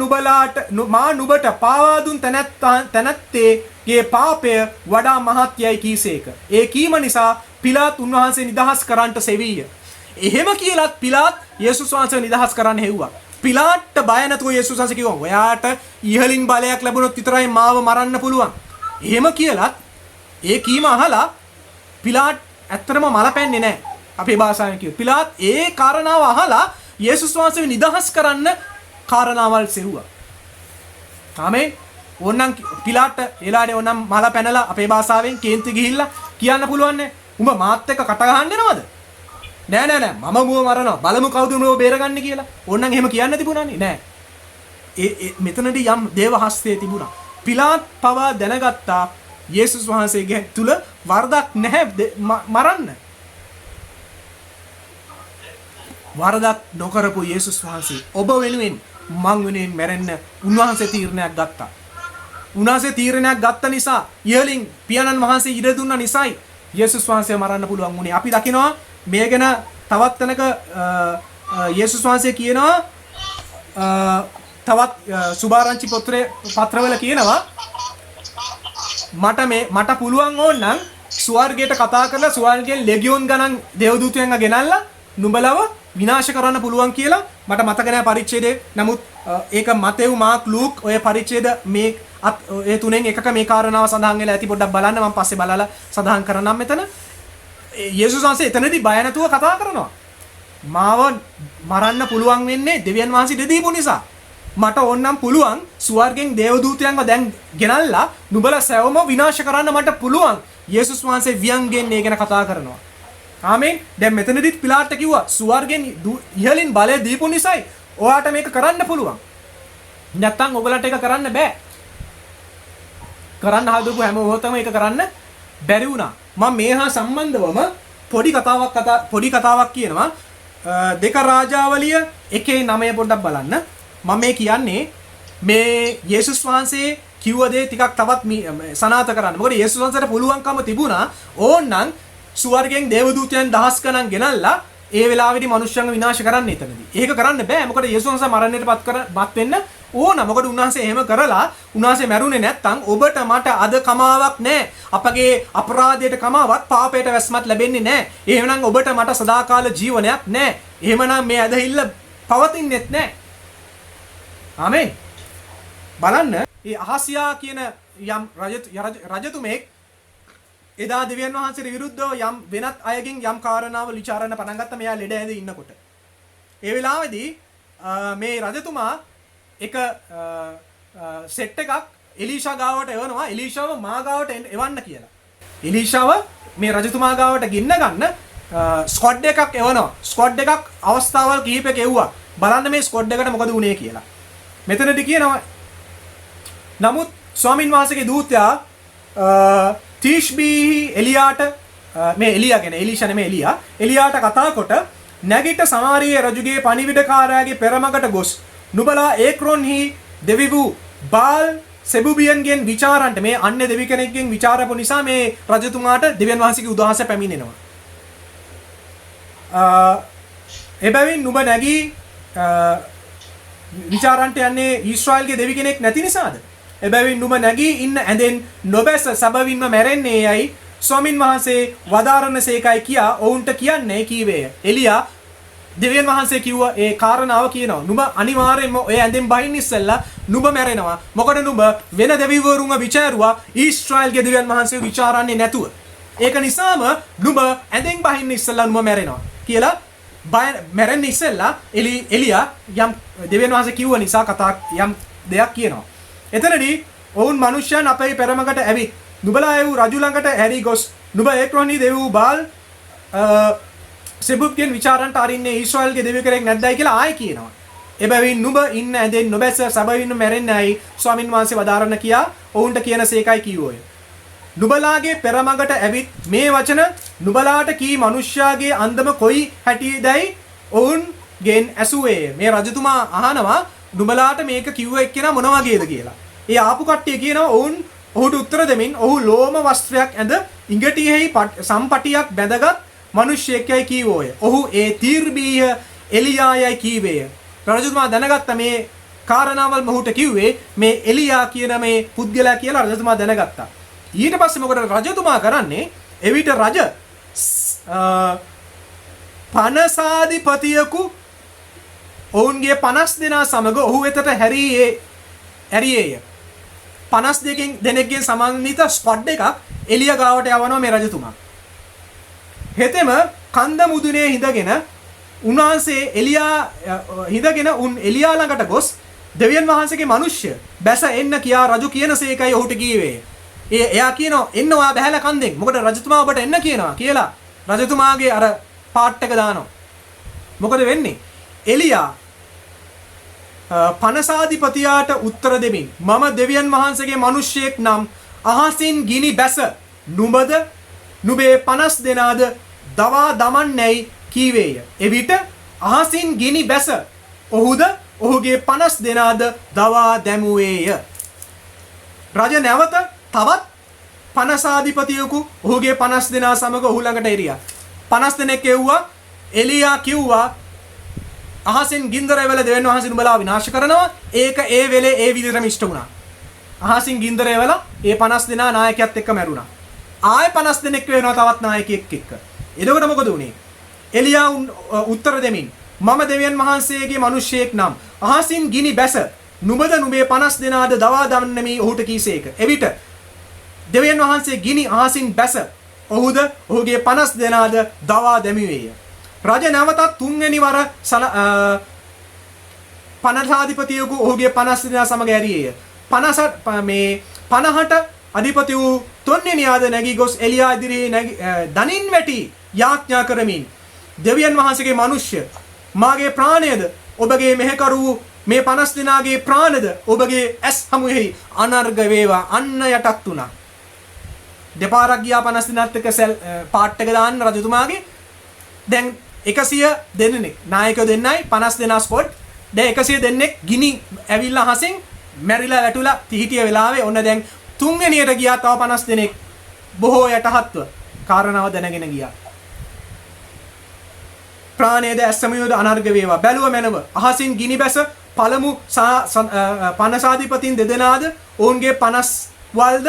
නුඹට පාවා දුන් තැනැත්තේගේ පාපය වඩා මහත් යයි කීසේක. ඒ කීම නිසා පිලාත් උන්වහන්සේ නිදහස් කරන්නට සෙවීය. එහෙම කියලත් පිලාත් යේසුස් වහන්සේ නිදහස් කරන්න හෙව්වා. පිලාත්ට බය නැතුව යේසුස් වහන්සේ කිව්වා ඔයාට ඉහලින් බලයක් ලැබුණොත් විතරයි මාව මරන්න පුළුවන්. එහෙම කියලත් ඒ කීම අහලා පිලාත් ඇත්තටම මල පැන්නේ නැහැ. අපේ භාෂාවෙන් කියුවොත් පිලාත් ඒ කාරණාව අහලා යේසුස් වහන්සේව නිදහස් කරන්න කාරණාවල් සෙව්වා. ආමේන්. ඕන්නම් පිලාට එලානේ ඕන්නම් මල පැනලා අපේ භාෂාවෙන් කේන්ති ගිහිල්ලා කියන්න පුළුවන් නේ. උඹ මාත් එක්ක කට ගහන්න එනවද? නෑ මම මුව මරනවා. බලමු කවුද මුව බේරගන්නේ කියලා. ඕන්නම් එහෙම කියන්න තිබුණානේ නෑ. මෙතනදී යම් දේව හස්තයේ තිබුණා. පිලාත් පවා දැනගත්තා යේසුස් වහන්සේගේ තුල වරදක් නැහැ මරන්න. වරදක් නොකරපු යේසුස් වහන්සේ ඔබ වෙනුවෙන් මං වෙනුවෙන් මැරෙන්න උන්වහන්සේ තීරණයක් ගත්තා. උන්වහන්සේ තීරණයක් ගත්ත නිසා ඉහලින් පියාණන් වහන්සේ ඉඩ දුන්න නිසායි යේසුස් වහන්සේ මරන්න පුළුවන් වුණේ. අපි දකිනවා මේ ගැන තවත් තැනක යේසුස් වහන්සේ කියනවා තවත් සුභාරංචි පත්‍රවල කියනවා මට පුළුවන් ඕනනම් ස්වර්ගයට කතා කරලා ස්වර්ගයෙන් ලෙගියෝන් ගණන් දේවදූතයන්ව ගෙනල්ලා නුඹලව විනාශ කරන්න පුළුවන් කියලා මට මතක නැහැ පරිච්ඡේදය. නමුත් ඒක මතෙව් මාක් ලූක් ඔය පරිච්ඡේද මේ ඒ තුනෙන් එකක මේ කාරණාව සඳහන් වෙලා ඇති. පොඩ්ඩක් බලන්න මම පස්සේ බලලා සඳහන් කරන්නම් මෙතන. යේසුස් වහන්සේ එතනදී බය නැතුව කතා කරනවා. මාව මරන්න පුළුවන් වෙන්නේ දෙවියන් වහන්සේ ඉඩ දීපු නිසා. මට ඕනනම් පුළුවන් ස්වර්ගෙන් දේවදූතයන්ව දැන් ගෙනල්ලා නුඹලා සැවම විනාශ කරන්න මට පුළුවන්. යේසුස් වහන්සේ වියන්ගෙන් මේ ගැන කතා කරනවා. ආමේන්. දැන් මෙතනදිත් පිලාට කිව්වා ස්වර්ගෙන් ඉහලින් බලය දීපු නිසායි ඔයාට මේක කරන්න පුළුවන්. නැත්තම් ඔයගලට ඒක කරන්න බෑ. කරන්න හදපු හැම මොහොතම ඒක කරන්න බැරි වුණා. මම මේ හා සම්බන්ධවම පොඩි කතාවක් කියනවා. දෙක රාජාවලිය 1:9 පොඩ්ඩක් බලන්න. මම මේ කියන්නේ මේ යේසුස් වහන්සේ කිව්ව දේ ටිකක් තවත් සනාථ කරන්න. මොකද යේසුස් වහන්සේට පුළුවන්කම තිබුණා ඕන්නම් ස්වර්ගයෙන් දේවදූතයන් දහස් ගණන් ගෙනල්ලා ඒ වෙලාවේදී මිනිස්සුන්ව විනාශ කරන්න එතනදී. ඒක කරන්න බෑ. මොකද යේසුස් වහන්සේ මරණයටපත් වෙන්න ඕන. මොකද උන්වහන්සේ එහෙම කරලා උන්වහන්සේ මැරුණේ නැත්තම් ඔබට මට අද කමාවක් නැහැ. අපගේ අපරාධයට කමාවක් පාපයට වැස්මත් ලැබෙන්නේ නැහැ. එහෙමනම් ඔබට මට සදාකාල ජීවනයක් නැහැ. එහෙමනම් මේ ඇදහිල්ල පවතින්නෙත් නැහැ. ආමේන්. බලන්න මේ අහසියා කියන යම් රජතුමෙක් එදා දෙවියන් වහන්සේට විරුද්ධව යම් වෙනත් අයගෙන් යම් කාරණාවල් විචාරණ පටන් ගත්තා. මෙයා ලෙඩ ඇඳ ඉන්නකොට. ඒ වෙලාවේදී මේ රජතුමා එක සෙට් එකක් එලීෂා ගාවට එවනවා. එලීෂාව මා ගාවට එවන්න කියලා. එලීෂාව මේ රජතුමා ගාවට ගෙන්න ගන්න ස්ක්වොඩ් එකක් එවනවා. ස්ක්වොඩ් එකක් අවස්ථාවල් කිහිපයක එව්වා. බලන්න මේ ස්ක්වොඩ් එකට මොකද වුනේ කියලා. මෙතනදී කියනවා නමුත් ස්වාමින් වහන්සේගේ දූතයා තීෂ්බී එලියාට මේ එලියා ගැන එලීෂා නෙමෙයි එලියාට කතා කොට නැගිට සමාරියේ රජුගේ පණිවිඩකාරයාගේ පෙරමකට ගොස් නුබලා ඒක්‍රොන්හි දෙවිවු බාල් සෙබුබියන්ගෙන් විචාරන්ට මේ අන්‍ය දෙවි කෙනෙක්ගෙන් විචාරපු නිසා මේ රජතුමාට දෙවියන් වහන්සේගේ උදහස පැමිණෙනවා. එබැවින් නුඹ නැගී විචාරන්ට යන්නේ ඊශ්‍රායල්ගේ දෙවි කෙනෙක් නැති නිසාද? එබැවින් නුඹ නැගී ඉන්න ඇඳෙන් නොබැස සබවින්ම මැරෙන්නේ යයි ස්වාමින් වහන්සේ වදාරනසේකයි කියා ඔවුන්ට කියන්නේ කීවේය. එලියා දෙවියන් වහන්සේ කිව්වා ඒ කාරණාව කියනවා. නුඹ අනිවාර්යයෙන්ම ඔය ඇඳෙන් බහින්න ඉස්සෙල්ලා නුඹ මැරෙනවා. මොකද නුඹ වෙන දෙවිවරුන්ව විචාරුවා ඊශ්‍රායල්ගේ දෙවියන් වහන්සේ විචාරන්නේ නැතුව. ඒක නිසාම නුඹ ඇඳෙන් බහින්න ඉස්සෙල්ලා නුඹ මැරෙනවා කියලා මැරෙන්න ඉස්සෙල්ලා එලියා යම් දෙවියන් වහන්සේ කිව්ව නිසා කතා යම් දෙයක් කියනවා. එතනදී ඔවුන් මිනිස්යන් අපේ පෙරමකට ඇවිත් නුඹලා ඒ රජු ළඟට හැරි ගොස් නුඹ ඒක්‍රොන්හි දෙවි බාල් සෙබුබ්ගෙන් විචාරන්ට අරින්නේ ඊශ්‍රායල්ගේ දෙවි කෙනෙක් නැද්දයි කියලා ආයෙ කියනවා. එබැවින් නුඹ ඉන්න ඇඳෙන් නොබැස සබවින්ම මැරෙන්නයි ස්වාමින් වහන්සේ වදාරන කියා ඔවුන්ට කියනසේකයි කිව්වෝය. නුඹලාගේ පෙරමකට ඇවිත් මේ වචන නුඹලාට කී මිනිස්යාගේ අන්දම කොයි හැටියේදයි ඔවුන්ගෙන් ඇසුවේය. මේ රජතුමා අහනවා නුඹලාට මේක කිව්ව එක්කෙනා මොන වගේද කියලා. ඒ ආපු කට්ටිය කියනවා ඔහුට උත්තර දෙමින් ඔහු ලෝම වස්ත්‍රයක් ඇඳ ඉඟටියෙහි සම්පටියක් බැඳගත් මිනිස්සෙක්යයි කීවෝය. ඔහු ඒ තීර්බීය එලියායයි කීවේය. රජතුමා දැනගත්ත මේ කාරණාවල් මොහුට කිව්වේ මේ එලියා කියන මේ පුද්ගලයා කියලා රජතුමා දැනගත්තා. ඊට පස්සේ මොකද රජතුමා කරන්නේ? එවිට රජ පනසාධිපතියකු ඔවුන්ගේ 50 දෙනා සමග ඔහු වෙතට හැරියේය. 52 දෙනෙක්ගෙන් සමන්විත ස්ක්වොඩ් එකක් එලියා ගාවට යවනවා මේ රජතුමා. හෙතෙම කන්ද මුදුනේ හිඳගෙන උන්වහන්සේ එලියා ළඟට ගොස් දෙවියන් වහන්සේගේ මිනිස්ය බැස එන්න කියා රජු කියනසේකයි ඔහුට කීවේ. එයා කියනවා එන්න ඔයා බහැලා කන්දෙන්. මොකද රජතුමා ඔබට එන්න කියනවා කියලා රජතුමාගේ අර පාට් එක දානවා. මොකද වෙන්නේ? එලියා පනසාධිපතියාට උත්තර දෙමින් මම දෙවියන් වහන්සේගේ මිනිස්සෙක් නම් අහසින් ගිනි බැස නුඹද නුඹේ 50 දෙනාද දවා දමන්නේයි කීවේය. එවිට අහසින් ගිනි බැස ඔහුද ඔහුගේ 50 දෙනාද දවා දැමුවේය. රජ නැවත තවත් පනසාධිපතියෙකු ඔහුගේ 50 දෙනා සමග ඔහු ළඟට එරියා. 50 දෙනෙක් එව්වා. එලියා කිව්වා අහසින් ගින්දර එවල දෙවියන් වහන්සේ නුඹලා විනාශ කරනවා. ඒක ඒ වෙලේ ඒ විදිහටම ඉෂ්ට වුණා. අහසින් ගින්දර එවල ඒ 50 දෙනා නායකයාත් එක්ක මැරුණා. ආයෙ 50 දෙනෙක් වෙනවා තවත් නායකයෙක් එක්ක. එතකොට මොකද වුනේ? එලියා උත්තර දෙමින් මම දෙවියන් වහන්සේගේ මිනිස්සෙක් නම් අහසින් ගිනි බැස නුඹද නුඹේ 50 දෙනාද දවා දමන්නමි ඔහුට කීසේක. එවිට දෙවියන් වහන්සේ ගිනි අහසින් බැස ඔහුද ඔහුගේ 50 දෙනාද දවා දැමුවේය. රජ නැවතත් තුන්වෙනි වර පනසාධිපතියෙකු ඔහුගේ 50 දෙනා සමග ඇරියේය. 50ට අධිපති වූ තුන්වෙනියාද නැගී ගොස් එලියා ඉදිරියේ දනින් වැටි යාඥා කරමින් දෙවියන් වහන්සේගේ මිනිස්ය මාගේ ප්‍රාණයද ඔබගේ මෙහෙකරු මේ 50 දෙනාගේ ප්‍රාණද ඔබගේ ඇස් හමුෙහි අනර්ග වේවා අන්න යටත් වුණා. දෙපාරක් ගියා 50 දෙනාත් එක්ක පාට් එක දාන්න රජතුමාගේ. දැන් 100 දෙනෙක් නායකයෝ දෙන්නයි 50 දෙනා ස්ක්වොඩ්. දැන් 100 දෙනෙක් ගිනි ඇවිල්ලා අහසෙන් මැරිලා වැටුලා හිටිය වෙලාවේ ඔන්න දැන් තුන්වෙනියට ගියා තව 50 දෙනෙක් බොහෝ යටහත්ව කාරණාව දැනගෙන ගියා. ප්‍රාණයද ඇස්සමියෝද අනර්ග වේවා බැලුව මැනව අහසින් ගිනි බැස පළමු පනසාධිපතින් දෙදෙනාද ඔවුන්ගේ 50 වල්ද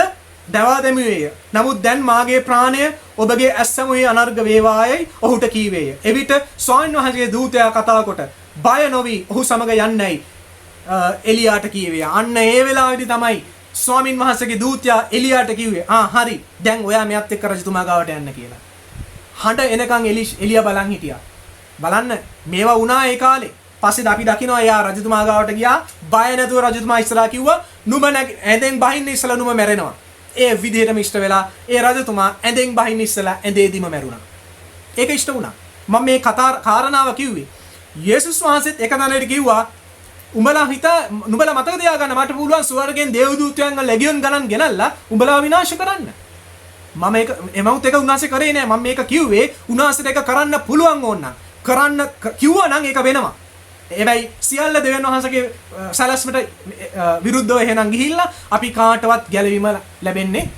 දවා දැමුවේය. නමුත් දැන් මාගේ ප්‍රාණය ඔබගේ ඇස්සමුවේ අනර්ග වේවායයි ඔහුට කීවේය. එවිට ස්වාමීන් වහන්සේගේ දූතයා කතා කොට බය නොවි ඔහු සමග යන්නයි එලියාට කීවේ. අන්න ඒ වෙලාවේදී තමයි ස්වාමීන් වහන්සේගේ දූතයා එලියාට කිව්වේ හරි දැන් ඔයා මෙයත් එක්ක රජතුමා ගාවට යන්න කියලා. හඬ එනකන් එලියා බලන් හිටියා. බලන්න මේවා වුණා ඒ කාලේ. පස්සේ අපි දකිනවා එයා රජතුමා ගාවට ගියා. බය නැතුව රජතුමා ඉස්සරහා කිව්වා නුඹ ඇඳෙන් බහින්න ඉස්සලා නුඹ මැරෙනවා. ඒ විදිහටම ඉෂ්ට වෙලා ඒ රජතුමා ඇඳෙන් බහින්න ඉස්සලා ඇඳේදීම මැරුණා. ඒක ඉෂ්ට වුණා. මම මේ කාරණාව කිව්වේ යේසුස් වහන්සේත් එක තැනකට කිව්වා උඹලා නුඹලා මතක තියාගන්න මට පුළුවන් ස්වර්ගයෙන් දේවදූතයන්ව ලැබියොන් ගණන් ගෙනල්ලා උඹලා විනාශ කරන්න. මම ඒක එමවුත් එක උන්වහන්සේ කරේ නෑ. මම මේක කිව්වේ උන්වහන්සේට ඒක කරන්න පුළුවන් ඕනනම් කරන්න කිව්වා නම් ඒක වෙනවා. එබැයි සියල්ල දෙවියන් වහන්සේගේ සැලැස්මට විරුද්ධව එහෙනම් ගිහිල්ලා අපි කාටවත් ගැලවීම ලැබෙන්නේ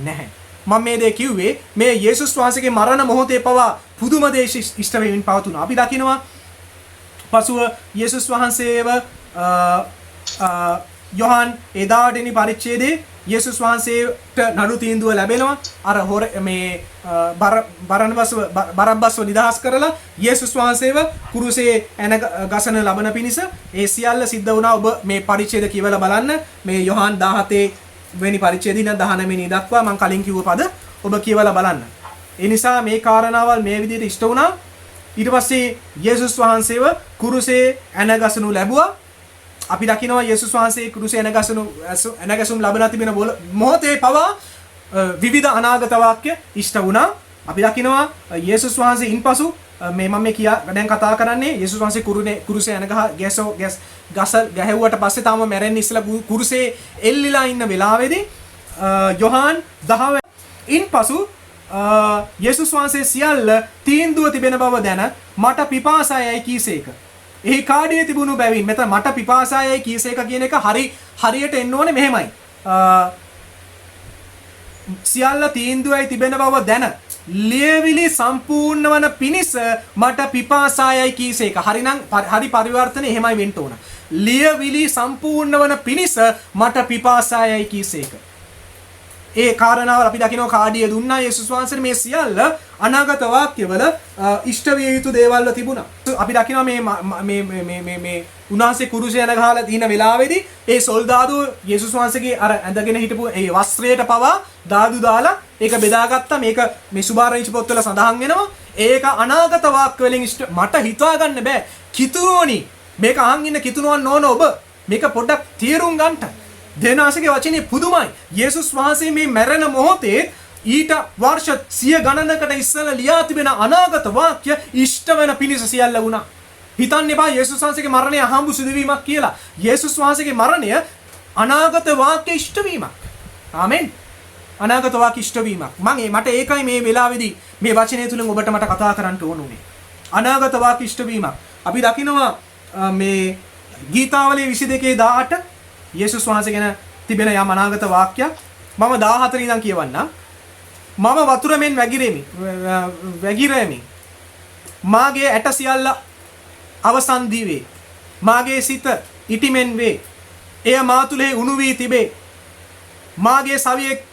නැහැ. මම මේ දේ කිව්වේ මේ යේසුස් වහන්සේගේ මරණ මොහොතේ පවා පුදුම දේ ඉෂ්ට වෙමින් පවතුණා. අපි දකිනවා පසුව යේසුස් වහන්සේව යොහන් 10 වෙනි පරිච්ඡේදයේ යේසුස් වහන්සේට නඩු තීන්දුව ලැබෙනවා. අර මේ බරබ්බස්ව නිදහස් කරලා යේසුස් වහන්සේව කුරුසේ ඇන ගසන ලබන පිණිස ඒ සියල්ල සිද්ධ වුණා. ඔබ මේ පරිච්ඡේද කියවලා බලන්න. මේ යොහන් 17 වෙනි පරිච්ඡේදය ඉඳන් 19 වෙනි දක්වා මම කලින් කිව්ව පද ඔබ කියවලා බලන්න. ඒ නිසා මේ කාරණාවල් මේ විදිහට ඉෂ්ට වුණා. ඊට පස්සේ යේසුස් වහන්සේව කුරුසේ ඇන ගසනු ලැබුවා. අපි දකිනවා යේසුස් වහන්සේ කුරුසේ ඇනගැසුම් ලබන තිබෙන මොහොතේ පවා විවිධ අනාගත වාක්‍ය ඉෂ්ට වුණා. අපි දකිනවා යේසුස් වහන්සේ ඉන්පසු මේ මම දැන් කතා කරන්නේ යේසුස් වහන්සේ කුරුසේ ගස ගැහෙව්වට පස්සේ තාම මැරෙන්න ඉස්සලා කුරුසේ එල්ලිලා ඉන්න වෙලාවේදී යොහන් 10 ඉන්පසු යේසුස් වහන්සේ සියල්ල තීන්දුව තිබෙන බව දැන මට පිපාසයයි කීසේක. එහි කාඩියේ තිබුණු බැවින් මෙතන මට පිපාසයයි කීසේක කියන එක හරියට එන්න ඕනේ මෙහෙමයි. සියල්ල තීන්දුවයි තිබෙන බව දැන ලියවිලි සම්පූර්ණ වන පිණිස මට පිපාසායයි කීසේක. හරිනම් හරි පරිවර්තනය එහෙමයි වෙන්න ඕන. ලියවිලි සම්පූර්ණ වන පිණිස මට පිපාසායයි කීසේක. ඒ කාරණාව අපි දකිනවා කාඩිය දුන්නා යේසුස් වහන්සේට මේ සියල්ල අනාගත වාක්‍යවල ඉෂ්ට විය යුතු දේවල්ව තිබුණා. අපි දකිනවා මේ උන්වහන්සේ කුරුසය යන ගහලා තියෙන වෙලාවේදී ඒ සොල්දාදුව යේසුස් වහන්සේගේ අර ඇඳගෙන හිටපු ඒ වස්ත්‍රයට පවා දාදු දාලා ඒක බෙදාගත්තා. මේක මේ සුභාරංචි පොත්වල සඳහන් වෙනවා. ඒක අනාගත වාක්‍ය වලින් ඉෂ්ට මට හිතා ගන්න බෑ. කිතුනෝනි මේක අහන් ඉන්න කිතුනෝන් ඕන ඔබ මේක පොඩ්ඩක් තීරුම් ගන්න. දෙනාසගේ වචනේ පුදුමයි. යේසුස් වහන්සේ මේ මැරෙන මොහොතේ ඊට වර්ෂ 100 ගණනකට ඉස්සෙල්ලා ලියා තිබෙන අනාගත වාක්‍ය ඉෂ්ට වෙන පිණිස සියල්ල වුණා. හිතන්න එපා යේසුස් වහන්සේගේ මරණය අහඹු සිදුවීමක් කියලා. යේසුස් වහන්සේගේ මරණය අනාගත වාක්‍ය ඉෂ්ට වීමක්. ආමෙන්. අනාගත වාක්‍ය ඉෂ්ට වීමක්. මට ඒකයි මේ වෙලාවේදී මේ වචනය තුලින් ඔබට මට කතා කරන්න ඕන උනේ. අනාගත වාක්‍ය ඉෂ්ට වීමක්. අපි දකිනවා මේ ගීතාවලිය 22:18 යේසුස් වහන්සේ ගැන තිබෙන යම් අනාගත වාක්‍යයක්. මම 14 ඉඳන් කියවන්නම්. මම වතුර මෙන් වැగిරෙමි. මාගේ ඇට සියල්ල අවසන් දීවේ. මාගේ සිත ඉටිමෙන් වේ. එය මා තුලෙහි උණු වී තිබේ. මාගේ සවියේ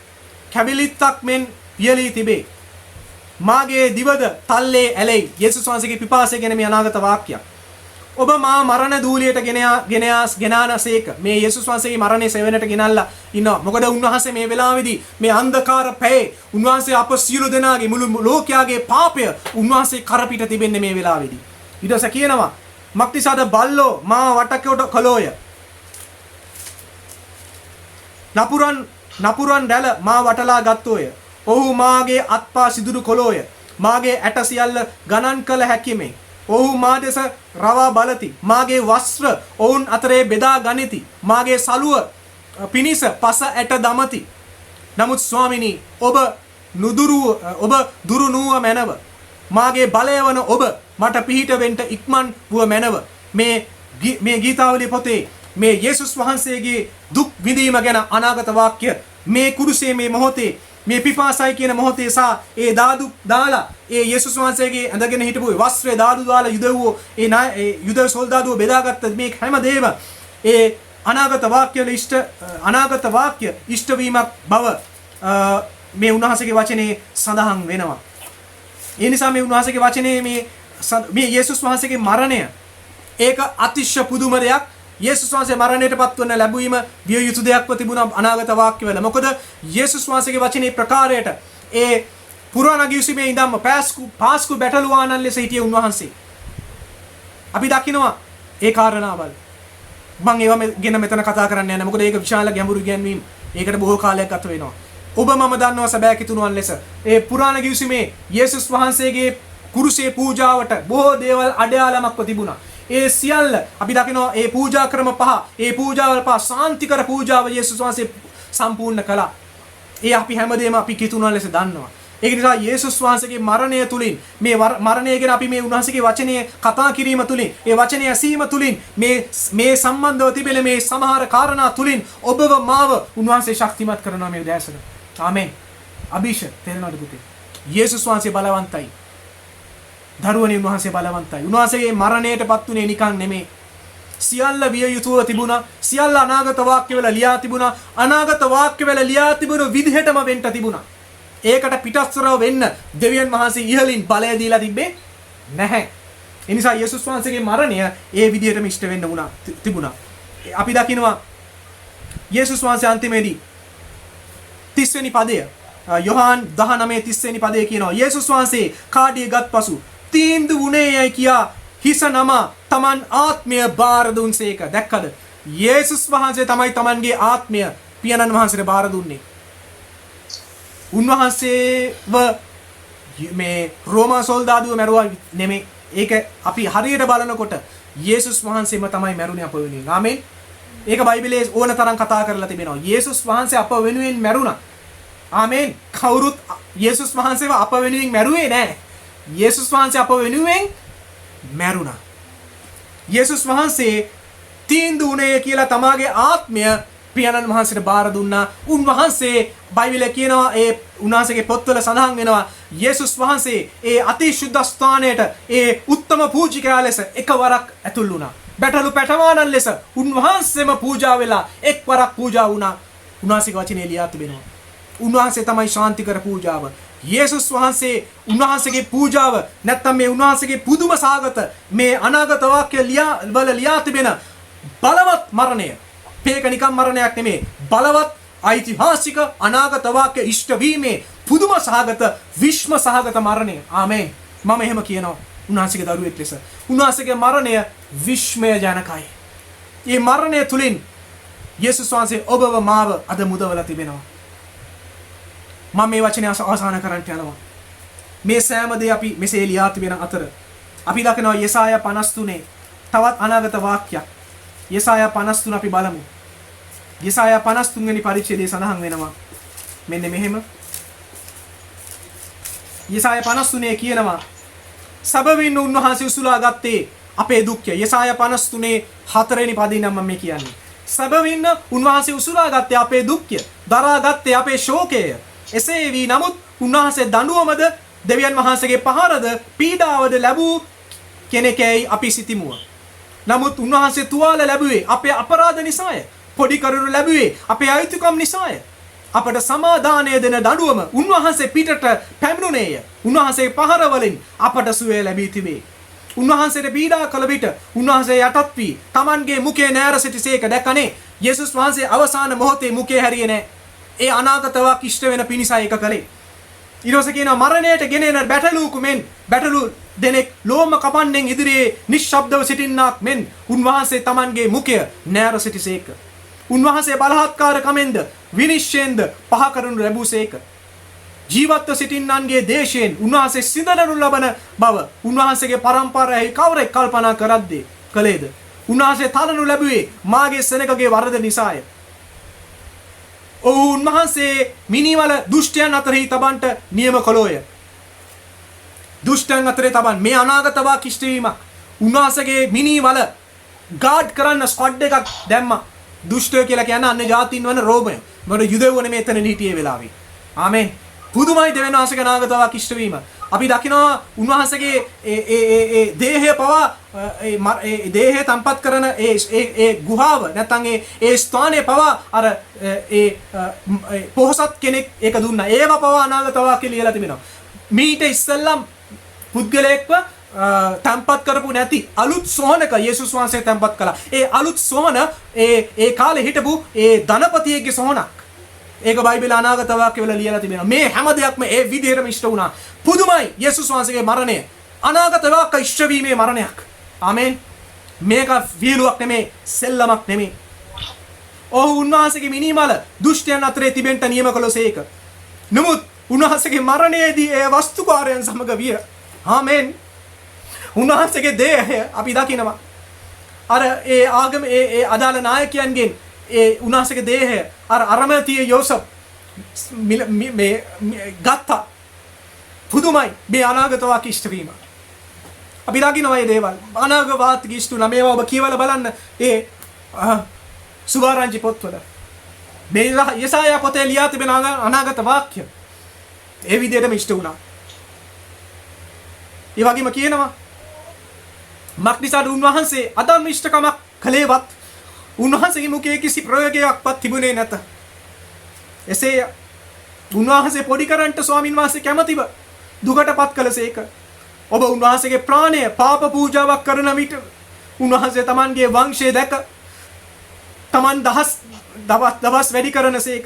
කැබිලිත්තක් මෙන් පියලී තිබේ. මාගේ දිවද තල්ලේ ඇලෙයි. යේසුස් වහන්සේගේ පිපාසය ගැන මේ අනාගත වාක්‍යයක්. ඔබ මා මරණ දූලියට ගෙනානසේක. මේ යේසුස් වහන්සේගේ මරණය සෙවණට ගෙනල්ලා ඉන්නවා. මොකද උන්වහන්සේ මේ වෙලාවේදී මේ අන්ධකාර පැයේ උන්වහන්සේ අප සියලු දෙනාගේ මුළු ලෝකයාගේ පාපය උන්වහන්සේ කරපිට තිබෙන්නේ මේ වෙලාවේදී. ඊට පස්සේ කියනවා මක්තිසාද බල්ලෝ මා වටකොට කළෝය. නපුරන් රැළ මා වටලා ගත්තෝය. ඔහු මාගේ අත්පා සිදුරු කළෝය. මාගේ ඇට සියල්ල ගණන් කළ හැකිමේ. ඔහු මා දෙස රවා බලති. මාගේ වස්ත්‍ර ඔවුන් අතරේ බෙදා ගනිති. මාගේ සලුව පිනිස පස ඇට දමති. නමුත් ස්වාමිනී ඔබ දුරු නුව මැනව. මාගේ බලය වන ඔබ මට පිහිට වෙන්න ඉක්මන් වූ මැනව. මේ ගීතාවලිය පොතේ මේ යේසුස් වහන්සේගේ දුක් විඳීම ගැන අනාගත වාක්‍ය මේ කුරුසේ මේ මොහොතේ මේ පිපාසයි කියන මොහොතේ සහ ඒ දාදු දාලා ඒ යේසුස් වහන්සේගේ ඇඳගෙන හිටපු වස්ත්‍රය දාදු දාලා යුදවෝ ඒ යුද සොල්දාදුව බෙදාගත්ත මේ හැමදේම ඒ අනාගත වාක්‍ය ඉෂ්ට වීමක් බව මේ උන්වහන්සේගේ වචනේ සඳහන් වෙනවා. ඒ නිසා මේ උන්වහන්සේගේ වචනේ මේ යේසුස් වහන්සේගේ මරණය ඒක අතිශය පුදුම දෙයක්. යේසුස් වහන්සේ මරණයටපත් වන ලැබුවීම විය යුතු දෙයක්ව තිබුණා අනාගත වාක්‍යවල. මොකද යේසුස් වහන්සේගේ වචනේ ප්‍රකාරයට ඒ පුරාණ ගිවිසුමේ ඉඳන්ම පාස්කු බැටළුවාණන් ලෙස හිටිය උන්වහන්සේ. අපි දකිනවා ඒ කාරණාවල්. මම ඒවා ගැන මෙතන කතා කරන්න යන්නේ. මොකද ඒක විශාල ගැඹුරු ඉගැන්වීම්. ඒකට බොහෝ කාලයක් ගත වෙනවා. ඔබ මම දන්නවා සැබෑ කිතුණුවන් ලෙස ඒ පුරාණ ගිවිසුමේ යේසුස් වහන්සේගේ කුරුසේ පූජාවට බොහෝ දේවල් අඩයාලමක්ව තිබුණා. ඒ සියල්ල අපි දකිනවා ඒ පූජා ක්‍රම පහ ඒ පූජාවල පහ සාන්තිකර පූජාව යේසුස් වහන්සේ සම්පූර්ණ කළා. ඒ අපි හැමදේම අපි කිතුණුවන් ලෙස දන්නවා. ඒක නිසා යේසුස් වහන්සේගේ මරණය තුලින් මේ මරණය ගැන අපි මේ උන්වහන්සේගේ වචනය කතා කිරීම තුලින් ඒ වචනය ඇසීම තුලින් මේ සම්බන්ධව තිබෙන මේ සමහර කාරණා තුලින් ඔබව මාව උන්වහන්සේ ශක්තිමත් කරනවා මේ දැසන. ආමෙන්. අභිෂ තේරෙනවද පුතේ? යේසුස් වහන්සේ බලවන්තයි. දරුවනේ උන්වහන්සේ බලවන්තයි. උන්වහන්සේගේ මරණයටපත් උනේ නිකන් නෙමෙයි. සියල්ල විය යුතුව තිබුණා. සියල්ල අනාගත වාක්‍යවල ලියා තිබුණා. අනාගත වාක්‍යවල ලියා තිබුණු විදිහටම වෙන්න තිබුණා. ඒකට පිටස්තරව වෙන්න දෙවියන් වහන්සේ ඉහළින් බලය දීලා තිබ්බේ නැහැ. ඒ නිසා යේසුස් වහන්සේගේ මරණය ඒ විදිහටම ඉෂ්ට වෙන්න තිබුණා. අපි දකිනවා යේසුස් වහන්සේ අන්තිමේදී 30 වෙනි පදය යොහාන් 19:30 වෙනි පදයේ කියනවා යේසුස් වහන්සේ කාඩියගත් පසු තීන්දුව වුණේයයි කියා හිස නම තමන් ආත්මය බාර දුන්සේක. දැක්කද? යේසුස් වහන්සේ තමයි තමන්ගේ ආත්මය පියාණන් වහන්සේට බාර දුන්නේ. උන්වහන්සේව මේ රෝමා සොල්දාදුව මැරුවා නෙමෙයි. ඒක අපි හරියට බලනකොට යේසුස් වහන්සේම තමයි මැරුණේ අප වෙනුවෙන්. ආමෙන්. ඒක බයිබලයේ ඕන තරම් කතා කරලා තිබෙනවා. යේසුස් වහන්සේ අප වෙනුවෙන් මැරුණා. ආමෙන්. කවුරුත් යේසුස් වහන්සේව අප වෙනුවෙන් මැරුවේ නැහැ. යේසුස් වහන්සේ අප වෙනුවෙන් මැරුණා. යේසුස් වහන්සේ තීන්දුව උනේ කියලා තමාගේ ආත්මය පියාණන් වහන්සේට බාර දුන්නා. උන්වහන්සේ බයිබලයේ කියනවා ඒ උන්වහන්සේගේ පොත්වල සඳහන් වෙනවා යේසුස් වහන්සේ ඒ අතිශුද්ධ ස්ථානයට ඒ උත්තම පූජිකයා ලෙස එකවරක් ඇතුල් වුණා. බැටළු පැටවාණන් ලෙස උන්වහන්සේම පූජා වෙලා එක්වරක් පූජා වුණා. උන්වහන්සේගේ වචනේ ලියා තිබෙනවා. උන්වහන්සේ තමයි ශාන්තිකර පූජාව. යේසුස් වහන්සේ උන්වහන්සේගේ පූජාව නැත්තම් මේ උන්වහන්සේගේ පුදුම සාගත මේ අනාගත වාක්‍ය ලියා තිබෙන බලවත් මරණය. මේක නිකම් මරණයක් නෙමේ. බලවත් ඓතිහාසික අනාගත වාක්‍ය ඉෂ්ට වීමේ පුදුම සහගත විශ්ම සහගත මරණය. ආමේන්. මම එහෙම කියනවා. උන්වහන්සේගේ දරුවෙක් ලෙස. උන්වහන්සේගේ මරණය විශ්මය ජනකයි. මේ මරණය තුලින් යේසුස් වහන්සේ ඔබව මාව අද මුදවලා තිබෙනවා. මම මේ වචනේ අවසන් කරන්න යනවා. මේ සෑම දේ අපි මෙසේ ලියා තිබෙන අතර අපි දකිනවා යෙසායා 53 තවත් අනාගත වාක්‍යයක්. යෙසායා 53 අපි බලමු. යෙසායා 53 වෙනි පරිච්ඡේදයේ සඳහන් වෙනවා. මෙන්න මෙහෙම. යෙසායා 53 කියනවා සබවින් උන්වහන්සේ උසුලා ගත්තේ අපේ දුක්ඛය. යෙසායා 53 4 වෙනි පදේ නම් මම කියන්නේ. සබවින් උන්වහන්සේ උසුලා ගත්තේ අපේ දුක්ඛය. දරා ගත්තේ අපේ ශෝකය. එසේ වී නමුත් උන්වහන්සේ දඬුවමද දෙවියන් වහන්සේගේ පහරද පීඩාවද ලැබූ කෙනෙක්යි අපි සිතිමුව. නමුත් උන්වහන්සේ තුවාල ලැබුවේ අපේ අපරාධ නිසාය. පොඩි කරුණු ලැබුවේ අපේ අයිතිකම් නිසාය. අපට සමාදානය දෙන දඬුවම උන්වහන්සේ පිටට පැමිණුණේය. උන්වහන්සේ පහර වලින් අපට සුවය ලැබී තිබේ. උන්වහන්සේට පීඩා කළ විට උන්වහන්සේ යටත් වී Tamanගේ මුඛේ නෑර සිටිසේක දැකනේ. යේසුස් වහන්සේ අවසාන මොහොතේ මුඛේ හැරියේ නෑ. ඒ අනාගතවක් ඉෂ්ට වෙන පිණිසයි එක කලේ. ඊළඟට කියනවා මරණයට ගෙනෙන බැටළුවෙකු මෙන් බැටළු දෙනෙක් ලෝම කපන්නෙන් ඉදිරියේ නිශ්ශබ්දව සිටින්නාක් මෙන් උන්වහන්සේ Tamanගේ මුඛය නෑර සිටිසේක. උන්වහන්සේ බලහත්කාර කමෙන්ද විනිශ්චයෙන්ද පහ කරනු ලැබුසේක. ජීවත්ව සිටින්නන්ගේ දේශයෙන් උන්වහන්සේ සිඳනු ලබන බව උන්වහන්සේගේ පරම්පරාවේ කවරෙක් කල්පනා කරද්දී කලේද? උන්වහන්සේ තලනු ලැබුවේ මාගේ සෙනගගේ වරද නිසාය. උන්වහන්සේ මිනිවල දුෂ්ටයන් අතරෙහි තබන්ට නියම කළෝය. දුෂ්ටයන් අතරේ තබන් මේ අනාගත වාක්‍ය වීමක්. උන්වහන්සේගේ මිනිවල ගාඩ් කරන්න ස්ක්වඩ් එකක් දැම්මා. දුෂ්ටය කියලා කියන්නේ අන්නේ ජාතීන් වන රෝමය. මොකද යුදෙව්වනේ මේ එතන හිටියේ වෙලාවේ. ආමෙන්. පුදුමයි දෙවියන් වහන්සේගේ අනාගත වාක්‍ය වීම. අපි දකිනවා උන්වහන්සේගේ ඒ දේහය පවා ඒ දේහය තම්පත් කරන ඒ ගුහාව නැත්නම් ඒ ස්ථානයේ පවා අර ඒ පොහසත් කෙනෙක් ඒක දුන්නා. ඒව පවා අනාගත වාක්‍ය ලියලා තිබෙනවා. මීට ඉස්සෙල්ලම් පුද්ගලයෙක්ව තම්පත් කරපු නැති අලුත් සොහනක යේසුස් වහන්සේ තම්පත් කළා. ඒ අලුත් සොහන ඒ කාලේ හිටපු ඒ ධනපතියෙක්ගේ සොහනක්. ඒක බයිබල අනාගත වාක්‍යවල ලියලා තිබෙනවා. මේ හැම දෙයක්ම ඒ විදිහටම ඉෂ්ට වුණා. පුදුමයි යේසුස් වහන්සේගේ මරණය. අනාගත වාක්‍ය ඉෂ්ට වීමේ මරණයක්. ආමෙන්. මේක විහිළුවක් නෙමේ, සෙල්ලමක් නෙමේ. ඔහු උන්වහන්සේගේ මිනිමල දුෂ්ටයන් අතරේ තිබෙන්න නියම කළෝසේක. නමුත් උන්වහන්සේගේ මරණයේදී ඒ වස්තුකාරයන් සමග විය. ආමෙන්. උන්වහන්සේගේ දේහය අපි දකිනවා. අර ඒ ආගම ඒ අදාළ නායකයන්ගෙන් ඒ උන්වහන්සේගේ දේහය අර අරමතිය යෝසප් මේ ගත්තා. පුදුමයි මේ අනාගත වාක්‍ය ඉෂ්ට වීම. අපි දකිනවා මේ දේවල්. අනාගත වාක්‍ය ඉෂ්ට වුණා. මේවා ඔබ කියවලා බලන්න ඒ සුභාරංචි පොත්වල. මේ යෙසායා පොතේ ලියා තිබෙන අනාගත වාක්‍ය ඒ විදිහටම ඉෂ්ට වුණා. ඒ වගේම කියනවා මක්නිසාද උන්වහන්සේ අධර්මිෂ්ඨකමක් කළේවත් උන්වහන්සේගේ මුඛයේ කිසි ප්‍රයෝගයක්වත් තිබුණේ නැත. එසේ උන්වහන්සේ පොඩි කරන්ට ස්වාමින් වහන්සේ කැමැතිව දුකටපත් කළසේක. ඔබ උන්වහන්සේගේ ප්‍රාණය පාප පූජාවක් කරන විට උන්වහන්සේ Tamanගේ වංශය දැක Taman දවස් වැඩි කරනසේක.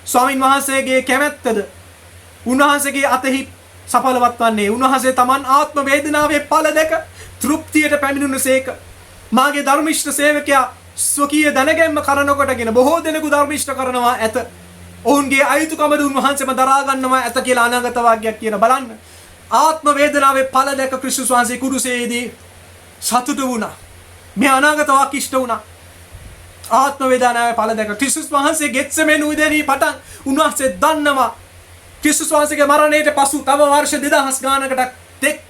ස්වාමින් වහන්සේගේ කැමැත්තද උන්වහන්සේගේ අතෙහි සඵලවත් වන්නේ. උන්වහන්සේ Taman ආත්ම වේදනාවේ ඵල දැක තෘප්තියට පැමිණුණසේක. මාගේ ධර්මිෂ්ඨ සේවකයා ස්වකීය දැනගැන්ම කරන කොටගෙන බොහෝ දෙනෙකු ධර්මිෂ්ඨ කරනවා ඇත. ඔවුන්ගේ අයිතුකමද උන්වහන්සේම දරා ගන්නවා ඇත කියලා අනාගත වාක්‍යයක් කියන බලන්න. ආත්ම වේදනාවේ ඵල දැක ක්‍රිස්තුස් වහන්සේ කුරුසයේදී සතුටු වුණා. මේ අනාගත වාක්‍ය ඉෂ්ට වුණා. ආත්ම වේදනාවේ ඵල දැක ක්‍රිස්තුස් වහන්සේ ගෙත්සෙමෙනි උදේදී පටන් උන්වහන්සේ දන්නවා ක්‍රිස්තුස් වහන්සේගේ මරණයට පසු තව වර්ෂ 2000 ගානකට තෙක්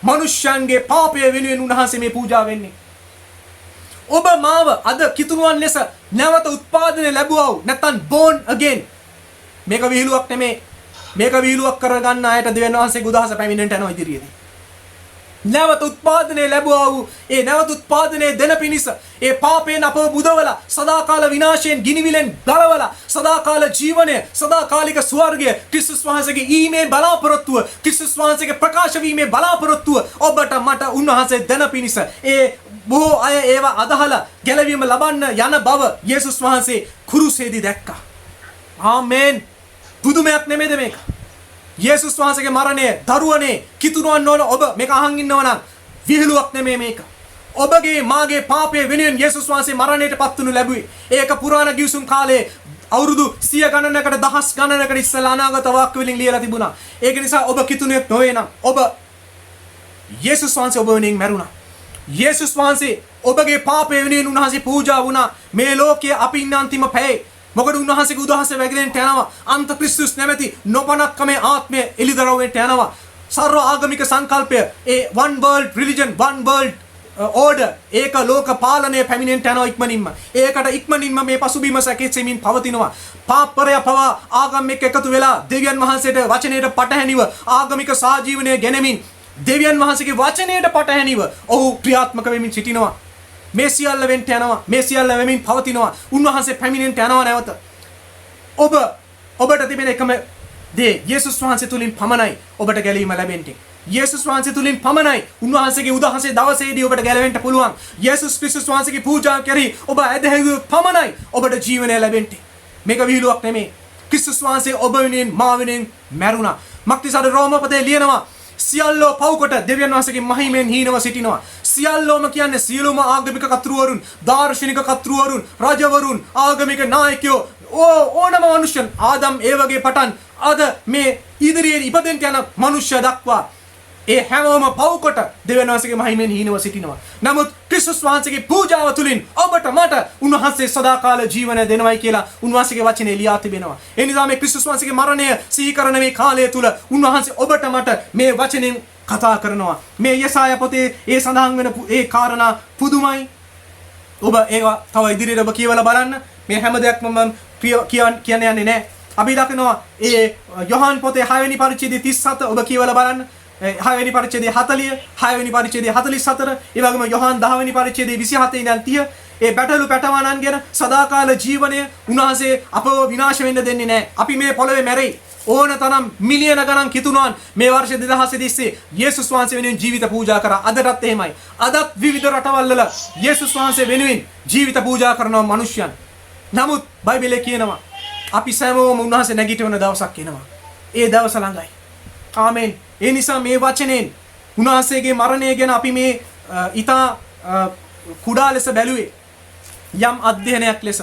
මනුෂ්‍යයන්ගේ පාපය වෙනුවෙන් උන්වහන්සේ මේ පූජා වෙන්නේ. ඔබ මාව අද කිතුණුවන් ලෙස නැවත උත්පාදනය ලැබුවා වූ නැත්නම් born again මේක විහිළුවක් නෙමේ. මේක විහිළුවක් කරගන්න අයට දෙවියන් වහන්සේගේ උදහස පැමිණෙන්නට යනවා ඉදිරියේදී. නැවත උත්පාදනය ලැබුවා වූ ඒ නැවත උත්පාදනය දෙන පිණිස ඒ පාපයෙන් අපව මුදවලා සදාකාල විනාශයෙන් ගිනිවිලෙන් ගලවලා සදාකාල ජීවනය සදාකාලික ස්වර්ගය ක්‍රිස්තුස් වහන්සේගේ ඊමේ බලාපොරොත්තුව ක්‍රිස්තුස් වහන්සේගේ ප්‍රකාශ වීමේ බලාපොරොත්තුව ඔබට මට උන්වහන්සේ දෙන පිණිස ඒ බොහෝ අය ඒවා අදහලා ගැලවීම ලබන්න යන බව යේසුස් වහන්සේ කුරුසේදී දැක්කා. ආමේන්. පුදුමයක් නෙමෙයිද මේක? යේසුස් වහන්සේගේ මරණය දරුවනේ කිතුණුවන් නොවන ඔබ මේක අහන් ඉන්නව නම් විහිළුවක් නෙමෙයි මේක. ඔබගේ මාගේ පාපයේ වෙනුවෙන් යේසුස් වහන්සේ මරණයට පත් වනු ලැබුවේ. ඒක පුරාණ ගිවිසුම් කාලේ අවුරුදු 100 ගණනකට දහස් ගණනකට ඉස්සලා අනාගත වාක්‍ය වලින් ලියලා තිබුණා. ඒක නිසා ඔබ කිතුණුවෙක් නොවේ නම් ඔබ යේසුස් වහන්සේ ඔබ වෙනුවෙන් මැරුණා. යේසුස් වහන්සේ ඔබගේ පාපයේ වෙනුවෙන් උන්වහන්සේ පූජා වුණා. මේ ලෝකයේ අපි ඉන්න අන්තිම පැයේ මොකද උන්වහන්සේගේ උදහස වැగిරෙන්නට යනවා. අන්ත ක්‍රිස්තුස් නැමැති නොපනක්කමේ ආත්මය එළිදරව්වෙන්නට යනවා. සර්ව ආගමික සංකල්පය ඒ one world religion one world order ඒක ලෝක පාලනය පැමිණෙන්නට යනවා ඉක්මනින්ම. ඒකට ඉක්මනින්ම මේ පසුබිම සැකසෙමින් පවතිනවා. පාපරය පවා ආගම් එක්ක එකතු වෙලා දෙවියන් වහන්සේට වචනයට පටහැනිව ආගමික සාජීවනය ගෙනෙමින් දෙවියන් වහන්සේගේ වචනයට පටහැනිව ඔහු ක්‍රියාත්මක වෙමින් සිටිනවා. මේ සියල්ල වෙන්න යනවා. මේ සියල්ල වෙමින් පවතිනවා. උන්වහන්සේ පැමිණෙන්නට යනවා නැවත. ඔබට තිබෙන එකම දේ යේසුස් වහන්සේ තුලින් පමණයි ඔබට ගැලවීම ලැබෙන්නේ. යේසුස් වහන්සේ තුලින් පමණයි උන්වහන්සේගේ උදහසේ දවසේදී ඔබට ගැලවෙන්න පුළුවන්. යේසුස් ක්‍රිස්තුස් වහන්සේගේ පූජාව කෙරෙහි ඔබ ඇදහිුවොත් පමණයි ඔබට ජීවනය ලැබෙන්නේ. මේක විහිළුවක් නෙමෙයි. ක්‍රිස්තුස් වහන්සේ ඔබ වෙනුවෙන් මා වෙනුවෙන් මැරුණා. මක්තිසාර රෝමපතේ ලියනවා සියල්ලෝ පව්කොට දෙවියන් වහන්සේගේ මහිමෙන් හීනව සිටිනවා. සියල්ලෝම කියන්නේ සියලුම ආගමික කර්තෘවරුන්, දාර්ශනික කර්තෘවරුන්, රජවරුන්, ආගමික නායකයෝ ඕනම මනුෂ්‍යයන් ආදම් ඒ වගේ පටන් අද මේ ඉදිරියේ ඉපදෙන්න යන මනුෂ්‍ය දක්වා ඒ හැමෝම පව්කොට දෙවියන් වහන්සේගේ මහිමෙන් හීනව සිටිනවා. නමුත් ක්‍රිස්තුස් වහන්සේගේ පූජාව තුලින් ඔබට මට උන්වහන්සේ සදාකාල ජීවනය දෙනවයි කියලා උන්වහන්සේගේ වචනේ ලියා තිබෙනවා. ඒ නිසා මේ ක්‍රිස්තුස් වහන්සේගේ මරණය සිහි කරන මේ කාලය තුල උන්වහන්සේ ඔබට මට මේ වචනෙන් කතා කරනවා. මේ යසායා පොතේ ඒ සඳහන් වෙන ඒ කාරණා පුදුමයි. ඔබ ඒවා තව ඉදිරියට ඔබ කියවලා බලන්න. මේ හැම දෙයක්ම මම කියන්නේ නැහැ. අපි දකිනවා ඒ යොහාන් පොතේ 6 වෙනි පරිච්ඡේදයේ 37 ඔබ කියවලා බලන්න. 6 වෙනි පරිච්ඡේදයේ 40, 6 වෙනි පරිච්ඡේදයේ 44, ඒ වගේම යොහාන් 10 වෙනි පරිච්ඡේදයේ 27 ඉඳන් 30 ඒ බැටළු පැටවනන් ගැන සදාකාල ජීවනය උන්වහන්සේ අපව විනාශ වෙන්න දෙන්නේ නැහැ. අපි මේ පොළවේ මැරෙයි. ඕන තරම් මිලියන ගණන් කිතුණුවන් මේ වර්ෂ 2000 තිස්සේ යේසුස් වහන්සේ වෙනුවෙන් ජීවිත පූජා කරා. අදටත් එහෙමයි. අදත් විවිධ රටවල් වල යේසුස් වහන්සේ වෙනුවෙන් ජීවිත පූජා කරන මිනිස්යන්. නමුත් බයිබලයේ කියනවා අපි සෑමෝම උන්වහන්සේ නැගිටින දවසක් එනවා. ඒ දවස ළඟයි. ආමෙන්. ඒ නිසා මේ වචනෙන් උන්වහන්සේගේ මරණය ගැන අපි මේ ඊතා කුඩා ලෙස බැලුවේ යම් අධ්‍යයනයක් ලෙස.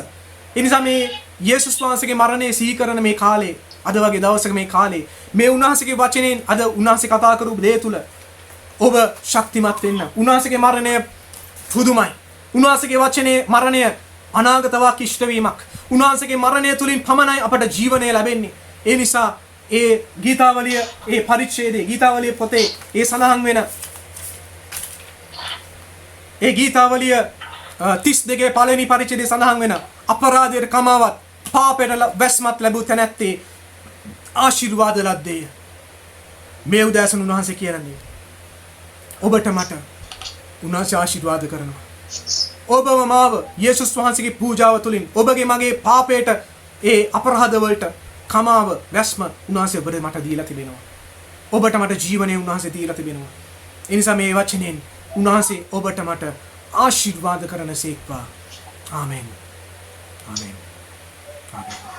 ඒ නිසා මේ යේසුස් වහන්සේගේ මරණය සිහි කරන මේ කාලේ අද වගේ දවසක මේ කාලේ මේ උන්වහන්සේගේ වචනෙන් අද උන්වහන්සේ කතා කරපු දේ තුල ඔබ ශක්තිමත් වෙන්න. උන්වහන්සේගේ මරණය පුදුමයි. උන්වහන්සේගේ වචනේ මරණය අනාගත වාක්‍ය ඉෂ්ට වීමක්. උන්වහන්සේගේ මරණය තුලින් පමණයි අපට ජීවනය ලැබෙන්නේ. ඒ නිසා ඒ ගීතාවලිය ඒ පරිච්ඡේදයේ ගීතාවලිය පොතේ ඒ සඳහන් වෙන ඒ ගීතාවලිය 32 පළවෙනි පරිච්ඡේදයේ සඳහන් වෙන අපරාධයට කමාවත් පාපයට වැස්මත් ලැබු තැනැත්තේ ආශිර්වාද ලද්දේය. මේ උදෑසන උන්වහන්සේ කියන්නේ ඔබට මට උන්වහන්සේ ආශිර්වාද කරනවා. ඔබව මාව යේසුස් වහන්සේගේ පූජාව තුලින් ඔබගේ මගේ පාපයට ඒ අපරාධ වලට කමාව වැස්ම උන්වහන්සේ ඔබට මට දීලා තිබෙනවා. ඔබට මට ජීවනය උන්වහන්සේ දීලා තිබෙනවා. ඒ නිසා මේ වචනෙන් උන්වහන්සේ ඔබට මට ආශිර්වාද කරන සේක්වා. ආමෙන්. ආමෙන්. ආමෙන්.